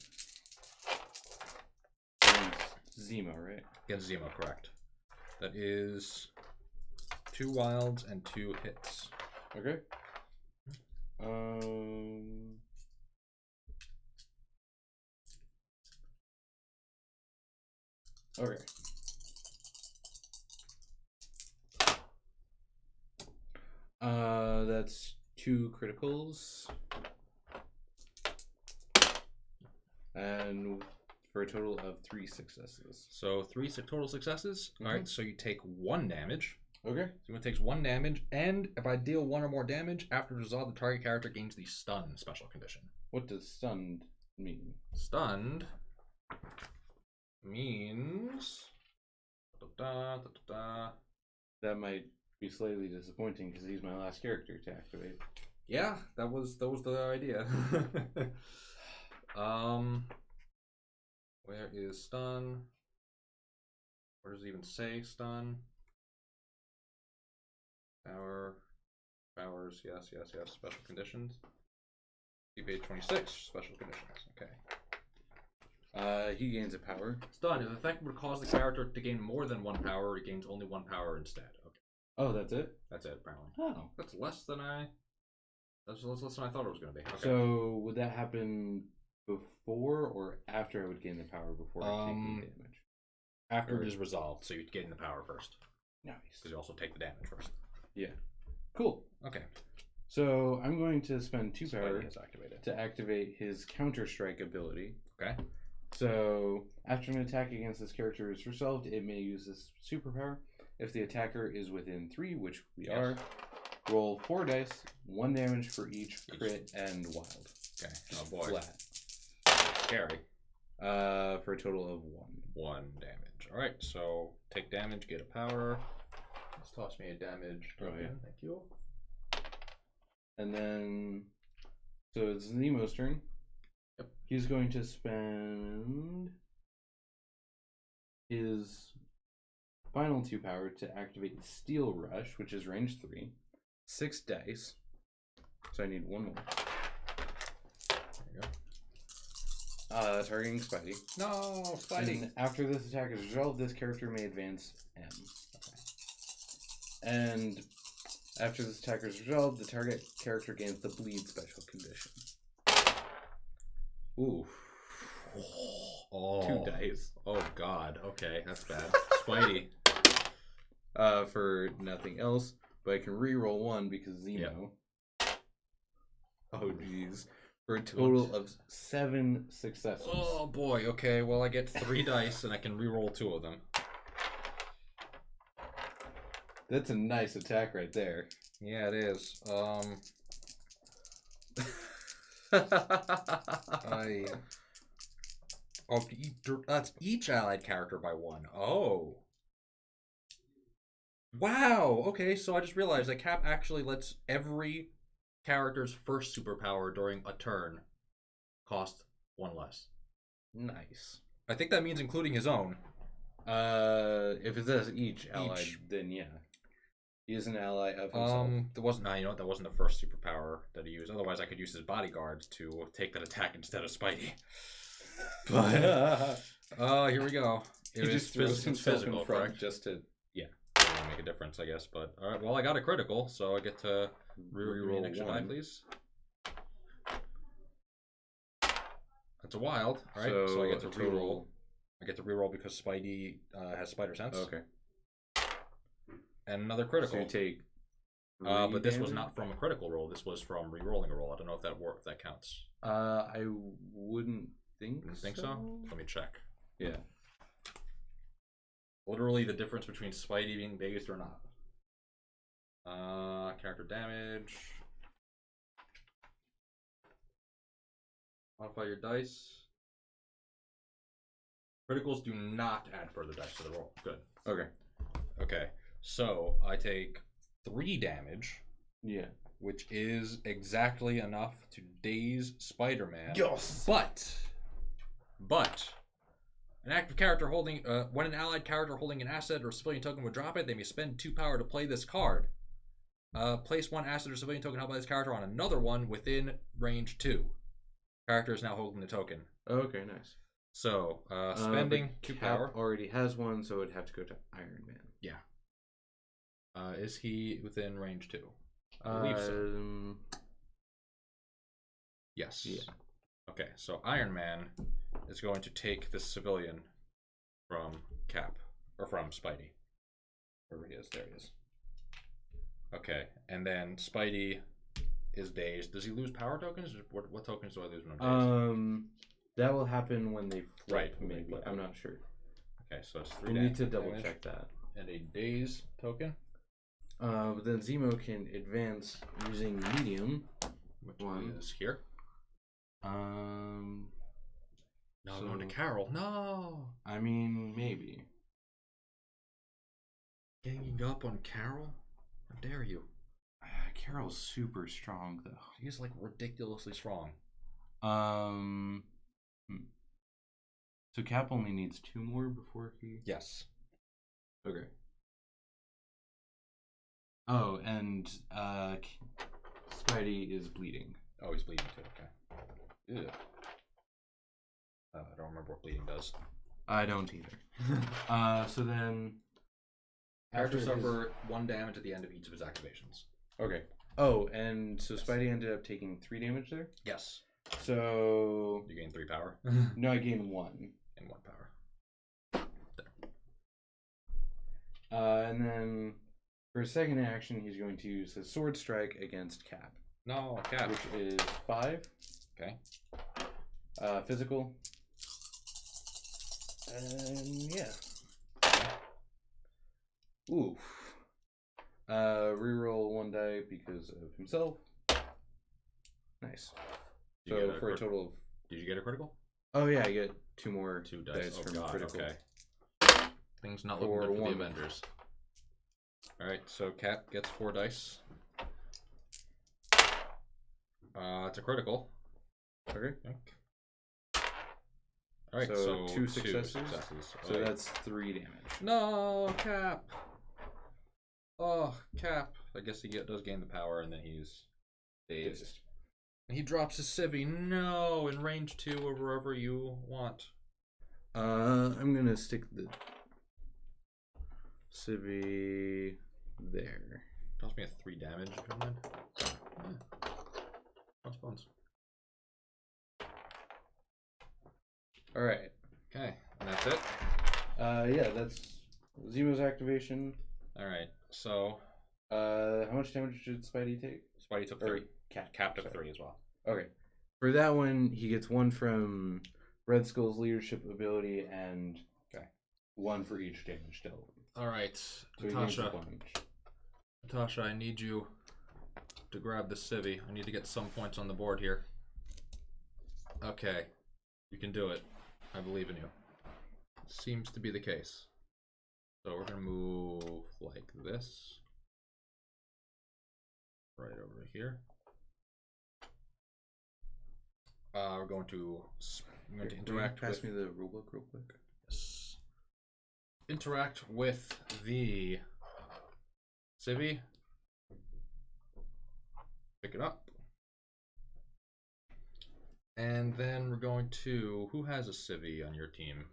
Against Zemo, right? Against Zemo, correct. That is 2 wilds and 2 hits. Okay. Okay. That's 2 criticals. And for a total of 3 successes. So 3 total successes. Mhm. All right, so you take 1 damage. Okay. So it takes 1 damage, and if I deal 1 or more damage, after resolve, the target character gains the stun special condition. What does stunned mean? Stunned means That might be slightly disappointing because he's my last character to activate. yeah, that was the idea. Where is stun? Where does it even say stun? Powers, yes. Special conditions. See page 26, special conditions. Okay. He gains a power. Stun. If the effect would cause the character to gain more than 1 power, it gains only 1 power instead. Okay. Oh, that's it? That's it, apparently. Oh. That's less than That's less than I thought it was going to be. Okay. So, would that happen before or after I would gain the power before taking damage? After it is resolved, so you gain the power first. Nice. Because you also take the damage first. Yeah. Cool. Okay. So, I'm going to spend 2 Spidey power is activated. to activate his Counter-Strike ability. Okay. So, after an attack against this character is resolved, it may use this superpower. If the attacker is within 3, which we are, roll 4 dice, 1 damage for each crit and wild. Okay. Just Oh boy. flat. Scary. For a total of 1. 1 damage. Alright, so take damage, get a power. Let's toss me a damage. Oh, yeah. Thank you. And then, so it's Nemo's turn. Yep. He's going to spend his final 2 power to activate Steel Rush, which is range 3. 6 dice. So I need 1 more. There you go. Targeting Spidey. No, Spidey. And after this attack is resolved, this character may advance M. And After this attacker is resolved, the target character gains the bleed special condition. Ooh. Oh. 2 dice. Oh god. Okay, that's bad. Spidey. For nothing else, but I can reroll 1 because Zemo. Oh jeez. For a total of 7 successes. Oh boy. Okay. Well, I get 3 dice and I can reroll 2 of them. That's a nice attack right there. Yeah, it is. That's each allied character by 1. Oh. Wow. Okay, so I just realized that Cap actually lets every character's first superpower during a turn cost 1 less. Nice. I think that means including his own. If it says each allied, then yeah. He is an ally of himself. That wasn't. No, you know what? That wasn't the first superpower that he used. Otherwise, I could use his bodyguard to take that attack instead of Spidey. But here we go. He just throws himself in front correct? just to Make a difference, I guess. But all right. Well, I got a critical, so I get to reroll an extra die, please. That's a wild. All right. So I get to reroll. I get to reroll because Spidey has spider sense. Okay. And another critical. So you take. But this was not from a critical roll. This was from re-rolling a roll. I don't know if that counts. I wouldn't think. You think so? Let me check. Yeah. Literally the difference between Spidey being dazed or not. Character damage. Modify your dice. Criticals do not add further dice to the roll. Good. Okay. Okay. So I take 3 damage. Yeah. Which is exactly enough to daze Spider-Man. Yes. But an active character holding when an allied character holding an asset or civilian token would drop it, they may spend 2 power to play this card. Place 1 asset or civilian token held by this character on another one within range 2. Character is now holding the token. Okay, nice. So spending 2 power. Already has one, so it'd have to go to Iron Man. Yeah. Is he within range 2? I believe so. Yes. Yeah. Okay, so Iron Man is going to take this civilian from Cap, or from Spidey. Wherever he is, there he is. Okay, and then Spidey is dazed. Does he lose power tokens? What tokens do I lose when I'm dazed? That will happen when they flip, Right, maybe. I'm not sure. Okay, so it's 3 We need to double damage check that. and a daze token. But then Zemo can advance using medium. Which one is here? No, I'm going to Carol. No! I mean, maybe. Ganging up on Carol? How dare you? Carol's super strong, though. He's like ridiculously strong. So Cap only needs 2 more before he... Yes. Okay. Oh, and Spidey is bleeding. Oh, he's bleeding too, okay. Ew. I don't remember what bleeding does. I don't either. So then... Characters suffer 1 damage at the end of each of his activations. Okay. Oh, and so Spidey ended up taking 3 damage there? Yes. So... You gain 3 power? No, I gained 1. And 1 power. And then for his second action, he's going to use his sword strike against Cap. No, Cap. Which is 5. Okay. Physical. And yeah. Oof. Reroll 1 die because of himself. Nice. So for a total of... Did you get a critical? Oh yeah, I get 2 more 2 dice from God, critical. Okay. Things not looking good for the Avengers. Alright, so Cap gets 4 dice. It's a critical. Okay. Alright, so 2 successes. So Right. that's 3 damage. No, Cap. Oh, Cap. I guess he does gain the power, and then he's dazed. He drops his civvy. No, in range 2 or wherever you want. I'm gonna stick the civvy there. Cost me a 3 damage, if you don't mind. Yeah. That's fun. All right. Okay, and that's it? Yeah, that's Zemo's activation. Alright, so How much damage did Spidey take? Spidey took Or 3. Cap. Cap took sorry. 3 as well. Okay. For that one, he gets 1 from Red Skull's leadership ability and 1 for each damage dealt. Alright, So he gains a Natasha. bunch. Natasha, I need you to grab the civvy. I need to get some points on the board here. Okay, you can do it. I believe in you. Seems to be the case. So we're gonna move like this. Right over here. We're going to interact Pass with... me the rulebook real quick. Yes. Interact with the civvy. Pick it up. And then we're going to... Who has a civvy on your team?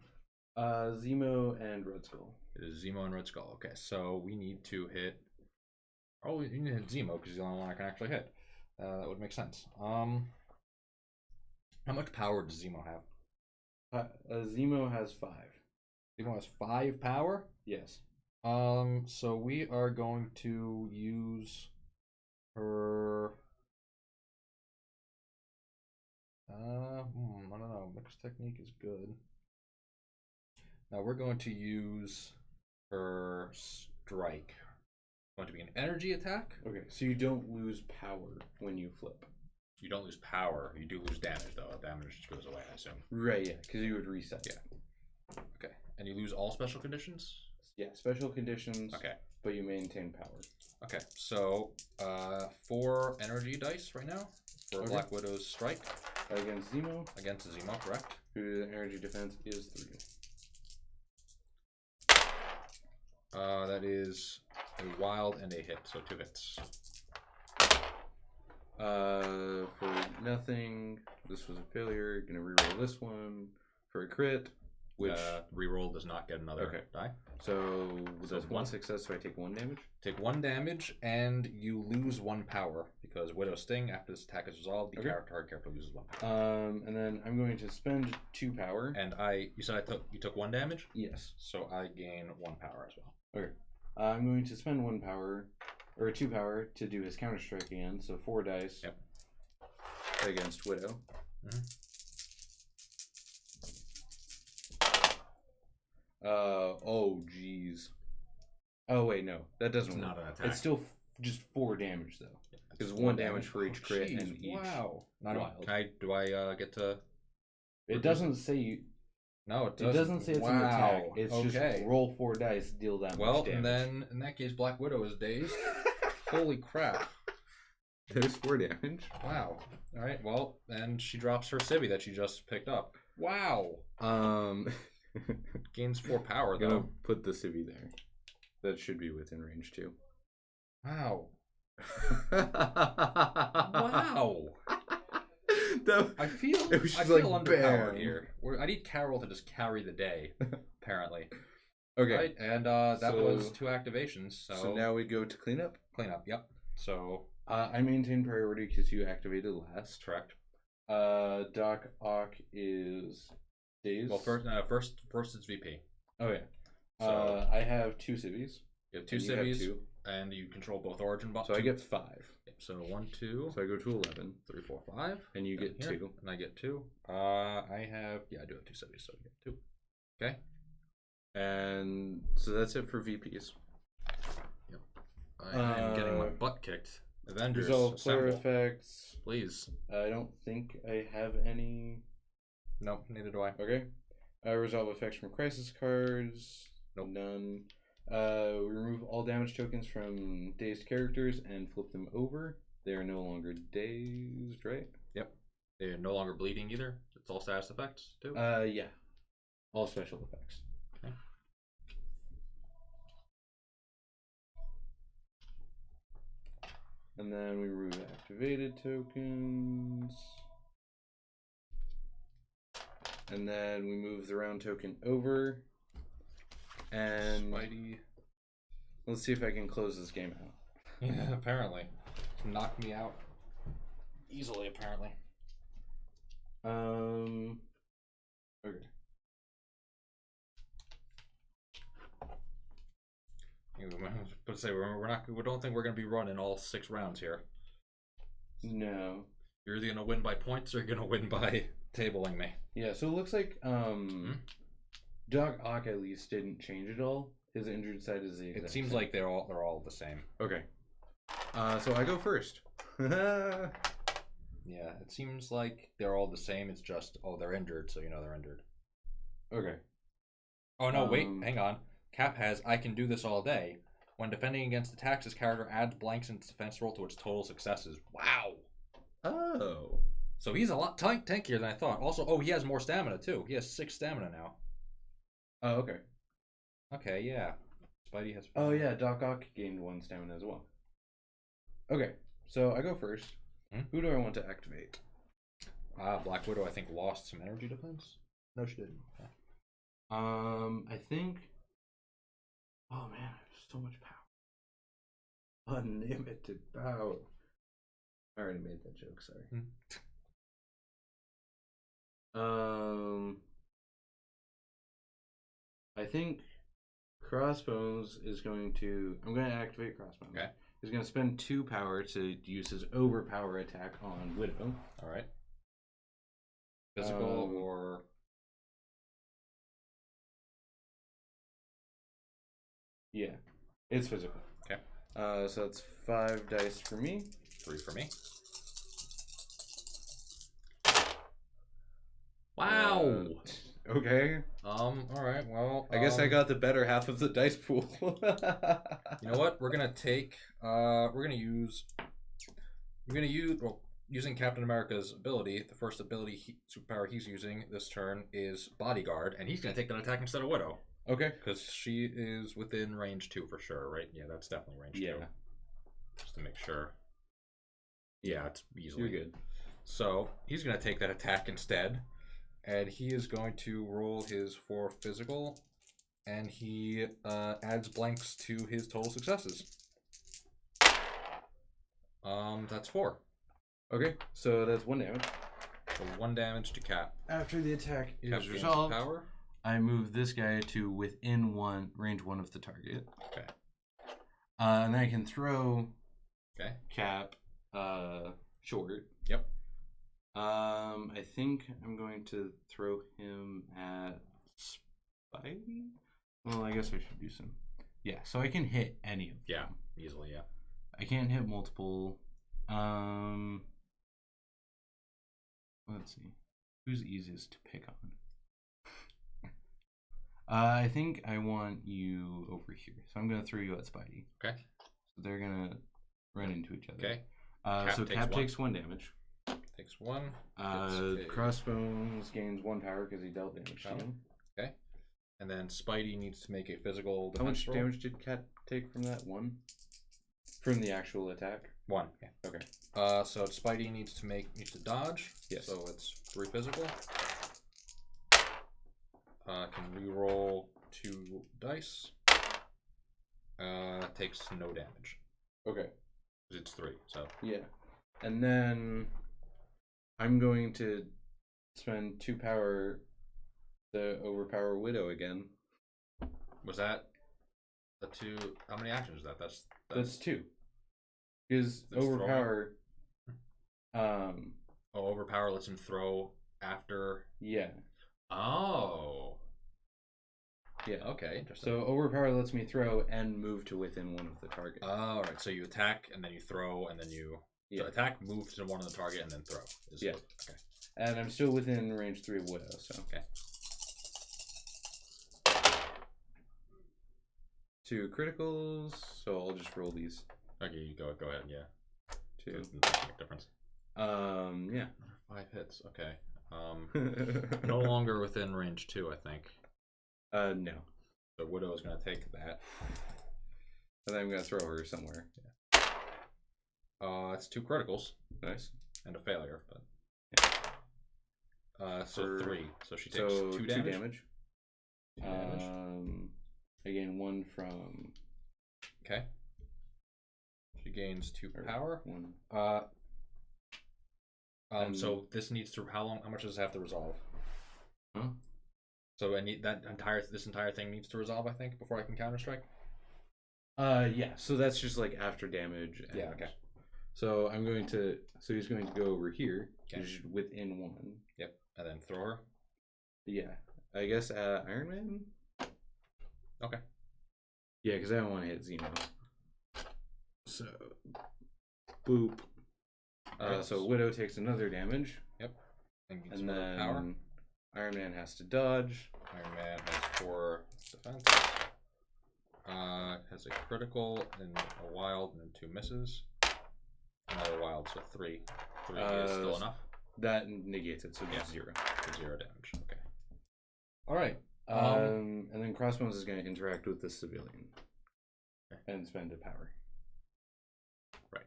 Zemo and Red Skull. It is Zemo and Red Skull. Okay, so we need to hit... Oh, we need to hit Zemo because he's the only one I can actually hit. That would make sense. How much power does Zemo have? Zemo has 5. Zemo has 5 power? Yes. So we are going to use her... I don't know. Mixed technique is good. Now we're going to use her strike. It's going to be an energy attack. Okay, so you don't lose power when you flip. You don't lose power. You do lose damage, though. Damage just goes away, I assume. Right, yeah, because you would reset. Yeah. Okay. And you lose all special conditions? Yeah, special conditions. Okay. But you maintain power. Okay, so 4 energy dice right now for Okay. Black Widow's strike. Against Zemo, Against Zemo, correct? whose energy defense is 3. That is a wild and a hit, so 2 hits. For nothing, this was a failure. Gonna reroll this one for a crit, which Reroll does not get another die. so So that's 1 one. success, so I take 1 damage. Take 1 damage, and you lose 1 power because Widow Sting. After this attack is resolved, the target character loses 1 power. And then I'm going to spend 2 power. And you said you took 1 damage, Yes. so I gain 1 power as well. Okay. I'm going to spend 1 power, or 2 power, to do his counter strike again. So 4 dice. Yep. Against Widow. Oh jeez. Oh wait, no, that doesn't It's work. not an attack. It's still just 4 damage though. Because 1 damage for each crit and each. Wow. Wild. Do I get to? It doesn't say you. No, it It doesn't say it's an attack. It's just roll 4 dice, deal that Well, much damage. and then in that case, Black Widow is dazed. Holy crap! There's 4 damage. Wow. All right. Well, and she drops her civvy that she just picked up. Wow. Gains 4 power I'm gonna though. put the civvy there. That should be within range too. Wow. Wow. I feel It was just underpowered like, bam. here. I need Carol to just carry the day, apparently. Okay. Right, and that So- was 2 activations. So now we go to cleanup. Cleanup. Yep. So I maintain priority because you activated last. correct. Doc Ock is dazed. Well, first it's VP. Oh yeah. So I have 2 civvies. you have 2 and you have civvies, 2. and you control both origin buttons. So I get 5. So 1, 2, So I go to 11. 3, 4, 5. And you get Here, 2. and I get 2. I do have 2 civvies, so I get 2. Okay. And so that's it for VPs. I am getting my butt kicked. Avengers, Resolve player assemble. effects. Please. I don't think I have any. Nope, neither do I. Okay. Resolve effects from crisis cards. Nope. None. We remove all damage tokens from dazed characters and flip them over. They are no longer dazed, right? Yep. They're no longer bleeding either. It's all status effects too. Yeah. All special effects. Okay. And then we remove activated tokens. And then we move the round token over. And Spidey. let's see if I can close this game out. Yeah, apparently. Knocked me out easily, apparently. Okay. But say we're not. We don't think we're gonna be running all 6 rounds here. No. You're either gonna win by points or you're gonna win by tabling me. Yeah, so it looks like Doc Ock at least didn't change at all. His injured side is the exact It seems same. like they're all the same. Okay. So I go first. Yeah, it seems like they're all the same. It's just they're injured, so you know they're injured. Okay. Oh no, wait, hang on. Cap has I can do this all day. When defending against attacks, his character adds blanks in its defense roll to its total successes. Wow. Oh. So he's a lot tankier than I thought. Also, he has more stamina too. He has 6 stamina now. Oh, okay. Okay, yeah. Spidey has 5. Oh yeah, Doc Ock gained 1 stamina as well. Okay, so I go first. Who do I want to activate? Black Widow, I think, lost some energy defense. No, she didn't. Yeah. I think. Oh man, I have so much power. Unlimited power. I already made that joke. Sorry. I think Crossbones is going to. I'm going to activate Crossbones. Okay. He's going to spend 2 power to use his overpower attack on Widow. All right. Physical or. Yeah, it's physical. Okay. So that's 5 dice for me. 3 for me. Wow. Okay. All right. Well, I guess I got the better half of the dice pool. You know what? We're gonna take. We're gonna use. Well, using Captain America's ability. The first ability superpower he's using this turn is Bodyguard, and he's gonna take that attack instead of Widow. Okay. Because she is within range 2 for sure, right? Yeah, that's definitely range 2. Just to make sure. Yeah, it's easily. You're good. So he's gonna take that attack instead. And he is going to roll his 4 physical, and he adds blanks to his total successes. That's 4. Okay, so that's 1 damage. So 1 damage to Cap. After the attack is Cap gains resolved, power. I move this guy to within range 1 of the target. Okay. And then I can throw Cap. short. Yep. I think I'm going to throw him at Spidey. Well, I guess I should do some. Yeah, so I can hit any of them. Yeah, easily, yeah. I can't hit multiple. Let's see. Who's easiest to pick on? I think I want you over here. So I'm going to throw you at Spidey. Okay. So they're going to run into each other. Okay. So Cap takes 1 damage. Takes 1. Crossbones gains 1 power because he dealt damage to him. Okay. And then Spidey needs to make a physical How defense much roll. damage did Cap take from that? 1? From the actual attack? 1. Okay. So Spidey needs to dodge. Yes. So it's 3 physical. Can re-roll 2 dice. Takes no damage. Okay. It's 3. So yeah. And then I'm going to spend 2 power to overpower Widow again. was that the 2? How many actions is that? That's 2. Because overpower. Overpower lets him throw after. Yeah. Oh. Yeah. Okay. Interesting. So overpower lets me throw and move to within 1 of the target. All right. So you attack and then you throw and then you. Yeah. So attack, move to 1 of the target, and then throw. Yeah. Okay. And I'm still within range 3 of Widow, so. Okay. 2 criticals, so I'll just roll these. Okay, you go ahead. Yeah. 2. Doesn't make a difference. Yeah. 5 hits. Okay. No longer within range 2, I think. No. So Widow is going to take that. And then I'm gonna throw her somewhere. It's 2 criticals. Nice. And a failure, but. So For- 3. So she takes 2 damage. 2 damage. 2 damage. I gain 1 from. Okay. She gains 2 Or power. 1. So this needs to. How long? How much does it have to resolve? Huh? So I need this entire thing needs to resolve, I think, before I can counter strike. Yeah. So that's just like after damage. And Yeah, okay. So I'm going to. So he's going to go over here. Okay. Which is within 1. Yep, and then throw her. Yeah. I guess Iron Man. Okay. Yeah, because I don't want to hit Zemo. So, boop. So Widow takes another damage. Yep. And gets And another then power. Iron Man has to dodge. Iron Man has 4 defense. Has a critical and a wild and then 2 misses. Another wild, so 3. 3 is still enough. That negates it, so just 0. 0 damage. Okay. All right. And then Crossbones is going to interact with the civilian. Okay. And spend a power. Right.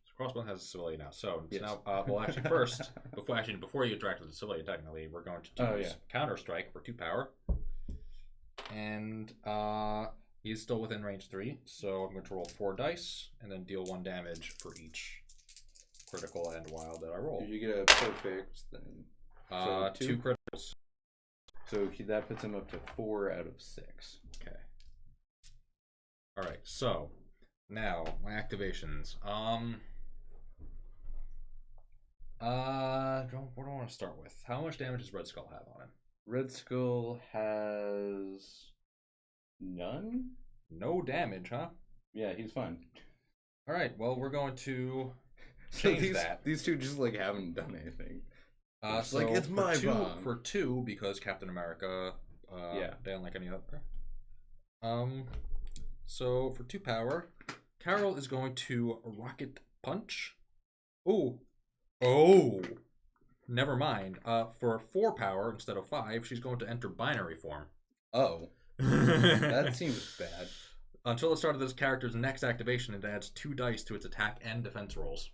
So Crossbones has a civilian now. So Yes. now, well, actually, first, before you interact with the civilian, technically, we're going to use counter strike for 2 power. And he's still within range 3, so I'm going to roll 4 dice and then deal 1 damage for each critical and wild that I roll. If you get a perfect, then so 2 criticals. So that puts him up to 4 out of 6. Okay. All right. So now my activations. What do I want to start with? How much damage does Red Skull have on him? Red Skull has none. No damage, huh? Yeah, he's fine. All right. Well, we're going to So change that. these two just like haven't done anything. It's So like, it's for my 2, bomb. for 2 because Captain America. Yeah. They don't like any other. So for 2 power, Carol is going to rocket punch. Oh. Never mind. For 4 power instead of 5, she's going to enter binary form. Oh, that seems bad. Until the start of this character's next activation, it adds 2 dice to its attack and defense rolls.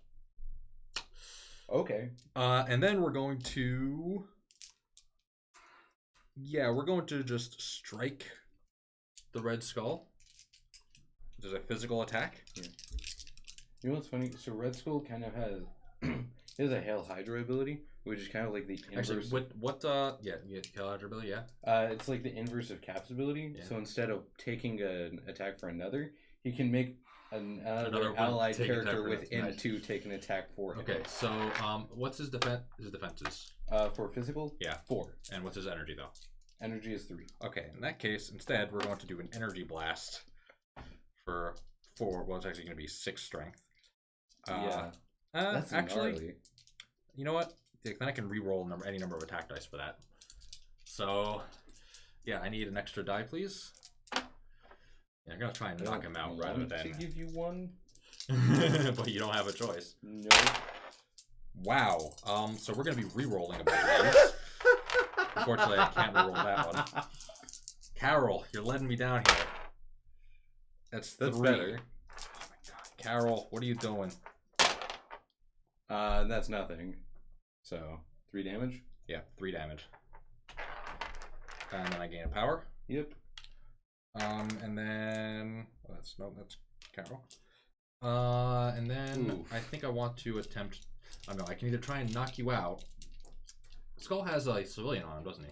Okay. And then we're going to... Yeah, we're going to just strike the Red Skull. There's a physical attack. Yeah. You know what's funny? So Red Skull kind of has... he has a Hail Hydra ability, which is kind of like the inverse. Actually, yeah, Hail Hydra ability, yeah. It's like the inverse of Cap's ability. Yeah. So instead of taking an attack for another, he can make another one allied take attack character for within nice. 2 take an attack for him. Okay, so what's his defense? His defenses. For physical, Yeah. 4. And what's his energy though? Energy is 3. Okay, in that case, instead we're going to do an energy blast for 4. Well, it's actually going to be 6 strength. Yeah. That's actually, gnarly. you know what? Then I can re-roll any number of attack dice for that. So, yeah, I need an extra die, please. Yeah, I'm gonna try and knock him out rather Want than. to give you 1? But you don't have a choice. No. Wow. So we're gonna be re-rolling a bunch of these. Unfortunately, I can't re-roll that one. Carol, you're letting me down here. That's 3. better. Oh my god, Carol, what are you doing? That's nothing. So 3 damage. Yeah, 3 damage. And then I gain a power. Yep. And then that's Carol. And then Oof. I think I want to attempt. I don't know. I can either try and knock you out. Skull has a civilian on him, doesn't he?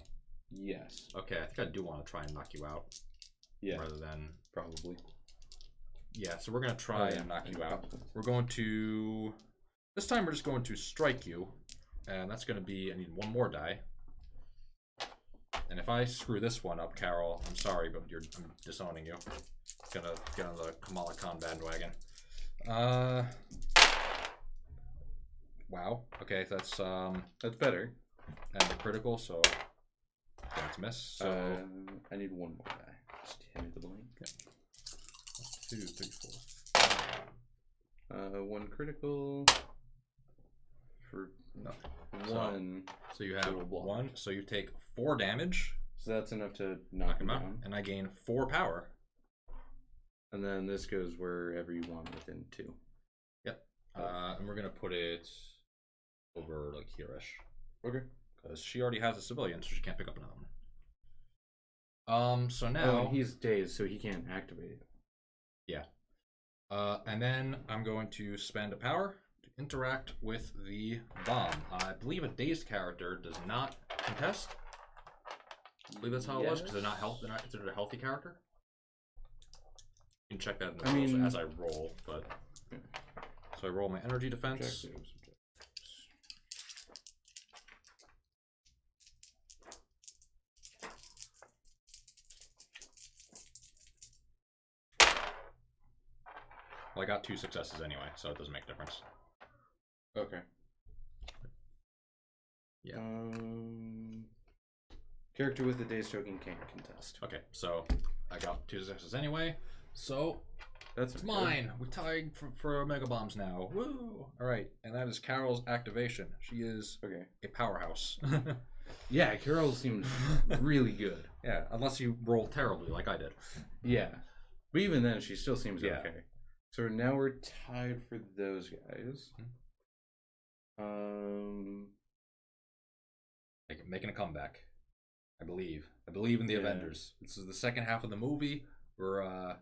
Yes. Okay, I think I do want to try and knock you out. Yeah. Rather than Probably. yeah. So we're gonna try and knock you out. Probably. We're going to this time we're just going to strike you, and that's gonna be I need 1 more die. And if I screw this one up, Carol, I'm sorry, but I'm disowning you. Gonna get on the Kamala Khan bandwagon. Wow. Okay, that's better. and the critical, so that's miss. So I need 1 more die. Just hit me the blank. 2, 3, 4. 1 critical for No. 1. So you have Total block. 1. So you take 4 damage. So that's enough to knock him out, down. and I gain 4 power. And then this goes wherever you want within 2. Yep. And we're gonna put it over like here-ish. Okay. Because she already has a civilian, so she can't pick up another one. So now and he's dazed, so he can't activate it. yeah. And then I'm going to spend a power to interact with the bomb. I believe a dazed character does not contest. I believe that's how it was, because they're not considered a healthy character. You can check that in the rules as I roll, but so I roll my energy defense. Well, I got 2 successes anyway, so it doesn't make a difference. Okay. Yeah. Character with the dazed token can't contest. Okay, so I got 2 successes anyway, so That's mine. We tied for Mega Bombs now. Woo! All right, and that is Carol's activation. She is a powerhouse. Yeah, Carol seems really good. Yeah, unless you roll terribly like I did. Yeah, but even then, she still seems okay. So now we're tied for those guys. Making a comeback. I believe in the Avengers. This is the second half of the movie. We're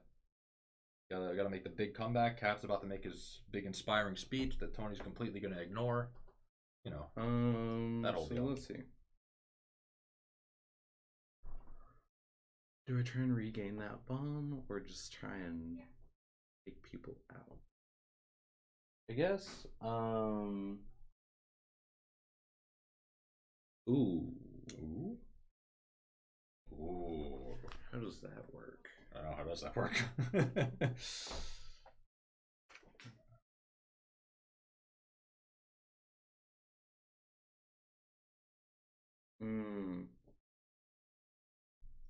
gotta make the big comeback. Cap's about to make his big inspiring speech that Tony's completely gonna ignore. You know, that whole deal. Let's see. Do I try and regain that bomb, or just try and take people out? I guess. Ooh. How does that work? I don't know. How does that work?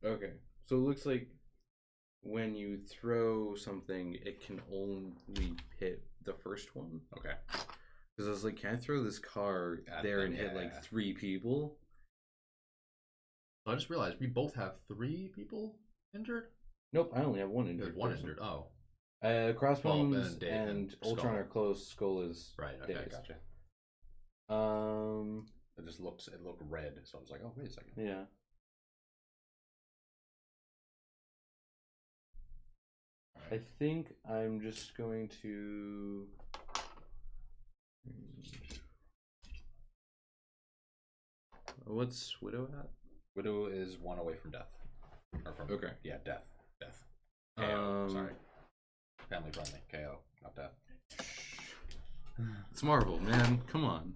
Okay. So it looks like when you throw something, it can only hit the first one. Okay. Because I was like, can I throw this car there and hit like 3 people? I just realized we both have 3 people injured. Nope, I only have 1 injured. You have 1 injured. Oh. Crossbones and Ultron are close. Skull is right. Okay, dazed. gotcha. It looked red, so I was like, oh wait a second. Yeah. I think I'm just going to. What's Widow at? Widow is 1 away from death. Or from death. KO. Sorry. Family friendly. KO, not death. It's Marvel, man. Come on.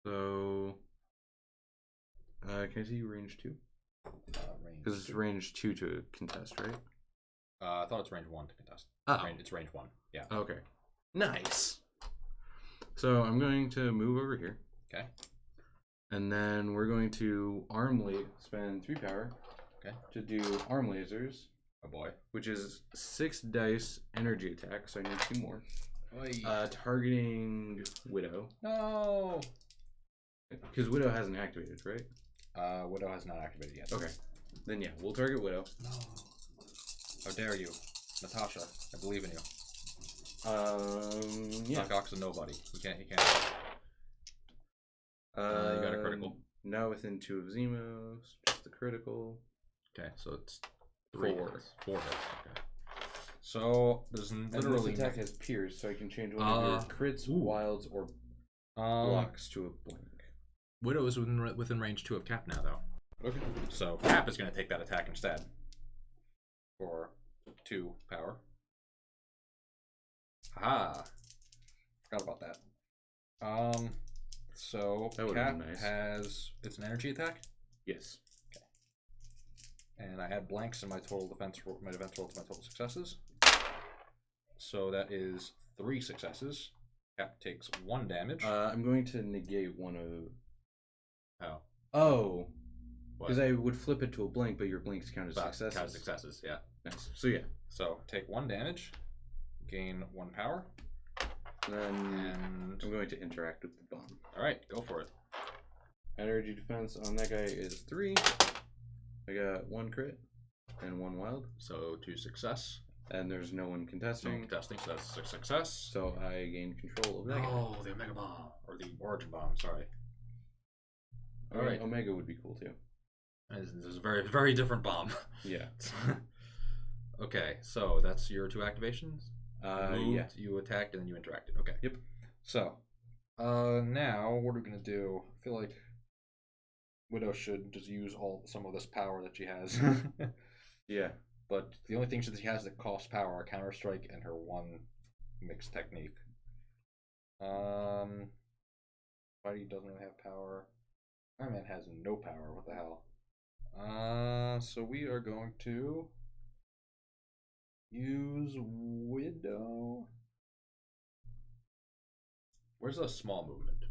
So, can I see range 2? Because it's range 2 to contest, right? I thought it's range 1 to contest. Oh. It's range 1. Yeah. Okay. Nice. So I'm going to move over here. Okay. And then we're going to spend 3 power. Okay. To do arm lasers. Oh boy. Which is 6 dice energy attack, so I need 2 more. Oy. Targeting Widow. No. Because Widow hasn't activated, right? Widow has not activated yet. Okay. Then yeah, we'll target Widow. No. How dare you, Natasha? I believe in you. Yeah. Doc Ock's a nobody. He can't. You got a critical. Now within 2 of Zemos, just the critical. Okay, so it's 4. 4 hits. Okay. So there's literally this attack has pierce, so I can change one of your crits, wilds, or blocks to a blank. Widow is within range 2 of Cap now, though. Okay. So Cap is going to take that attack instead. For 2 power. Haha. Forgot about that. So Cap has it's an energy attack? Yes. Okay. And I add blanks in my total defense roll, my defense roll to my total successes. So that is 3 successes. Cap takes 1 damage. I'm going to negate one of. Oh. Oh. Because I would flip it to a blank, but your blanks count as successes. Count as successes, yeah. Nice. So yeah. So take 1 damage, gain 1 power, and I'm going to interact with the bomb. All right, go for it. Energy defense on that guy is 3. I got 1 crit and 1 wild. So 2 success. And there's no one contesting. So that's a success. So I gain control of that guy. Oh, the Omega Bomb. Or the Origin Bomb, sorry. All right. Omega would be cool too. This is a very, very different bomb. Yeah. Okay, so that's your 2 activations? You Yeah. moved, you attacked, and then you interacted. Okay. Yep. So, now what are we gonna do? I feel like Widow should just use some of this power that she has. Yeah. But the only things that she has that cost power are Counter Strike and her 1 mixed technique. Spidey doesn't really have power. Iron Man has no power. What the hell? So we are going to use Widow. Where's a small movement?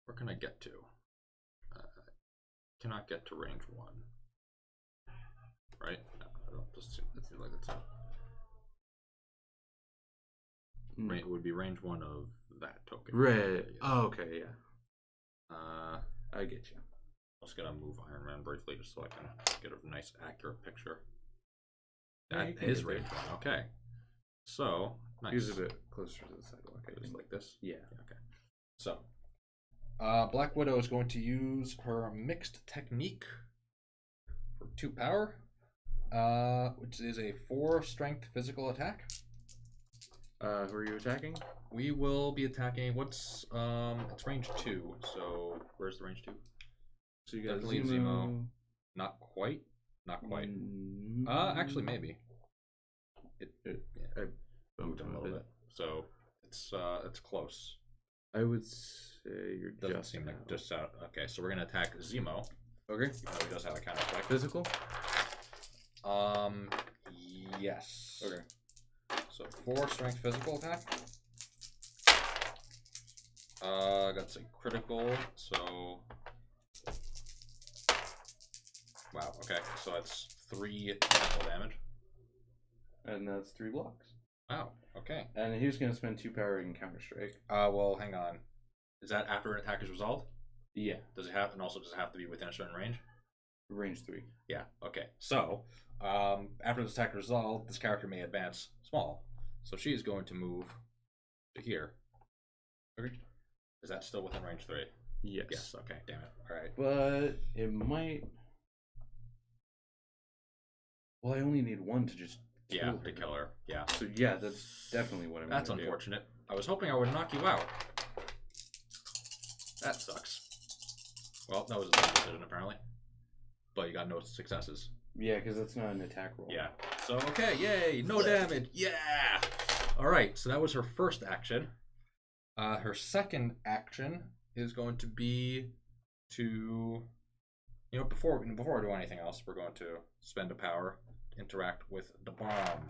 Where can I get to? Cannot get to range 1. Right? No, I don't. It seems like it's it would be range 1 of that token. Right. Oh, okay, yeah. I get you. I'm just gonna move Iron Man briefly just so I can get a nice accurate picture. Yeah, That you can is get there. range 1. Okay. So nice. Use a bit closer to the sidewalk. I Just think. like this. Yeah. Okay. So, Black Widow is going to use her mixed technique for 2 power, which is a 4 strength physical attack. Who are you attacking? We will be attacking. What's it's range 2. So where's the range 2? So you got Definitely Zemo. Not quite. Not quite. Actually, maybe. I Moved him a little bit. So it's close. I would say you're Doesn't just seem like out. just out. Okay, so we're gonna attack Zemo. Okay. He does have a counter strike. Physical. Yes. Okay. So 4 strength physical attack. That's a critical. So wow. Okay, so that's 3 critical damage. And that's 3 blocks. Wow. Okay. And he's gonna spend 2 power in Counter Strike. Well, hang on. Is that after an attack is resolved? Yeah. Does it have, and also does it have to be within a certain range? Range 3. Yeah. Okay. So, after this attack is resolved, this character may advance small. So she is going to move to here. Okay. Is that still within range 3? Yes. Yes. Okay. Damn it. All right. But it might. Well, I only need 1 to just. Yeah, Kill to her. kill her. Yeah. So yeah, that's definitely what I'm. That's gonna do. unfortunate. I was hoping I would knock you out. That sucks. Well, that was a dumb decision apparently. But you got no successes. Yeah, because it's not an attack roll. Yeah. So okay, yay, no damage. Yeah. All right. So that was her first action. Her second action is going to be to, before I do anything else, we're going to spend a power to interact with the bomb,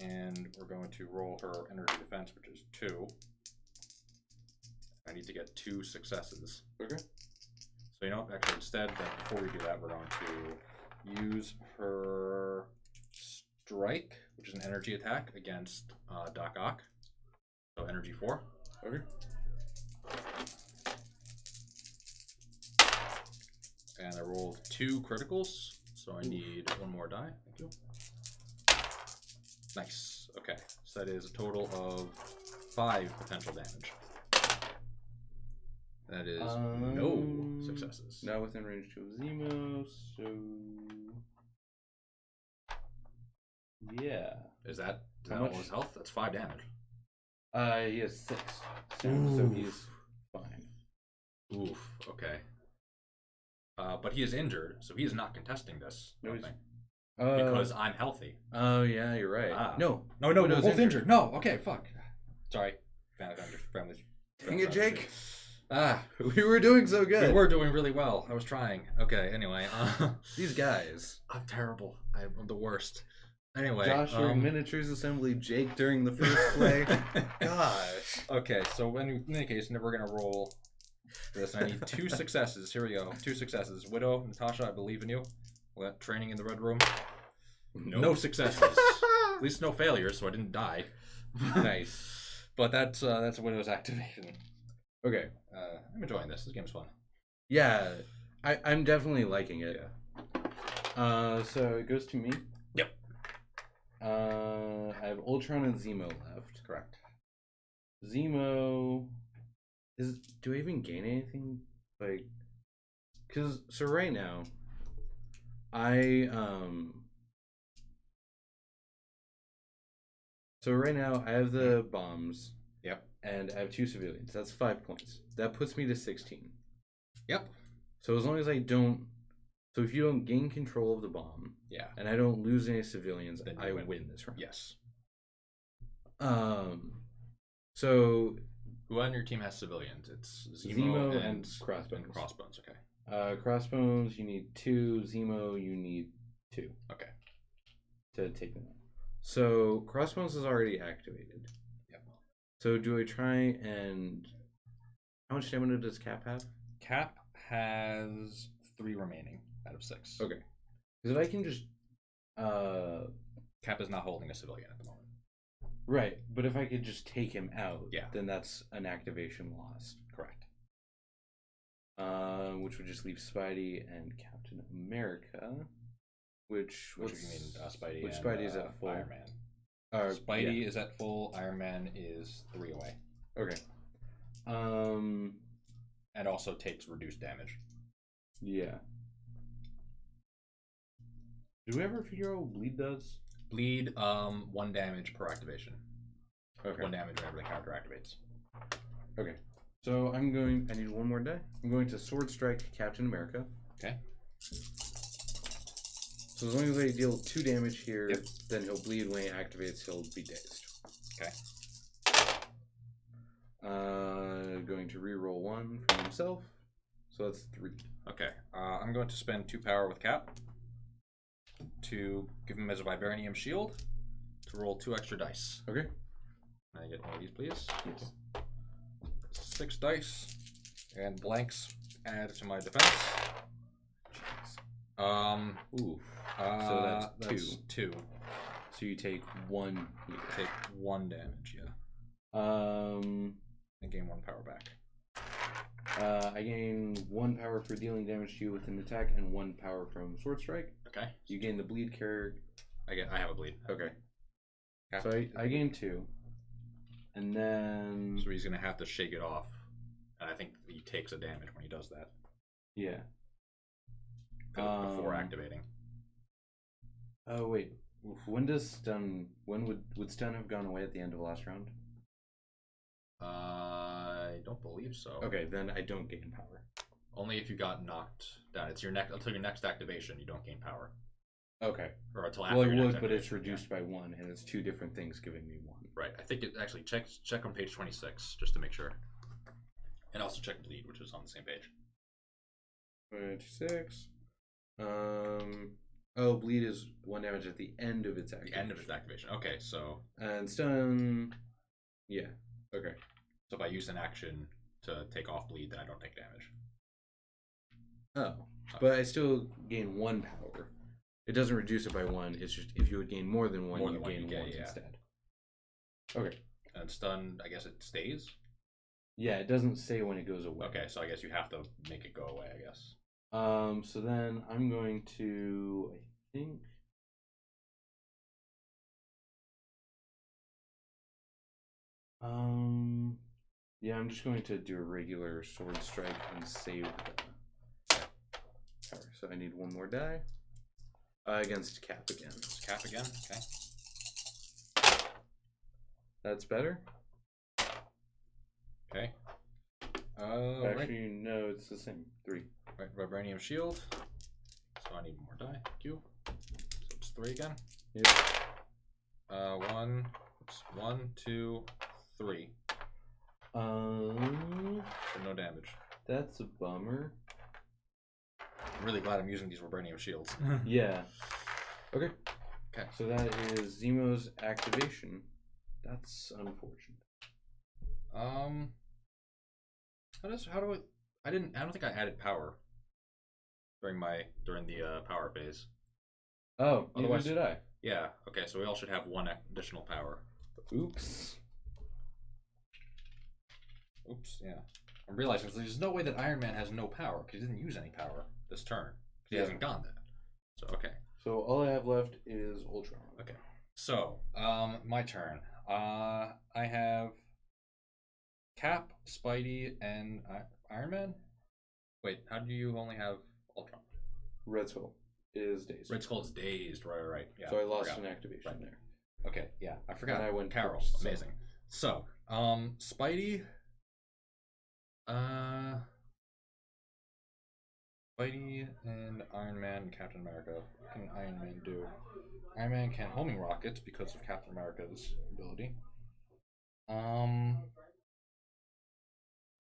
and we're going to roll her energy defense, which is 2. I need to get 2 successes. Okay. So actually instead, then before we do that, we're going to use her strike, which is an energy attack against Doc Ock. So energy 4. Okay. And I rolled 2 criticals, so I need 1 more die. Thank you. Nice. Okay, so that is a total of 5 potential damage. That is no successes. Not within range 2 of Zemo, so yeah. Is that How all much? his health? That's 5 damage. He has 6, so he's fine. Oof. Okay. But he is injured, so he is not contesting this. No, I he's- think. Because I'm healthy. Oh yeah, you're right. Ah. No, No, Widow's we're both injured. injured. No, okay, fuck. Sorry. Family. Dang it, Jake. We were doing so good. We were doing really well. I was trying. Okay, anyway. These guys. I'm terrible. I'm the worst. Anyway. Josh during miniatures assembly, Jake during the first play. Gosh. Okay, so in any case, we're going to roll this. I need 2 successes. Here we go. 2 successes. Widow, Natasha, I believe in you. Training in the Red Room. Nope. No successes. At least no failures, so I didn't die. Nice. But that's Widow's activation. Okay. I'm enjoying this. This game's fun. Yeah, I'm definitely liking it. Yeah. So it goes to me. Yep. I have Ultron and Zemo left. Correct. Zemo do I even gain anything? So right now, So right now I have the bombs. Yep. And I have 2 civilians. That's 5 points. That puts me to 16. Yep. So as long as I don't, so if you don't gain control of the bomb, Yeah. and I don't lose any civilians, Then I you win this round. Yes. So who on your team has civilians? It's Zemo and Crossbones. And Crossbones. Okay. Crossbones, you need 2. Zemo, you need 2. Okay. To take them out. So Crossbones is already activated. Yep. So do I try and how much stamina does Cap have? Cap has 3 remaining out of 6. Okay. Because if I can just Cap is not holding a civilian at the moment. right, but if I could just take him out, Yeah. then that's an activation lost. Correct. Which would just leave Spidey and Captain America. Which you mean Spidey? Which and, Spidey is at full. Iron Man. Spidey is at full. Iron Man is 3 away. Okay. And also takes reduced damage. Yeah. Did we ever figure out what bleed does? Bleed, 1 damage per activation. Okay. 1 damage whenever the character activates. Okay. So I need one more die. I'm going to Sword Strike Captain America. Okay. So as long as I deal 2 damage here, Yep. then he'll bleed. When he activates, he'll be dazed. Okay. Going to reroll 1 from himself. So that's 3. Okay. I'm going to spend 2 power with Cap to give him as a vibranium shield to roll 2 extra dice. Okay. Can I get one of these, please? Yes. 6 dice and blanks add to my defense. Ooh. So that's 2. So you take 1 here. Take 1 damage, yeah. And gain 1 power back. I gain 1 power for dealing damage to you with an attack and 1 power from Sword Strike. Okay. You gain the bleed character. I have a bleed. Okay. So I gain 2. And then So he's gonna have to shake it off. And I think he takes a damage when he does that. yeah. Before activating. Oh wait. When does stun? When would stun have gone away at the end of the last round? I don't believe so. Okay, then I don't gain power. Only if you got knocked down. It's until your next activation, you don't gain power. Okay. Or until after Well, your it next would, but it's activation, reduced by 1, and it's 2 different things giving me 1. Right. I think it actually check on page 26 just to make sure, and also check bleed, which is on the same page. 26. Oh, bleed is 1 damage at the end of its activation. The end of its activation. Okay, so And stun. Yeah. Okay. if I use an action to take off bleed, then I don't take damage. Oh, but I still gain 1 power. It doesn't reduce it by 1. It's just if you would gain more than 1, you gain 1 instead. Okay. And stun, I guess it stays. Yeah, it doesn't say when it goes away. Okay, so I guess you have to make it go away, I guess. So then I'm going to, I think. Yeah, I'm just going to do a regular sword strike and save the power. So I need 1 more die. Against Cap again. It's Cap again. Okay. That's better. Okay. Actually, no, it's the same. 3. Right, vibranium shield. So I need more die. Thank you. So it's 3 again. Yep. 1, 2, 3. So no damage. That's a bummer. I'm really glad I'm using these vibranium shields. Yeah. Okay. Okay. So that is Zemo's activation. That's unfortunate. How do I don't think I added power during the power phase. Oh, Otherwise- neither did I. Yeah, okay, so we all should have 1 additional power. Oops. Oops, yeah. I'm realizing there's no way that Iron Man has no power, because he didn't use any power this turn. He hasn't gone that. So, okay. So all I have left is Ultron. Okay. So, my turn. I have Cap, Spidey, and Iron Man? Wait, how do you only have Ultron? Red Skull. is dazed. Red Skull is dazed. Right. Yeah. So I lost forgot. an activation Right. there. Okay, yeah, I forgot. And I went Carol. first, so- Amazing. So, Spidey. Spidey and Iron Man and Captain America. What can Iron Man do? Iron Man can homing rockets because of Captain America's ability. Homing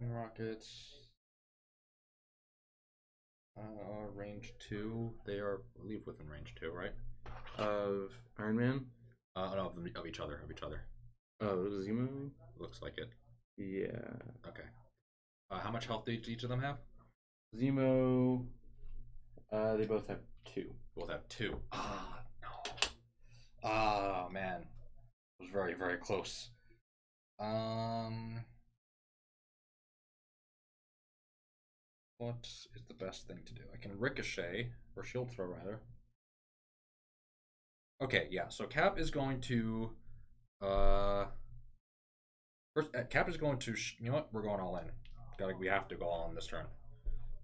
rockets. Range 2. They are, I believe, within range 2, right? Of Iron Man? No, of each other. Oh, Zemo? Looks like it. Yeah. Okay. How much health do each of them have? Zemo, they both have 2. Both have 2. Ah, no. Ah, man. It was very, very close. What is the best thing to do? I can ricochet, or shield throw, rather. Okay, yeah, so Cap is going to, first, Cap is going to, you know what? We're going all in. We have to go all in this turn.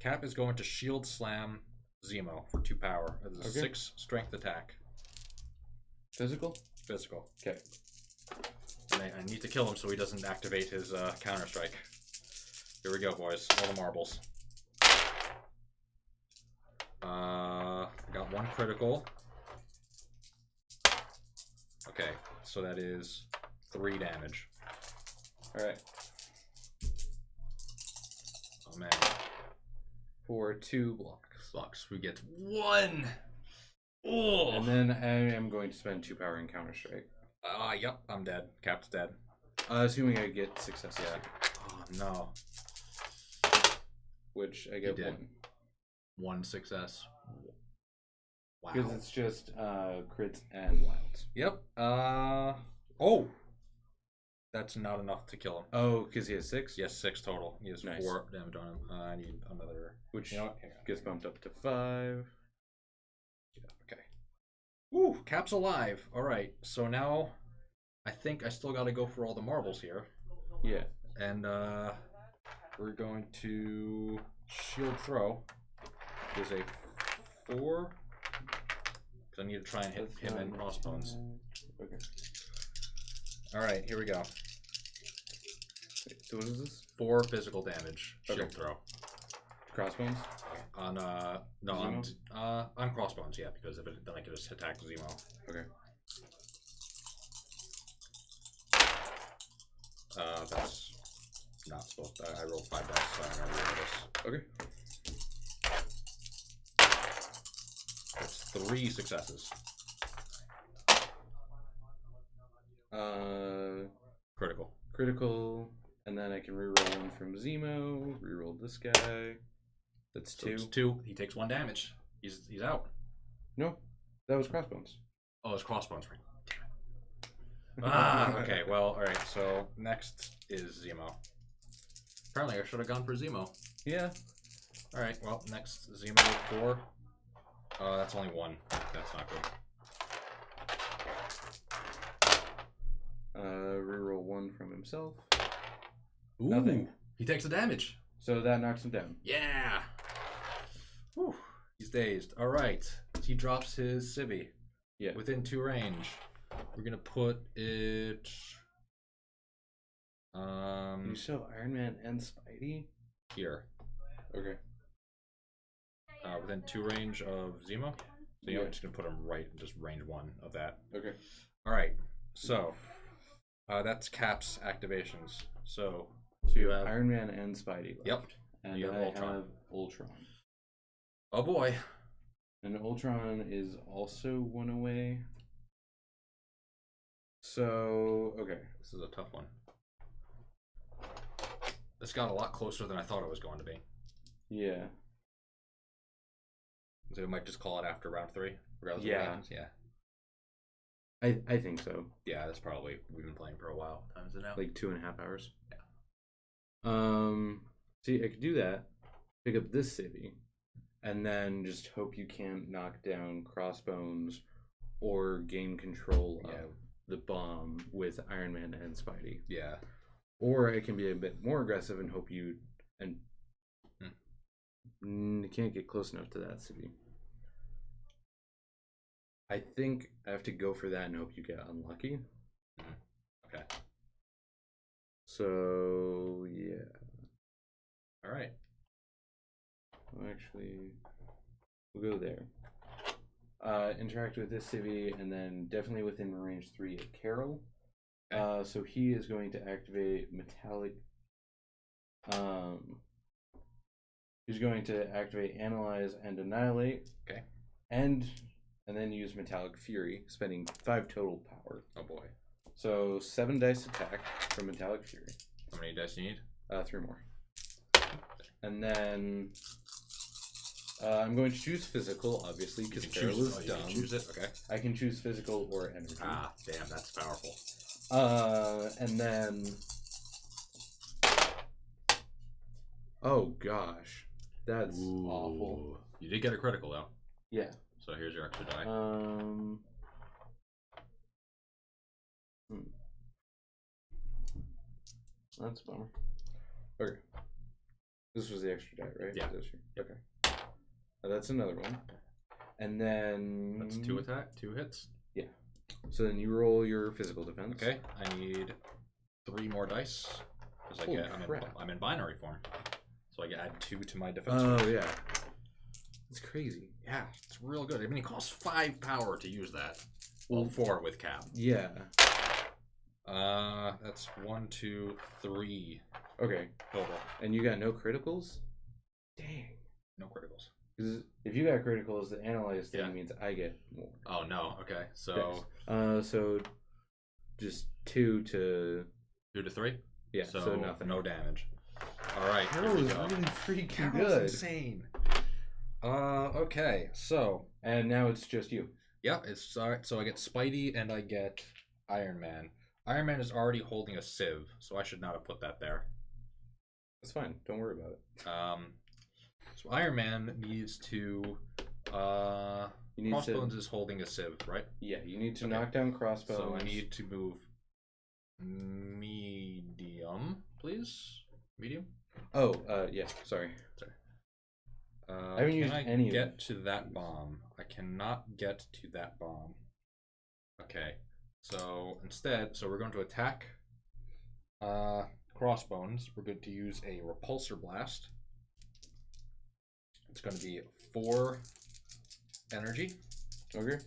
Cap is going to shield slam Zemo for 2 power. It's a Okay. 6 strength attack. Physical? Physical. Okay. And I need to kill him so he doesn't activate his counter strike. Here we go, boys. All the marbles. I got 1 critical. Okay, so that is 3 damage. Alright. Oh man. For 2 blocks. Sucks. We get 1. Oh. And then I am going to spend 2 power in Counter Strike. Yep. I'm dead. Cap's dead. Assuming I get success. Yeah. Oh no. Which I get did. 1. 1 success. Wow. Because it's just crits and wilds. Yep. Oh. That's not enough to kill him. Oh, because he has 6? He has 6 total. He has Nice. 4 damage on him. I need another. Which You know what? Hang on. gets bumped up to 5. Yeah, okay. Woo! Cap's alive. Alright, so now I think I still gotta go for all the marbles here. Yeah. And we're going to shield throw. There's a 4. Because I need to try and hit him in crossbones. Okay. Alright, here we go. Wait, so what is this? 4 physical damage. Shield Okay. throw. Crossbones? On on crossbones, yeah, because if it, then I can just attack Zemo. Okay. That's not supposed to. I rolled 5 dice, so I'm gonna roll this. Okay. That's 3 successes. Critical. Critical, and then I can reroll 1 from Zemo. Reroll this guy. That's So 2. it's 2. He takes 1 damage. He's out. No, that was crossbones. Oh, it's crossbones, right? Damn it. Okay. Well, all right. So next is Zemo. Apparently, I should have gone for Zemo. Yeah. All right. Well, next Zemo 4. That's only 1. That's not good. Reroll 1 from himself. Ooh, Nothing. He takes the damage. So that knocks him down. Yeah. Whew. He's dazed. All right. He drops his civvy. Yeah. Within 2 range. We're gonna put it. You still have Iron Man and Spidey? Here. Okay. Within 2 range of Zemo. So Yeah. I'm just gonna put him right in just range 1 of that. Okay. All right. So that's Cap's activations. So So you you have have. Iron Man and Spidey left. Yep. And You have I Ultron. have Ultron. Oh boy. And Ultron is also 1 away. So, okay. This is a tough one. This got a lot closer than I thought it was going to be. Yeah. So we might just call it after round 3, regardless of Yeah. what happens. Yeah. I think so. Yeah, that's probably we've been playing for a while. Times it out. Like 2.5 hours. Yeah. See, I could do that. Pick up this city. And then just hope you can't knock down crossbones or gain control Yeah. of the bomb with Iron Man and Spidey. Yeah. Or I can be a bit more aggressive and hope you can't get close enough to that city. I think I have to go for that and hope you get unlucky. Okay. So yeah. All right. Actually, we'll go there. Interact with this civvy, and then definitely within range 3 of Carol. Okay. So he is going to activate metallic. He's going to activate Analyze and Annihilate. Okay. And then use Metallic Fury, spending 5 total power. Oh boy. So 7 dice attack from Metallic Fury. How many dice do you need? 3 more. And then I'm going to choose physical, obviously, because Carol is dumb. You can choose it. Okay. I can choose physical or energy. Ah, damn, that's powerful. And then. Oh gosh, that's awful. You did get a critical though. Yeah. So here's your extra die. That's a bummer. Okay. This was the extra die, right? Yeah. Okay. That's another one. And then That's 2 hits. Yeah. So then you roll your physical defense. Okay. I need 3 more dice because I'm in binary form, so I can add 2 to my defense. Oh yeah. It's crazy. Yeah, it's real good. I mean, it costs 5 power to use that. Well, 4 with cap. Yeah. That's 1, 2, 3 Okay. total. And you got no criticals? Dang. No criticals. Because if you got criticals, the analyze thing means I get more. Oh no. Okay. So. So just 2 to 2 to 3. Yeah. So nothing. No damage. All right. Carol is really freaking Carol's good. Insane. Okay. So. And now it's just you. Yeah. It's all right. So I get Spidey and I get Iron Man. Iron Man is already holding a sieve, so I should not have put that there. That's fine. Don't worry about it. So Iron Man needs to. Crossbones is holding a sieve, right? Yeah, you need to knock down Crossbones. So I need to move medium, please. Medium. Oh, yeah. Sorry. I haven't used any of them. Can I get to that bomb? I cannot get to that bomb. Okay. So instead, we're going to attack Crossbones. We're going to use a repulsor blast. It's going to be 4 energy. Okay.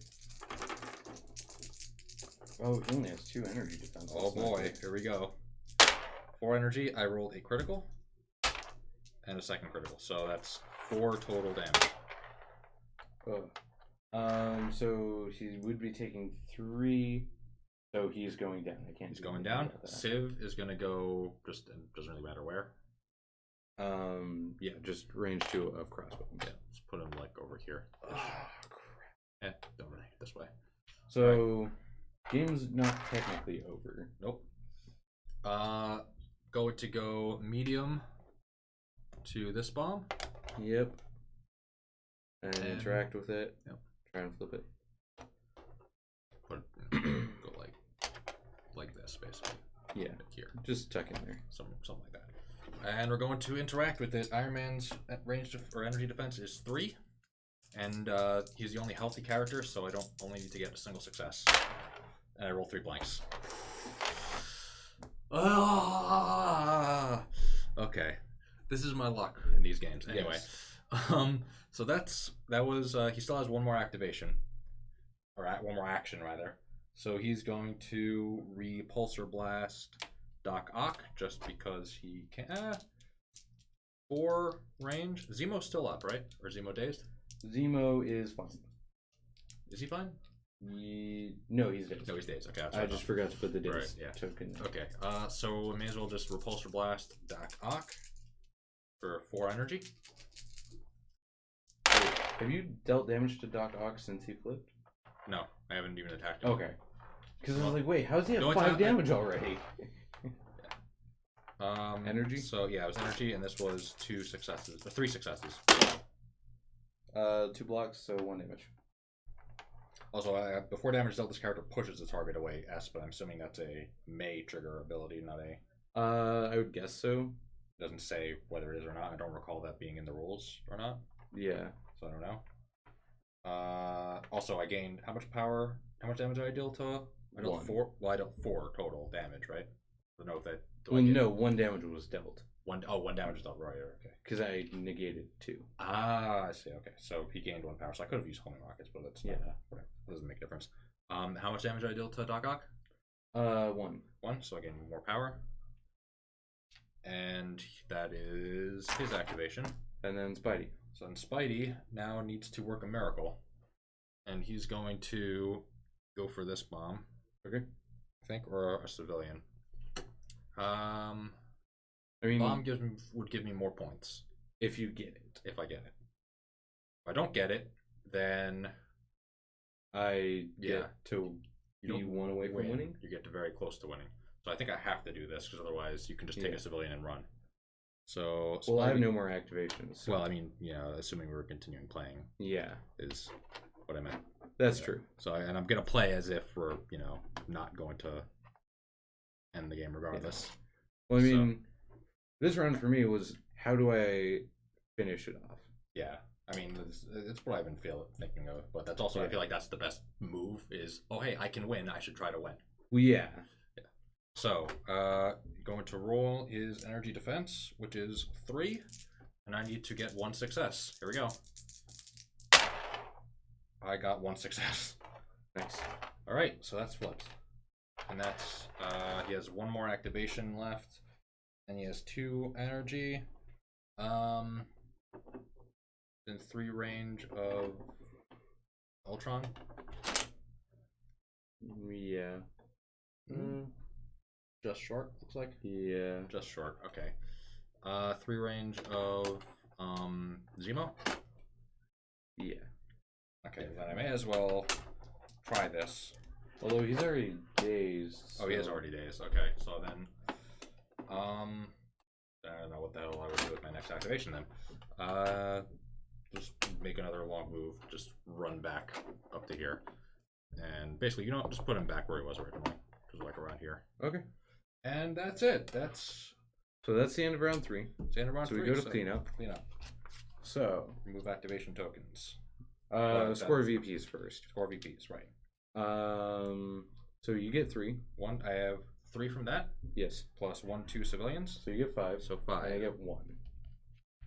Oh, it only has 2 energy defense. Oh boy, here we go. 4 energy. I rolled a critical and a second critical, so that's 4 total damage. Oh. So he would be taking 3. So he's going down. I can't. He's going down. Civ is going to go. Just doesn't really matter where. Yeah, just range 2 of crossbow. Yeah, let's put him like over here. Oh, crap. Yeah, don't really this way. So, game's not technically over. Nope. Going to go medium to this bomb. Yep. And interact with it. Yep. Try and flip it. Put go like this basically. Yeah. Like here. Just tuck in there. Something like that. And we're going to interact with it. Iron Man's range or energy defense is 3, and he's the only healthy character, so I don't only need to get a single success. And I roll 3 blanks. Okay, this is my luck in these games. Anyway, yes. So that was he still has 1 more activation, or 1 more action rather. So he's going to repulsor blast Doc Ock just because he can. 4 range. Zemo's still up, right? Or Zemo dazed? Zemo is fine. Is he fine? No, he's dazed. No, he's dazed. Okay, I just forgot to put the daze right, yeah. token in. Okay, so we may as well just repulsor blast Doc Ock for 4 energy. Wait, have you dealt damage to Doc Ock since he flipped? No, I haven't even attacked him. Okay. Because I was like, wait, how does he have No 5 damage already? Energy? So yeah, it was energy, and this was 3 successes. 2 blocks, so 1 damage. Also, before damage dealt, this character pushes the target away, but I'm assuming that's a may trigger ability, not a... I would guess so. It doesn't say whether it is or not. I don't recall that being in the rules or not. Yeah. So I don't know. Also, I gained how much power? How much damage did I deal to? I dealt 1. 4. Well, I dealt 4 total damage, right? I don't know if that. Well, no, 1 damage was dealt. 1 damage is dealt. Right. Okay. Because I negated 2. Ah, I see. Okay, so he gained 1 power. So I could have used homing rockets, but that's not, whatever. It doesn't make a difference. How much damage did I deal to Doc Ock? 1. 1. So I gained more power. And that is his activation. And then Spidey. So then Spidey now needs to work a miracle. And he's going to go for this bomb. Okay. I think, or a civilian. I mean, Bomb would give me more points. if you get it. If I get it. If I don't get it, then I get Yeah. to you be don't 1 away from winning. You get to very close to winning. So I think I have to do this because otherwise you can just take Yeah. a civilian and run. So Well, I have Spidey- no more activations. So. Well, I mean, assuming we're continuing playing Yeah, is what I meant. that's Yeah. true. So and I'm gonna play as if we're not going to end the game regardless. Well, I mean, this round for me was how do I finish it off? Yeah. I mean, it's what I've been thinking of, but that's also I feel like that's the best move. Is hey, I can win. I should try to win. Well, yeah. So, going to roll is energy defense, which is 3, and I need to get 1 success. Here we go. I got 1 success. Nice. All right, so that's flipped, and that's he has 1 more activation left, and he has 2 energy. In 3 range of Ultron. Yeah. Just short, looks like. Yeah. Just short, okay. 3 range of Zemo. Yeah. Okay, then I may as well try this. Although he's already dazed. Oh, he is so- already dazed. Okay, so then, I don't know what the hell I would do with my next activation then. Just make another long move. Just run back up to here, and basically, just put him back where he was originally, just like around here. Okay. And that's it. That's So that's the end of round 3. the end of round So 3. we go to cleanup. Clean up. So, Remove activation tokens. score VPs first. Score VPs, right? So you get 3. 1. I have 3 from that, Yes. plus 1, 2 civilians. So you get 5. So And 5. I get 1.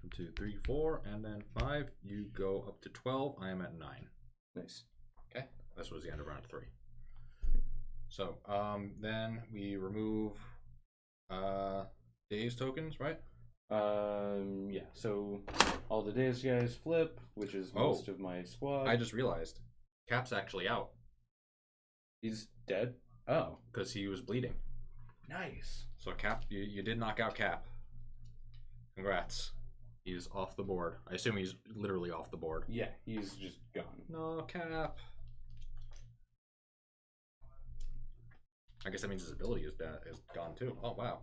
1, 2, 3, 4, and then 5. You go up to 12. I am at 9. Nice. Okay, this was the end of round 3. So, then we remove daze tokens, right? Yeah. So all the dazed guys flip, which is most of my squad. I just realized Cap's actually out He's dead. Oh, because he was bleeding. nice. So Cap, you did knock out Cap. Congrats. He's off the board. I assume he's literally off the board. Yeah, he's just gone. No, Cap. I guess that means his ability is gone too. Oh wow.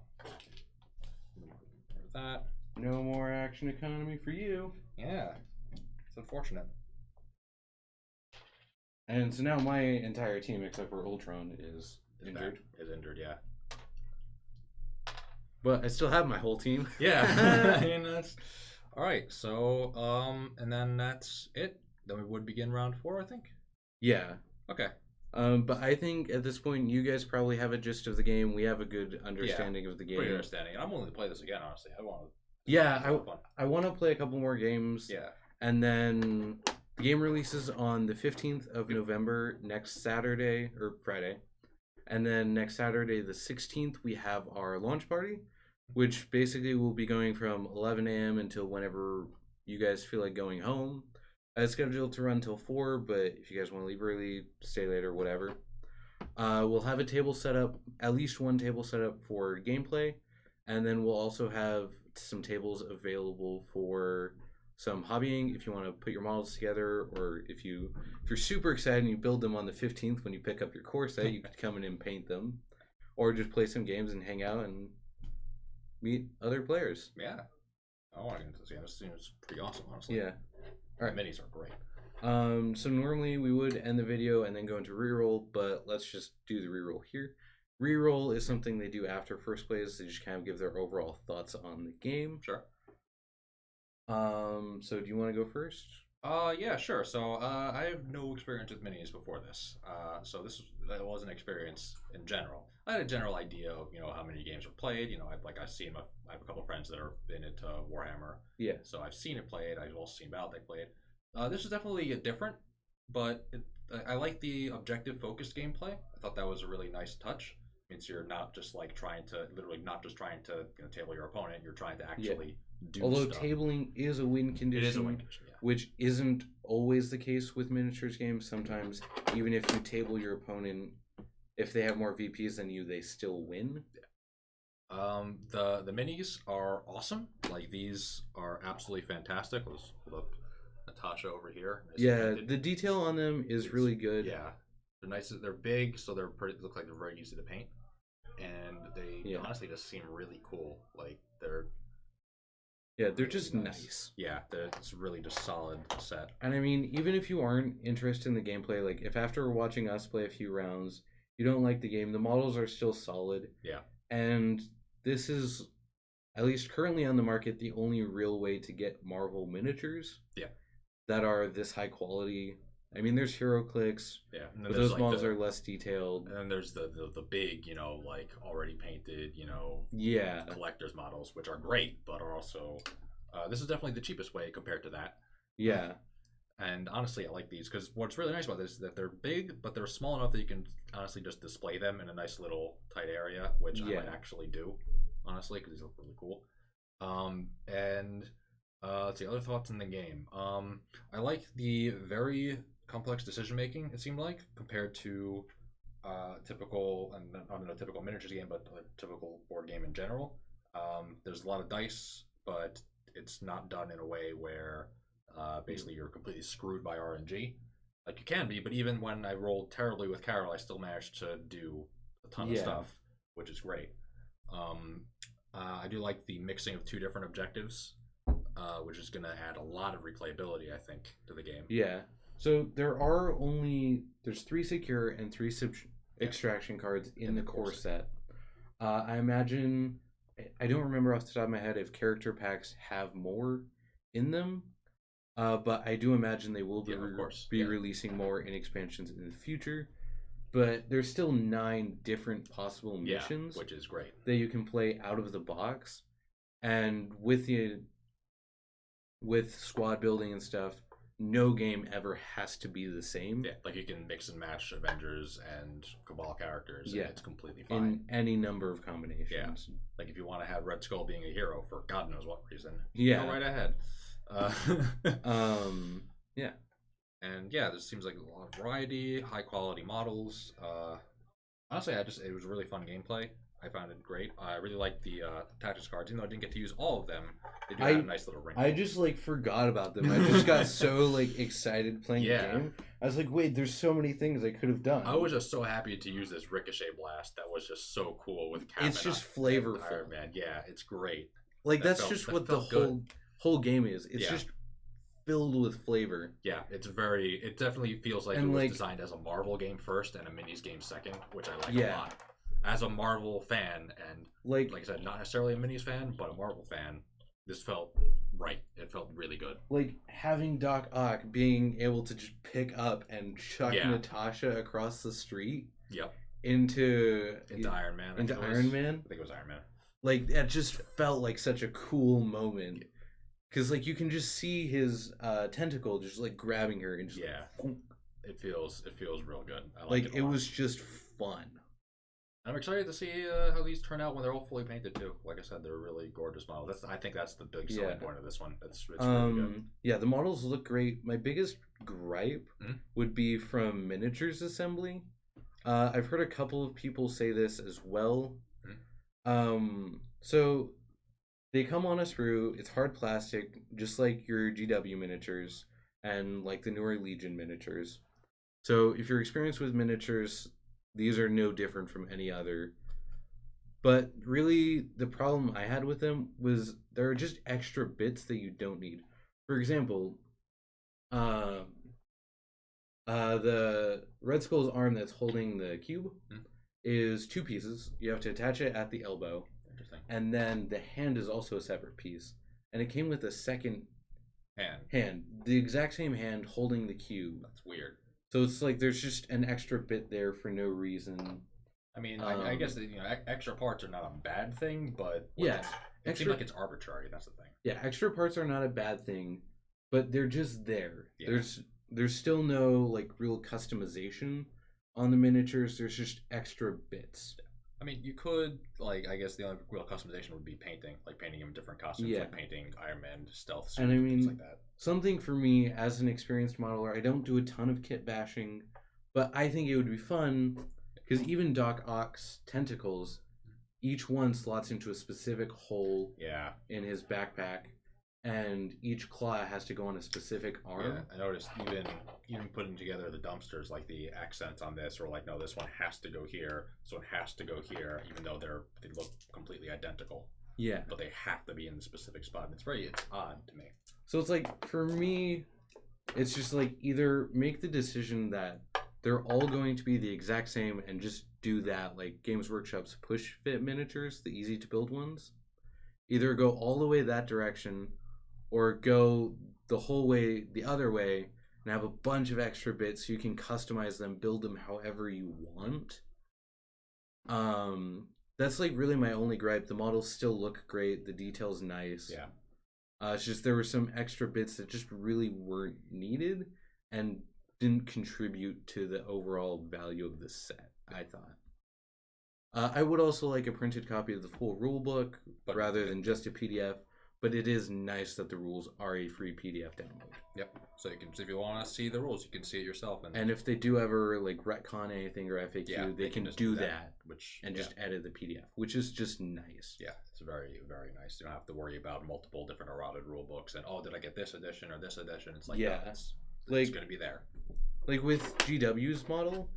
There's that. No more action economy for you. Yeah. It's unfortunate. And so now my entire team, except for Ultron, is injured. Is injured, yeah. But I still have my whole team. Yeah. I mean, that's all right. So, and then that's it. Then we would begin round 4, I think. Yeah. Okay. But I think at this point you guys probably have a gist of the game. We have a good understanding of the game. Pretty understanding. And I'm willing to play this again, honestly. I want to. Yeah, Fun. I want to play a couple more games. Yeah. And then the game releases on the 15th of November, next Saturday, or Friday. And then next Saturday, the 16th, we have our launch party, which basically will be going from 11 a.m. until whenever you guys feel like going home. It's scheduled to run till 4, but if you guys want to leave early, stay later, whatever. We'll have a table set up, at least one table set up for gameplay. And then we'll also have some tables available for some hobbying if you want to put your models together, or if you're super excited and you build them on the 15th when you pick up your core set, you could come in and paint them, or just play some games and hang out and meet other players. Yeah. I want to get into this game. This seems pretty awesome, honestly. Yeah. All right. The minis are great. So normally we would end the video and then go into reroll, but let's just do the reroll here. Reroll is something they do after first plays. They just kind of give their overall thoughts on the game. Sure. So do you want to go first? Yeah, sure. So I have no experience with minis before this. So that was an experience in general. I had a general idea of how many games were played. I have a couple of friends that have been into Warhammer. Yeah. So I've seen it played. I've also seen Battletech played. This is definitely different, but I like the objective focused gameplay. I thought that was a really nice touch. Means you're not just like not just trying to table your opponent. You're trying to actually do Although stuff. tabling is a win condition. It is a win condition, yeah. Which isn't always the case with miniatures games. Sometimes, even if you table your opponent, if they have more VPs than you, they still win. The minis are awesome. Like, these are absolutely fantastic. Let's pull up Natasha over here. The detail on them is really good. Yeah, they're nice. They're big, so look like they're very easy to paint, and they honestly just seem really cool. Like, they're just nice. Yeah, it's really just solid set. And I mean, even if you aren't interested in the gameplay, like if after watching us play a few rounds, you don't like the game, the models are still solid. Yeah. And this is, at least currently on the market, the only real way to get Marvel miniatures. Yeah. That are this high quality. I mean, there's HeroClix. Yeah. But those models are less detailed. And then there's the big, like already painted, collector's models, which are great, but are also this is definitely the cheapest way compared to that. Yeah. And honestly, I like these because what's really nice about this is that they're big, but they're small enough that you can honestly just display them in a nice little tight area, which I might actually do, honestly, because these look really cool. Let's see, other thoughts in the game. I like the very complex decision making, it seemed like, compared to typical, and not a typical miniatures game, but a typical board game in general. There's a lot of dice, but it's not done in a way where basically you're completely screwed by RNG. Like, you can be, but even when I rolled terribly with Carol, I still managed to do a ton of stuff, which is great. I do like the mixing of two different objectives, which is going to add a lot of replayability, I think, to the game. Yeah. So there's 3 secure and 3 extraction cards in the core set. I imagine, I don't remember off the top of my head if character packs have more in them, but I do imagine they will be releasing more in expansions in the future. But there's still 9 different possible missions, which is great, that you can play out of the box, and with squad building and stuff, no game ever has to be the same. Yeah, like you can mix and match Avengers and Cabal characters, and it's completely fine. In any number of combinations. Yeah, like if you want to have Red Skull being a hero for God knows what reason, go right ahead. Yeah. And yeah, this seems like a lot of variety, high quality models. Honestly, it was really fun gameplay. I found it great. I really liked the tactics cards, even though I didn't get to use all of them. They do have a nice little ring. I just forgot about them. I just got so excited playing the game. I was like, wait, there's so many things I could have done. I was just so happy to use this Ricochet Blast. That was just so cool with Cap. It's just flavorful. Iron Man. Yeah, it's great. That's just what the whole game is. It's just filled with flavor. Yeah, it definitely feels like it was designed as a Marvel game first and a minis game second, which I like a lot. As a Marvel fan, and like I said, not necessarily a minis fan, but a Marvel fan, this felt right. It felt really good. Like having Doc Ock being able to just pick up and chuck Natasha across the street. Yep. Into Iron Man. Iron Man. I think it was Iron Man. Like, that just felt like such a cool moment. Because, you can just see his tentacle just, grabbing her and just... Yeah. It feels real good. I like it was just fun. I'm excited to see how these turn out when they're all fully painted, too. Like I said, they're really gorgeous models. I think that's the big selling point of this one. It's really good. Yeah, the models look great. My biggest gripe would be from miniatures assembly. I've heard a couple of people say this as well. So they come on a sprue. It's hard plastic, just like your GW miniatures and the newer Legion miniatures. So if you're experienced with miniatures, these are no different from any other. But really, the problem I had with them was there are just extra bits that you don't need. For example, the Red Skull's arm that's holding the cube is 2 pieces. You have to attach it at the elbow. Interesting. And then the hand is also a separate piece. And it came with a second hand, the exact same hand holding the cube. That's weird. So it's like there's just an extra bit there for no reason. I mean, I guess that, extra parts are not a bad thing, but it seems like it's arbitrary. That's the thing. Yeah, extra parts are not a bad thing, but they're just there. Yeah. There's still no like real customization on the miniatures. There's just extra bits. I mean, you could, like, I guess the only real customization would be painting, like painting him different costumes, like painting Iron Man stealth suit, and I mean, things like that. Something for me as an experienced modeler, I don't do a ton of kit bashing, but I think it would be fun because even Doc Ock's tentacles, each one slots into a specific hole in his backpack, and each claw has to go on a specific arm. Yeah, I noticed even putting together the dumpsters, like the accents on this, or like, no, this one has to go here, this one has to go here, even though they look completely identical. Yeah. But they have to be in the specific spot. And it's odd to me. So it's like, for me, it's just like either make the decision that they're all going to be the exact same and just do that, like Games Workshop's push fit miniatures, the easy to build ones. Either go all the way that direction or go the whole way the other way and have a bunch of extra bits so you can customize them, build them however you want. That's like really my only gripe. The models still look great, the detail's nice. Yeah. It's just there were some extra bits that just really weren't needed and didn't contribute to the overall value of the set, I thought. I would also like a printed copy of the full rule book rather than just a PDF, but it is nice that the rules are a free PDF download. Yep. So you can, if you want to see the rules, you can see it yourself. And if they do ever like retcon anything or FAQ, they can do that just edit the PDF, which is just nice. Yeah, it's very, very nice. You don't have to worry about multiple different eroded rule books and, oh, did I get this edition or this edition? It's like, no, it's going to be there. Like with GW's model,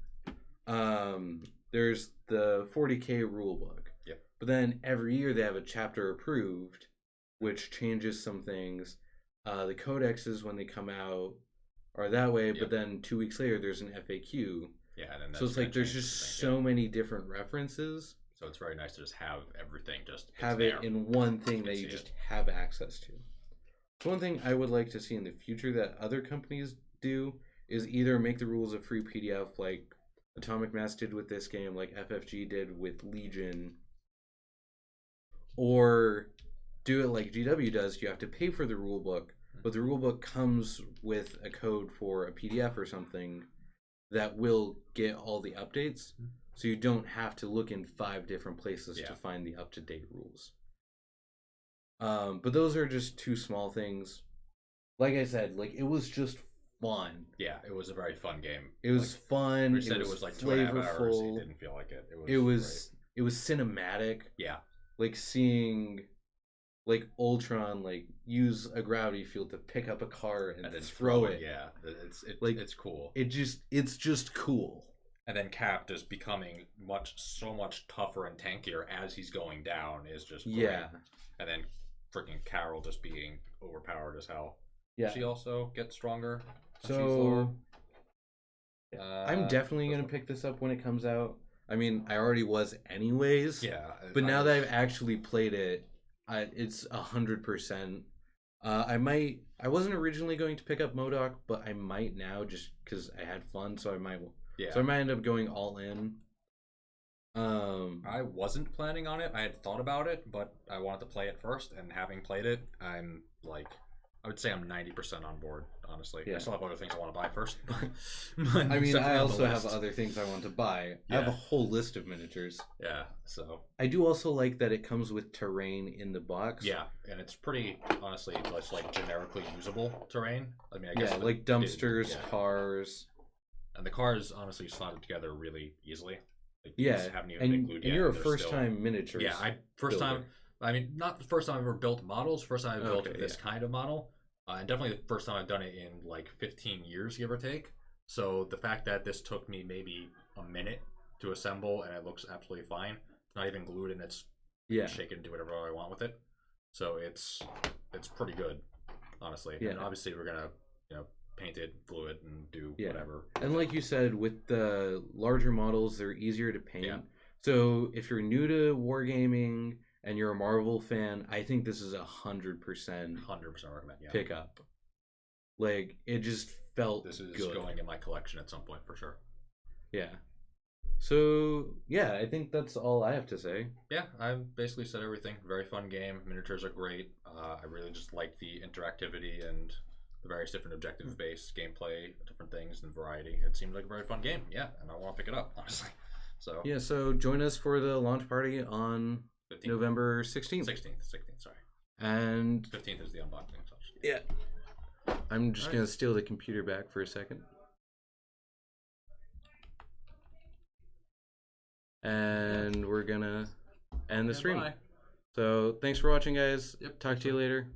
there's the 40K rule book. Yep. But then every year they have a chapter approved, which changes some things. The codexes, when they come out, are that way, but then 2 weeks later there's an FAQ. Yeah, and then so it's like there's just so many different references. So it's very nice to just have everything, just have it in one thing that you just have access to. So one thing I would like to see in the future that other companies do is either make the rules a free PDF like Atomic Mass did with this game, like FFG did with Legion, or do it like GW does. You have to pay for the rule book, but the rule book comes with a code for a PDF or something that will get all the updates, so you don't have to look in 5 different places to find the up-to-date rules. But those are just 2 small things. Like I said, like it was just fun. Yeah, it was a very fun game. It was fun. You said it was like 2.5 hours. It didn't feel like it. It was cinematic. Yeah, like seeing like Ultron like use a gravity field to pick up a car and then throw it. Yeah, it's cool. It's just cool. And then Cap just becoming so much tougher and tankier as he's going down is just great. Yeah. And then freaking Carol just being overpowered as hell. Yeah. She also gets stronger. So I'm definitely gonna pick this up when it comes out. I mean, I already was anyways. Yeah. But now that I've actually played it, it's 100%. I wasn't originally going to pick up MODOK, but I might now just because I had fun. So I might. Yeah. So I might end up going all in. I wasn't planning on it. I had thought about it, but I wanted to play it first. And having played it, I'm like, I would say I'm 90% on board. Honestly, I still have other things I want to buy first. I mean, I also have other things I want to buy. I have a whole list of miniatures. Yeah, so I do also like that it comes with terrain in the box. Yeah, and it's pretty, honestly, it's like generically usable terrain. I mean, I guess like dumpsters, cars, and the cars honestly slotted together really easily. Like, haven't even been glued yet, you're a first-time miniatures. Yeah, I mean, not the first time I've ever built models. First time I've built this kind of model. And definitely the first time I've done it in like 15 years, give or take. So the fact that this took me maybe a minute to assemble and it looks absolutely fine. It's not even glued and it's shaken to do whatever I want with it. So it's pretty good, honestly. Yeah. And obviously we're gonna paint it, glue it, and do whatever. And like you said, with the larger models, they're easier to paint. Yeah. So if you're new to wargaming and you're a Marvel fan, I think this is 100% recommend. Yeah. Pick up. Like, it just felt This is good. going in my collection at some point for sure. Yeah. So, yeah, I think that's all I have to say. Yeah, I basically said everything. Very fun game. Miniatures are great. I really just like the interactivity and the various different objective-based gameplay, different things and variety. It seemed like a very fun game. Yeah, and I want to pick it up, honestly. So Yeah, so join us for the launch party on 15th. November 16th. 16th, sorry. And 15th is the unboxing. yeah, I'm just going to steal the computer back for a second. And we're going to end the stream. Bye. So thanks for watching, guys. Yep, Talk to you later.